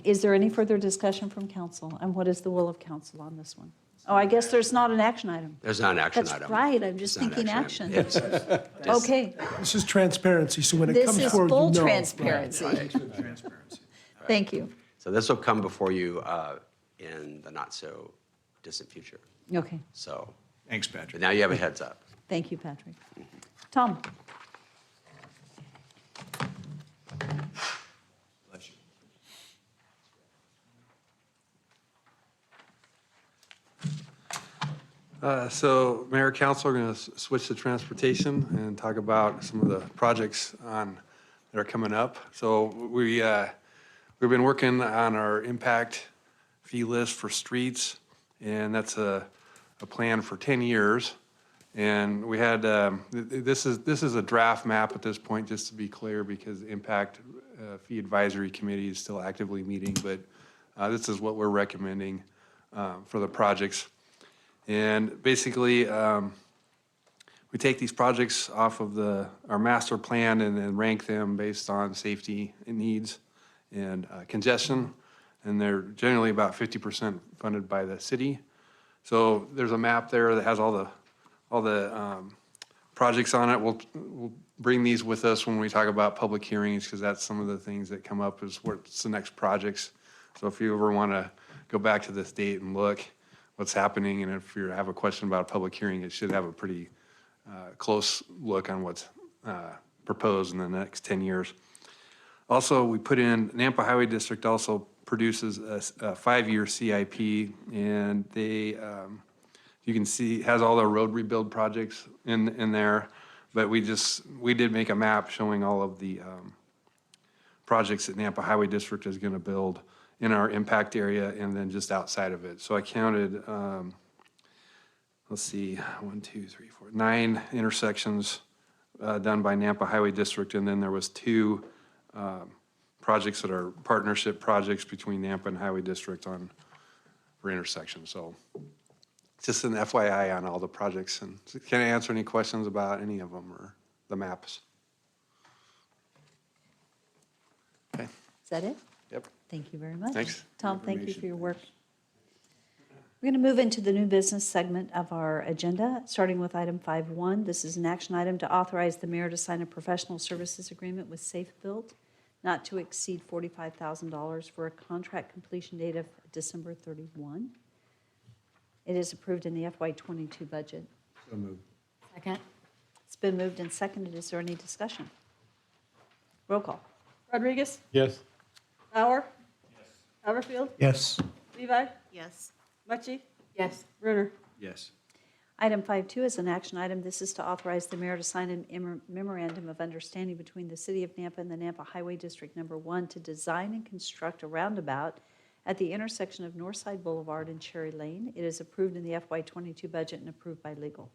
is there any further discussion from council? And what is the will of council on this one? Oh, I guess there's not an action item. There's not an action That's item. right, I'm just It's not thinking an action. item. Okay, This is transparency, so when it this comes is forward, full you know. transparency. Thank you. So this will come before you in the not-so-distant future. Okay, So Thanks, Patrick. but now you have a heads up. thank you, Patrick. Tom? So Mayor, Council, we're going to switch to transportation and talk about some of the projects that are coming up. So we've been working on our impact fee list for streets, and that's a plan for 10 years. And we had, this is a draft map at this point, just to be clear, because the Impact Fee Advisory Committee is still actively meeting, but this is what we're recommending for the projects. And basically, we take these projects off of our master plan and then rank them based on safety and needs and congestion. And they're generally about 50% funded by the city. So there's a map there that has all the projects on it. We'll bring these with us when we talk about public hearings, because that's some of the things that come up is what's the next projects. So if you ever want to go back to this date and look what's happening, and if you have a question about a public hearing, it should have a pretty close look on what's proposed in the next 10 years. Also, we put in, Nampa Highway District also produces a 5-year CIP, and they, you can see, has all the road rebuild projects in there, but we did make a map showing all of the projects that Nampa Highway District is going to build in our impact area and then just outside of it. So I counted, let's see, 9 intersections done by Nampa Highway District, and then there was 2 projects that are partnership projects between Nampa and Highway District for intersections. So just an FYI on all the projects. And can I answer any questions about any of them or the maps? Okay. Is that it? Yep. Thank you very much. Thanks. Tom, thank you for your work. We're going to move into the new business segment of our agenda, starting with item 5.1. This is an action item to authorize the mayor to sign a professional services agreement with Safe Built, not to exceed $45,000 for a contract completion date of December 31. It is approved in the FY22 budget. So moved. Second? It's been moved and seconded. Is there any discussion? Roll call. Rodriguez? Yes. Bauer? Yes. Haverfield? Yes. Levi? Yes. Mucci? Yes. Brunner? Yes. Item 5.2 is an action item. This is to authorize the mayor to sign a memorandum of understanding between the City of Nampa and the Nampa Highway District Number 1 to design and construct a roundabout at the intersection of Northside Boulevard and Cherry Lane. It is approved in the FY22 budget and approved by legal.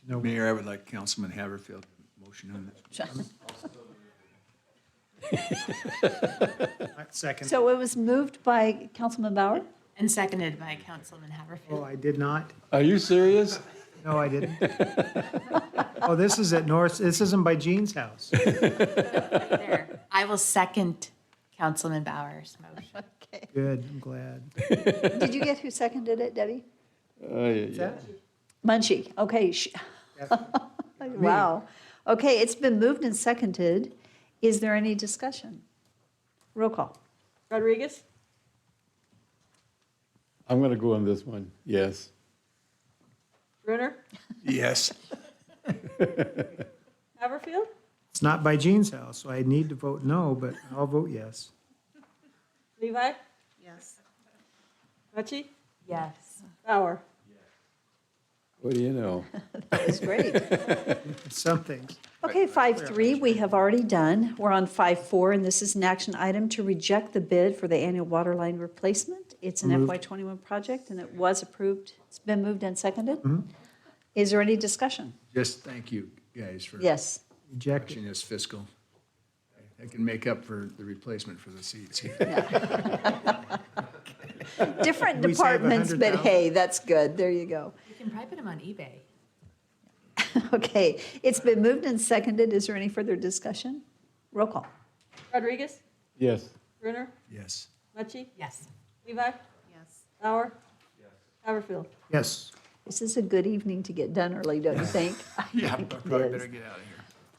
No. Mayor, I would like Councilman Haverfield motion on this. Second. So it was moved by Councilman Bauer? And seconded by Councilman Oh, Haverfield. I did not? Are you serious? No, I didn't. Oh, this is at North, this isn't by Jean's house. There. I will second Councilman Bauer's motion. Okay. Good, I'm glad. Did you get who seconded it, Debbie? Yeah. Munchie, okay. Wow. Okay, it's been moved and seconded. Is there any discussion? Roll call. Rodriguez? I'm going to go on this one. Yes. Brunner? Yes. Haverfield? It's not by Jean's house, so I need to vote no, but I'll vote yes. Levi? Yes. Mucci? Yes. Bauer? What do you know? That was great. Some things. Okay, 5.3, we have already done. We're on 5.4, and this is an action item to reject the bid for the annual water line replacement. It's an Moved. FY21 project, and it was approved. It's been moved and seconded. Mhm. Is there any discussion? Just thank you guys for Yes. Reject watching this fiscal. I can make up for the replacement for the seats. Different We save departments, but 100,000? hey, that's good. There you go. You can probably put them on eBay. Okay, it's been moved and seconded. Is there any further discussion? Roll call. Rodriguez? Yes. Brunner? Yes. Mucci? Yes. Levi? Yes. Bauer? Haverfield? Yes. This is a good evening to get done early, don't you think? Yeah, I probably better get out of here.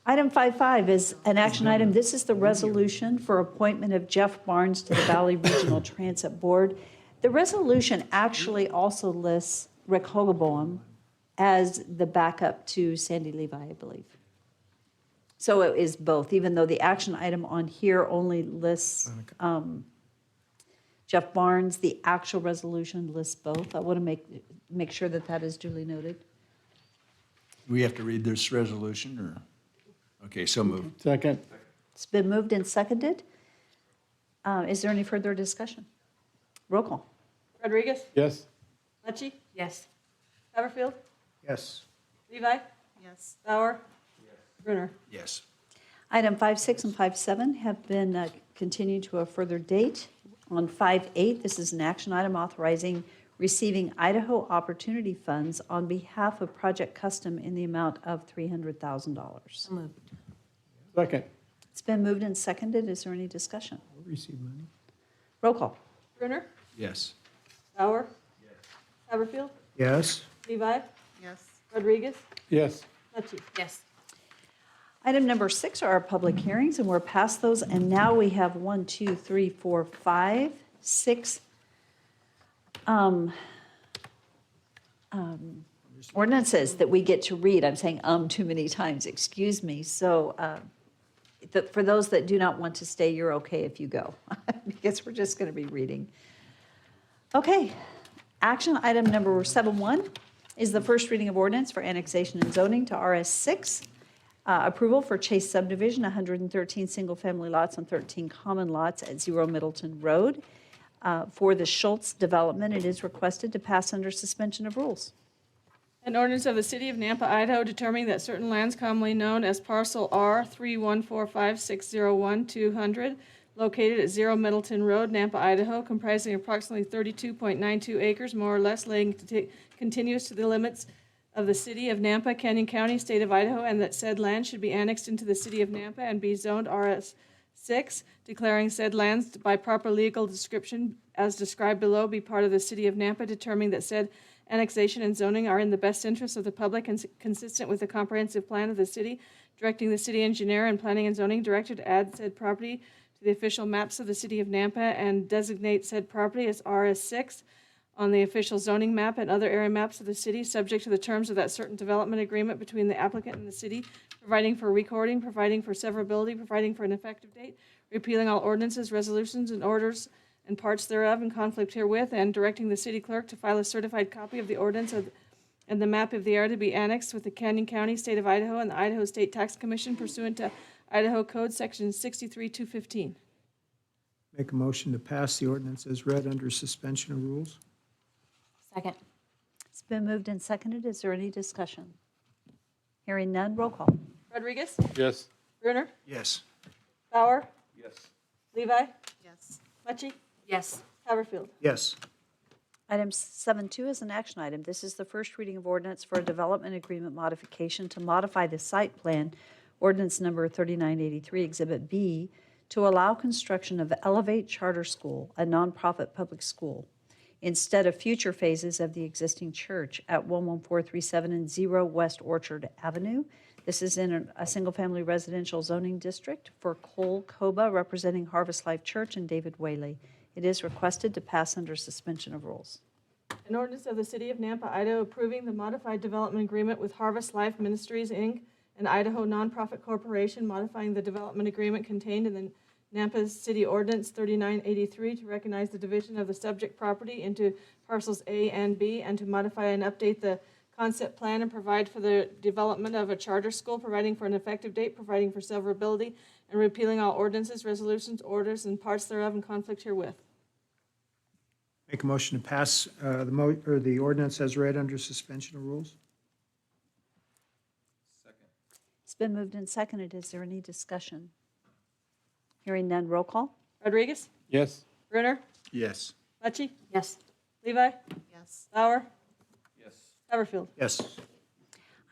Item 5.5 is an action item. This is the resolution for appointment of Jeff Barnes to the Valley Regional Transit Board. The resolution actually also lists Rick Hogaboam as the backup to Sandy Levi, I believe. So it is both, even though the action item on here only lists Jeff Barnes, the actual resolution lists both. I want to make sure that that is duly noted. We have to read this resolution, or? Okay, so moved. Second. It's been moved and seconded. Is there any further discussion? Roll call. Rodriguez? Yes. Mucci? Yes. Haverfield? Yes. Levi? Yes. Bauer? Brunner? Yes. Item 5.6 and 5.7 have been continued to a further date. On 5.8, this is an action item authorizing receiving Idaho Opportunity Funds on behalf of Project Custom in the amount of $300,000. Moved. Second. It's been moved and seconded. Is there any discussion? We'll receive money. Roll call. Brunner? Yes. Bauer? Haverfield? Yes. Levi? Yes. Rodriguez? Yes. Mucci? Yes. Item number 6 are our public hearings, and we're past those. And now we have 1, 2, 3, 4, 5, 6 ordinances that we get to read. I'm saying too many times, excuse me. So for those that do not want to stay, you're okay if you go, because we're just going to be reading. Okay, action item number 7.1 is the first reading of ordinance for annexation and zoning to RS6. Approval for Chase subdivision, 113 single-family lots and 13 common lots at 0 Middleton Road. For the Schultz development, it is requested to pass under suspension of rules. An ordinance of the City of Nampa, Idaho, determining that certain lands commonly known as Parcel R 3145601-200, located at 0 Middleton Road, Nampa, Idaho, comprising approximately 32.92 acres, more or less, laying continuous to the limits of the City of Nampa, Canyon County, State of Idaho, and that said land should be annexed into the City of Nampa and be zoned RS6, declaring said lands by proper legal description as described below be part of the City of Nampa, determining that said annexation and zoning are in the best interest of the public and consistent with the comprehensive plan of the city, directing the city engineer and planning and zoning director to add said property to the official maps of the City of Nampa and designate said property as RS6 on the official zoning map and other area maps of the city, subject to the terms of that certain development agreement between the applicant and the city, providing for recording, providing for severability, providing for an effective date, repealing all ordinances, resolutions, and orders and parts thereof in conflict herewith, and directing the city clerk to file a certified copy of the ordinance and the map of the area to be annexed with the Canyon County, State of Idaho, and the Idaho State Tax Commission pursuant to Idaho Code Section 63215. Make a motion to pass the ordinance as read under suspension of rules. Second. It's been moved and seconded. Is there any discussion? Hearing none, roll call. Rodriguez? Yes. Brunner? Yes. Bauer? Yes. Levi? Yes. Mucci? Yes. Haverfield? Yes. Item 7.2 is an action item. This is the first reading of ordinance for a development agreement modification to modify the site plan, ordinance number 3983, Exhibit B, to allow construction of Elevate Charter School, a nonprofit public school, instead of future phases of the existing church at 11437 and 0 West Orchard Avenue. This is in a single-family residential zoning district for Cole Koba, representing Harvest Life Church, and David Whaley. It is requested to pass under suspension of rules. An ordinance of the City of Nampa, Idaho, approving the modified development agreement with Harvest Life Ministries, Inc., an Idaho nonprofit corporation, modifying the development agreement contained in the Nampa's City Ordinance 3983 to recognize the division of the subject property into parcels A and B, and to modify and update the concept plan and provide for the development of a charter school, providing for an effective date, providing for severability, and repealing all ordinances, resolutions, orders, and parts thereof in conflict herewith. Make a motion to pass the ordinance as read under suspension of rules? It's been moved and seconded. Is there any discussion? Hearing none, roll call. Rodriguez? Yes. Brunner? Yes. Mucci? Yes. Levi? Yes. Bauer? Yes. Haverfield? Yes.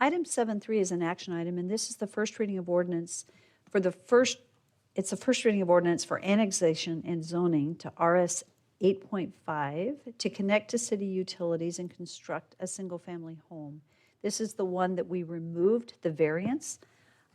Item 7.3 is an action item, and this is the first reading of ordinance it's the first reading of ordinance for annexation and zoning to RS 8.5 to connect to city utilities and construct a single-family home. This is the one that we removed the variance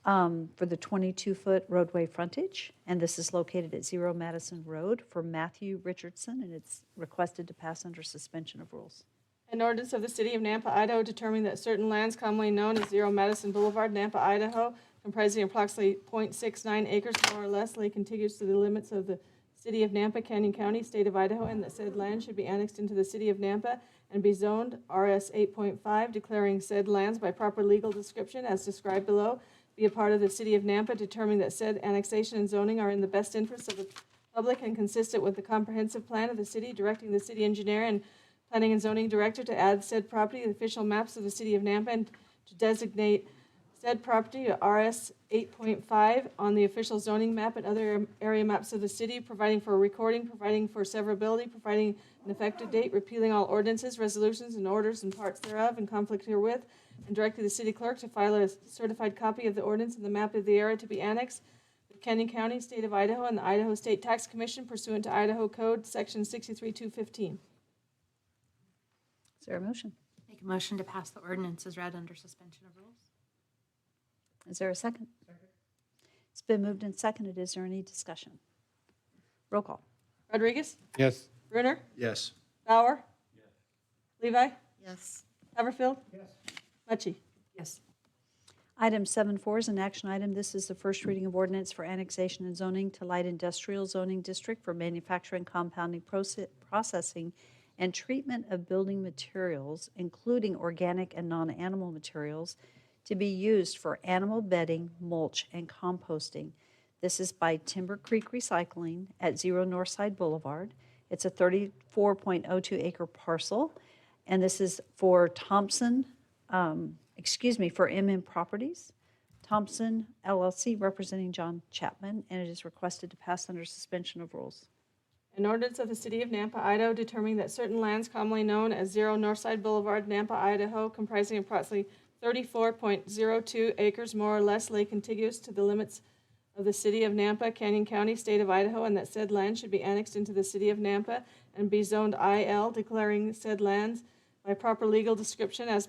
for the 22-foot roadway frontage, and this is located at 0 Madison Road for Matthew Richardson, and it's requested to pass under suspension of rules. An ordinance of the City of Nampa, Idaho, determining that certain lands commonly known as 0 Madison Boulevard, Nampa, Idaho, comprising approximately .69 acres more or less, lay contiguous to the limits of the City of Nampa, Canyon County, State of Idaho, and that said land should be annexed into the City of Nampa and be zoned RS 8.5, declaring said lands by proper legal description as described below, be a part of the City of Nampa, determining that said annexation and zoning are in the best interest of the public and consistent with the comprehensive plan of the city, directing the city engineer and planning and zoning director to add said property to the official maps of the City of Nampa and to designate said property to RS 8.5 on the official zoning map and other area maps of the city, providing for recording, providing for severability, providing an effective date, repealing all ordinances, resolutions, and orders and parts thereof in conflict herewith, and directing the city clerk to file a certified copy of the ordinance and the map of the area to be annexed with Canyon County, State of Idaho, and the Idaho State Tax Commission pursuant to Idaho Code Section 63215. Is there a motion? Make a motion to pass the ordinance as read under suspension of rules. Is there a second? It's been moved and seconded. Is there any discussion? Roll call. Rodriguez? Yes. Brunner? Yes. Bauer? Levi? Yes. Haverfield? Mucci? Yes. Item 7.4 is an action item. This is the first reading of ordinance for annexation and zoning to light industrial zoning district for manufacturing, compounding, processing, and treatment of building materials, including organic and non-animal materials, to be used for animal bedding, mulch, and composting. This is by Timber Creek Recycling at 0 Northside Boulevard. It's a 34.02 acre parcel, and this is for for MM Properties, Thompson LLC, representing John Chapman, and it is requested to pass under suspension of rules. An ordinance of the City of Nampa, Idaho, determining that certain lands commonly known as 0 Northside Boulevard, Nampa, Idaho, comprising approximately 34.02 acres more or less, lay contiguous to the limits of the City of Nampa, Canyon County, State of Idaho, and that said land should be annexed into the City of Nampa and be zoned IL, declaring said lands by proper legal description as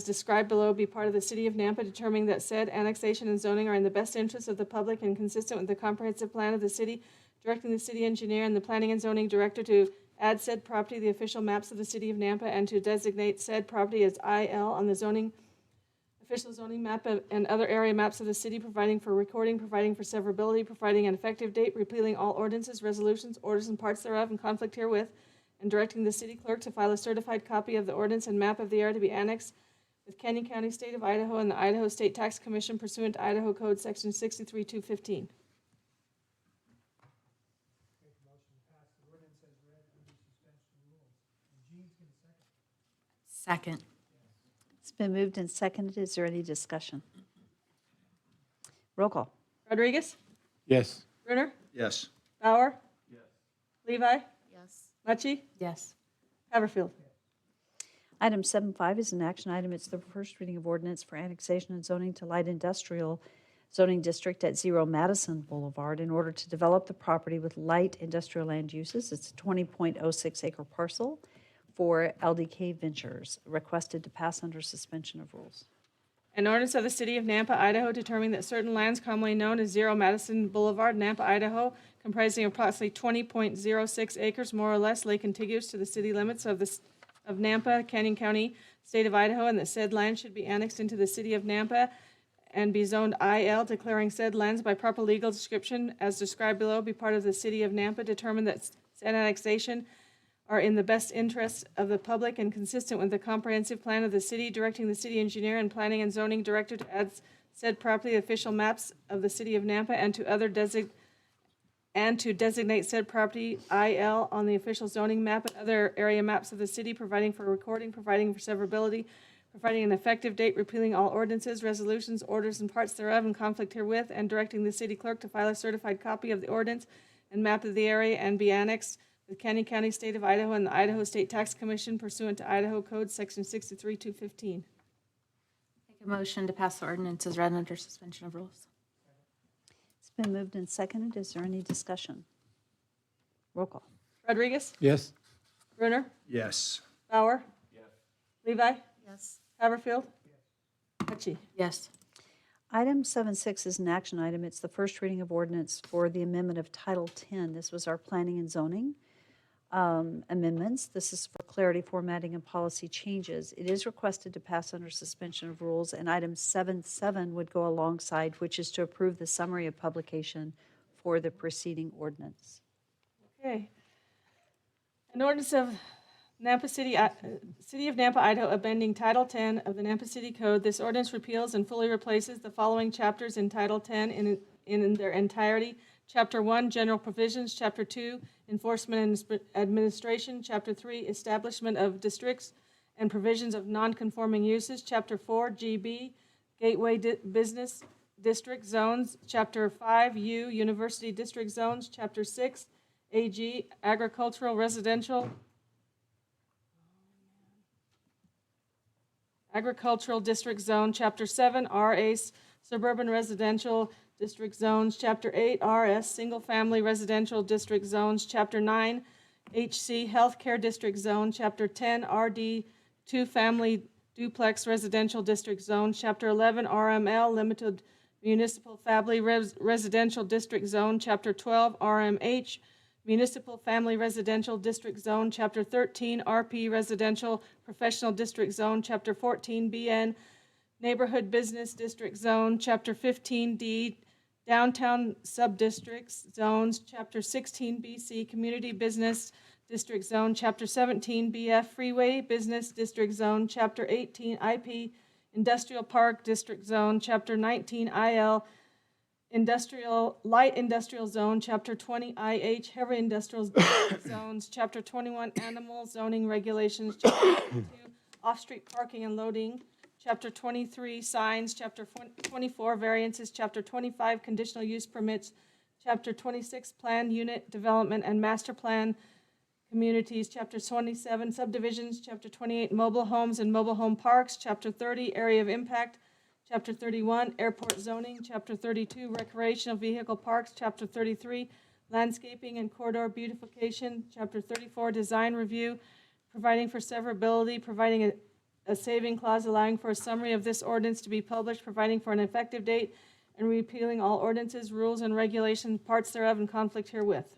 described below, be part of the City of Nampa, determining that said annexation and zoning are in the best interest of the public and consistent with the comprehensive plan of the city, directing the city engineer and the planning and zoning director to add said property to the official maps of the City of Nampa and to designate said property as IL on the official zoning map and other area maps of the city, providing for recording, providing for severability, providing an effective date, repealing all ordinances, resolutions, orders, and parts thereof in conflict herewith, and directing the city clerk to file a certified copy of the ordinance and map of the area to be annexed with Canyon County, State of Idaho, and the Idaho State Tax Commission pursuant to Idaho Code Section 63215. Second. It's been moved and seconded. Is there any discussion? Roll call. Rodriguez? Yes. Brunner? Yes. Bauer? Levi? Yes. Mucci? Yes. Haverfield? Item 7.5 is an action item. It's the first reading of ordinance for annexation and zoning to light industrial zoning district at 0 Madison Boulevard in order to develop the property with light industrial land uses. It's a 20.06 acre parcel for LDK Ventures, requested to pass under suspension of rules. An ordinance of the City of Nampa, Idaho, determining that certain lands commonly known as 0 Madison Boulevard, Nampa, Idaho, comprising approximately 20.06 acres more or less, lay contiguous to the city limits of Nampa, Canyon County, State of Idaho, and that said land should be annexed into the City of Nampa and be zoned IL, declaring said lands by proper legal description as described below be part of the City of Nampa, determined that said annexation are in the best interest of the public and consistent with the comprehensive plan of the city, directing the city engineer and planning and zoning director to add said property official maps of the city of Nampa and to designate said property IL on the official zoning map and other area maps of the city, providing for recording, providing for severability, providing an effective date, repealing all ordinances, resolutions, orders, and parts thereof in conflict herewith, and directing the city clerk to file a certified copy of the ordinance and map of the area and be annexed with Canyon County, State of Idaho, and the Idaho State Tax Commission pursuant to Idaho Code Section 63-215. Make a motion to pass the ordinance as read under suspension of rules. It's been moved and seconded. Is there any discussion? Roll call. Rodriguez? Yes. Brunner? Yes. Bauer? Levi? Yes. Haverfield? Mucci? Yes. Item 7.6 is an action item. It's the first reading of ordinance for the amendment of Title 10. This was our planning and zoning amendments. This is for clarity, formatting, and policy changes. It is requested to pass under suspension of rules, and item 7.7 would go alongside, which is to approve the summary of publication for the preceding ordinance. Okay. An ordinance of Nampa City, City of Nampa, Idaho, amending Title 10 of the Nampa City Code. This ordinance repeals and fully replaces the following chapters in Title 10 in their entirety. Chapter 1, General Provisions. Chapter 2, Enforcement and Administration. Chapter 3, Establishment of Districts and Provisions of Non-Conforming Uses. Chapter 4, GB, Gateway Business District Zones. Chapter 5, U, University District Zones. Chapter 6, AG, Agricultural Residential District Zone. Chapter 7, RA, Suburban Residential District Zones. Chapter 8, RS, Single Family Residential District Zones. Chapter 9, HC, Healthcare District Zone. Chapter 10, RD, Two Family Duplex Residential District Zone. Chapter 11, RML, Limited Municipal Family Residential District Zone. Chapter 12, RMH, Municipal Family Residential District Zone. Chapter 13, RP Residential Professional District Zone. Chapter 14, BN, Neighborhood Business District Zone. Chapter 15D, Downtown Subdistricts Zones. Chapter 16, BC, Community Business District Zone. Chapter 17, BF, Freeway Business District Zone. Chapter 18, IP, Industrial Park District Zone. Chapter 19, IL, Light Industrial Zone. Chapter 20, IH, Heavy Industrial Zones. Chapter 21, Animal Zoning Regulations. Chapter 22, Off-Street Parking and Loading. Chapter 23, Signs. Chapter 24, Variances. Chapter 25, Conditional Use Permits. Chapter 26, Planned Unit Development and Master Plan Communities. Chapter 27, Subdivisions. Chapter 28, Mobile Homes and Mobile Home Parks. Chapter 30, Area of Impact. Chapter 31, Airport Zoning. Chapter 32, Recreational Vehicle Parks. Chapter 33, Landscaping and Corridor Beautification. Chapter 34, Design Review, providing for severability, providing a saving clause allowing for a summary of this ordinance to be published, providing for an effective date, and repealing all ordinances, rules, and regulations, parts thereof in conflict herewith.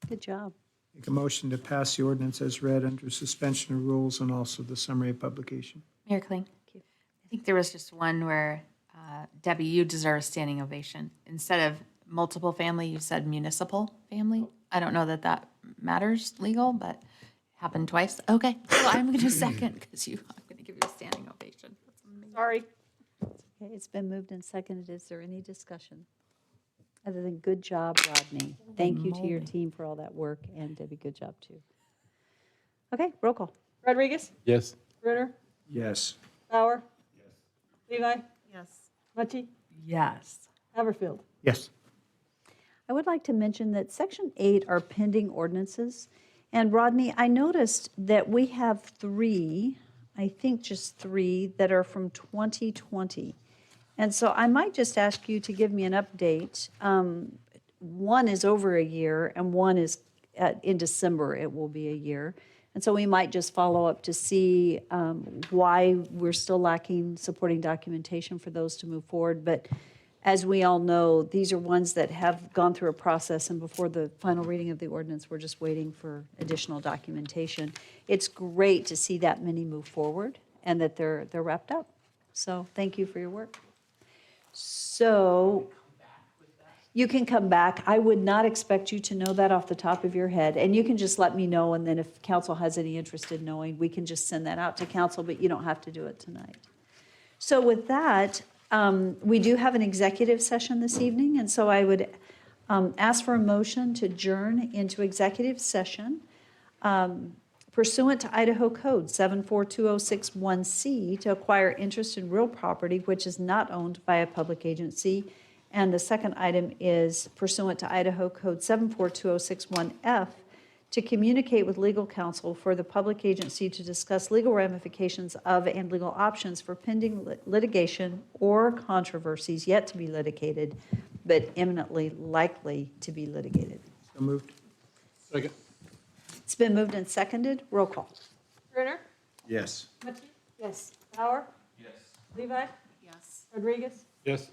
Good job. Make a motion to pass the ordinance as read under suspension of rules and also the summary of publication. Mayor Kling. I think there was just one where, Debbie, you deserve a standing ovation. Instead of multiple family, you said municipal family. I don't know that that matters legal, but it happened twice. Okay, so I'm going to second because I'm going to give you a standing ovation. Sorry. Okay, it's been moved and seconded. Is there any discussion? Other than good job, Rodney. Thank you to your team for all that work, and Debbie, good job too. Okay, roll call. Rodriguez? Yes. Brunner? Yes. Bauer? Levi? Yes. Mucci? Yes. Haverfield? Yes. I would like to mention that Section 8 are pending ordinances. And Rodney, I noticed that we have three, I think just three, that are from 2020. And so I might just ask you to give me an update. One is over a year, and one is in December, it will be a year. And so we might just follow up to see why we're still lacking supporting documentation for those to move forward. But as we all know, these are ones that have gone through a process, and before the final reading of the ordinance, we're just waiting for additional documentation. It's great to see that many move forward and that they're wrapped up. So thank you for your work. So, you can come back. I would not expect you to know that off the top of your head. And you can just let me know, and then if council has any interest in knowing, we can just send that out to council, but you don't have to do it tonight. So with that, we do have an executive session this evening, and so I would ask for a motion to adjourn into executive session pursuant to Idaho Code 742061C to acquire interest in real property which is not owned by a public agency. And the second item is pursuant to Idaho Code 742061F to communicate with legal counsel for the public agency to discuss legal ramifications of and legal options for pending litigation or controversies yet to be litigated, but imminently likely to be litigated. So moved. Second. It's been moved and seconded. Roll call. Turner? Yes. Metzger? Yes. Bauer? Yes. Levi? Yes. Rodriguez? Yes.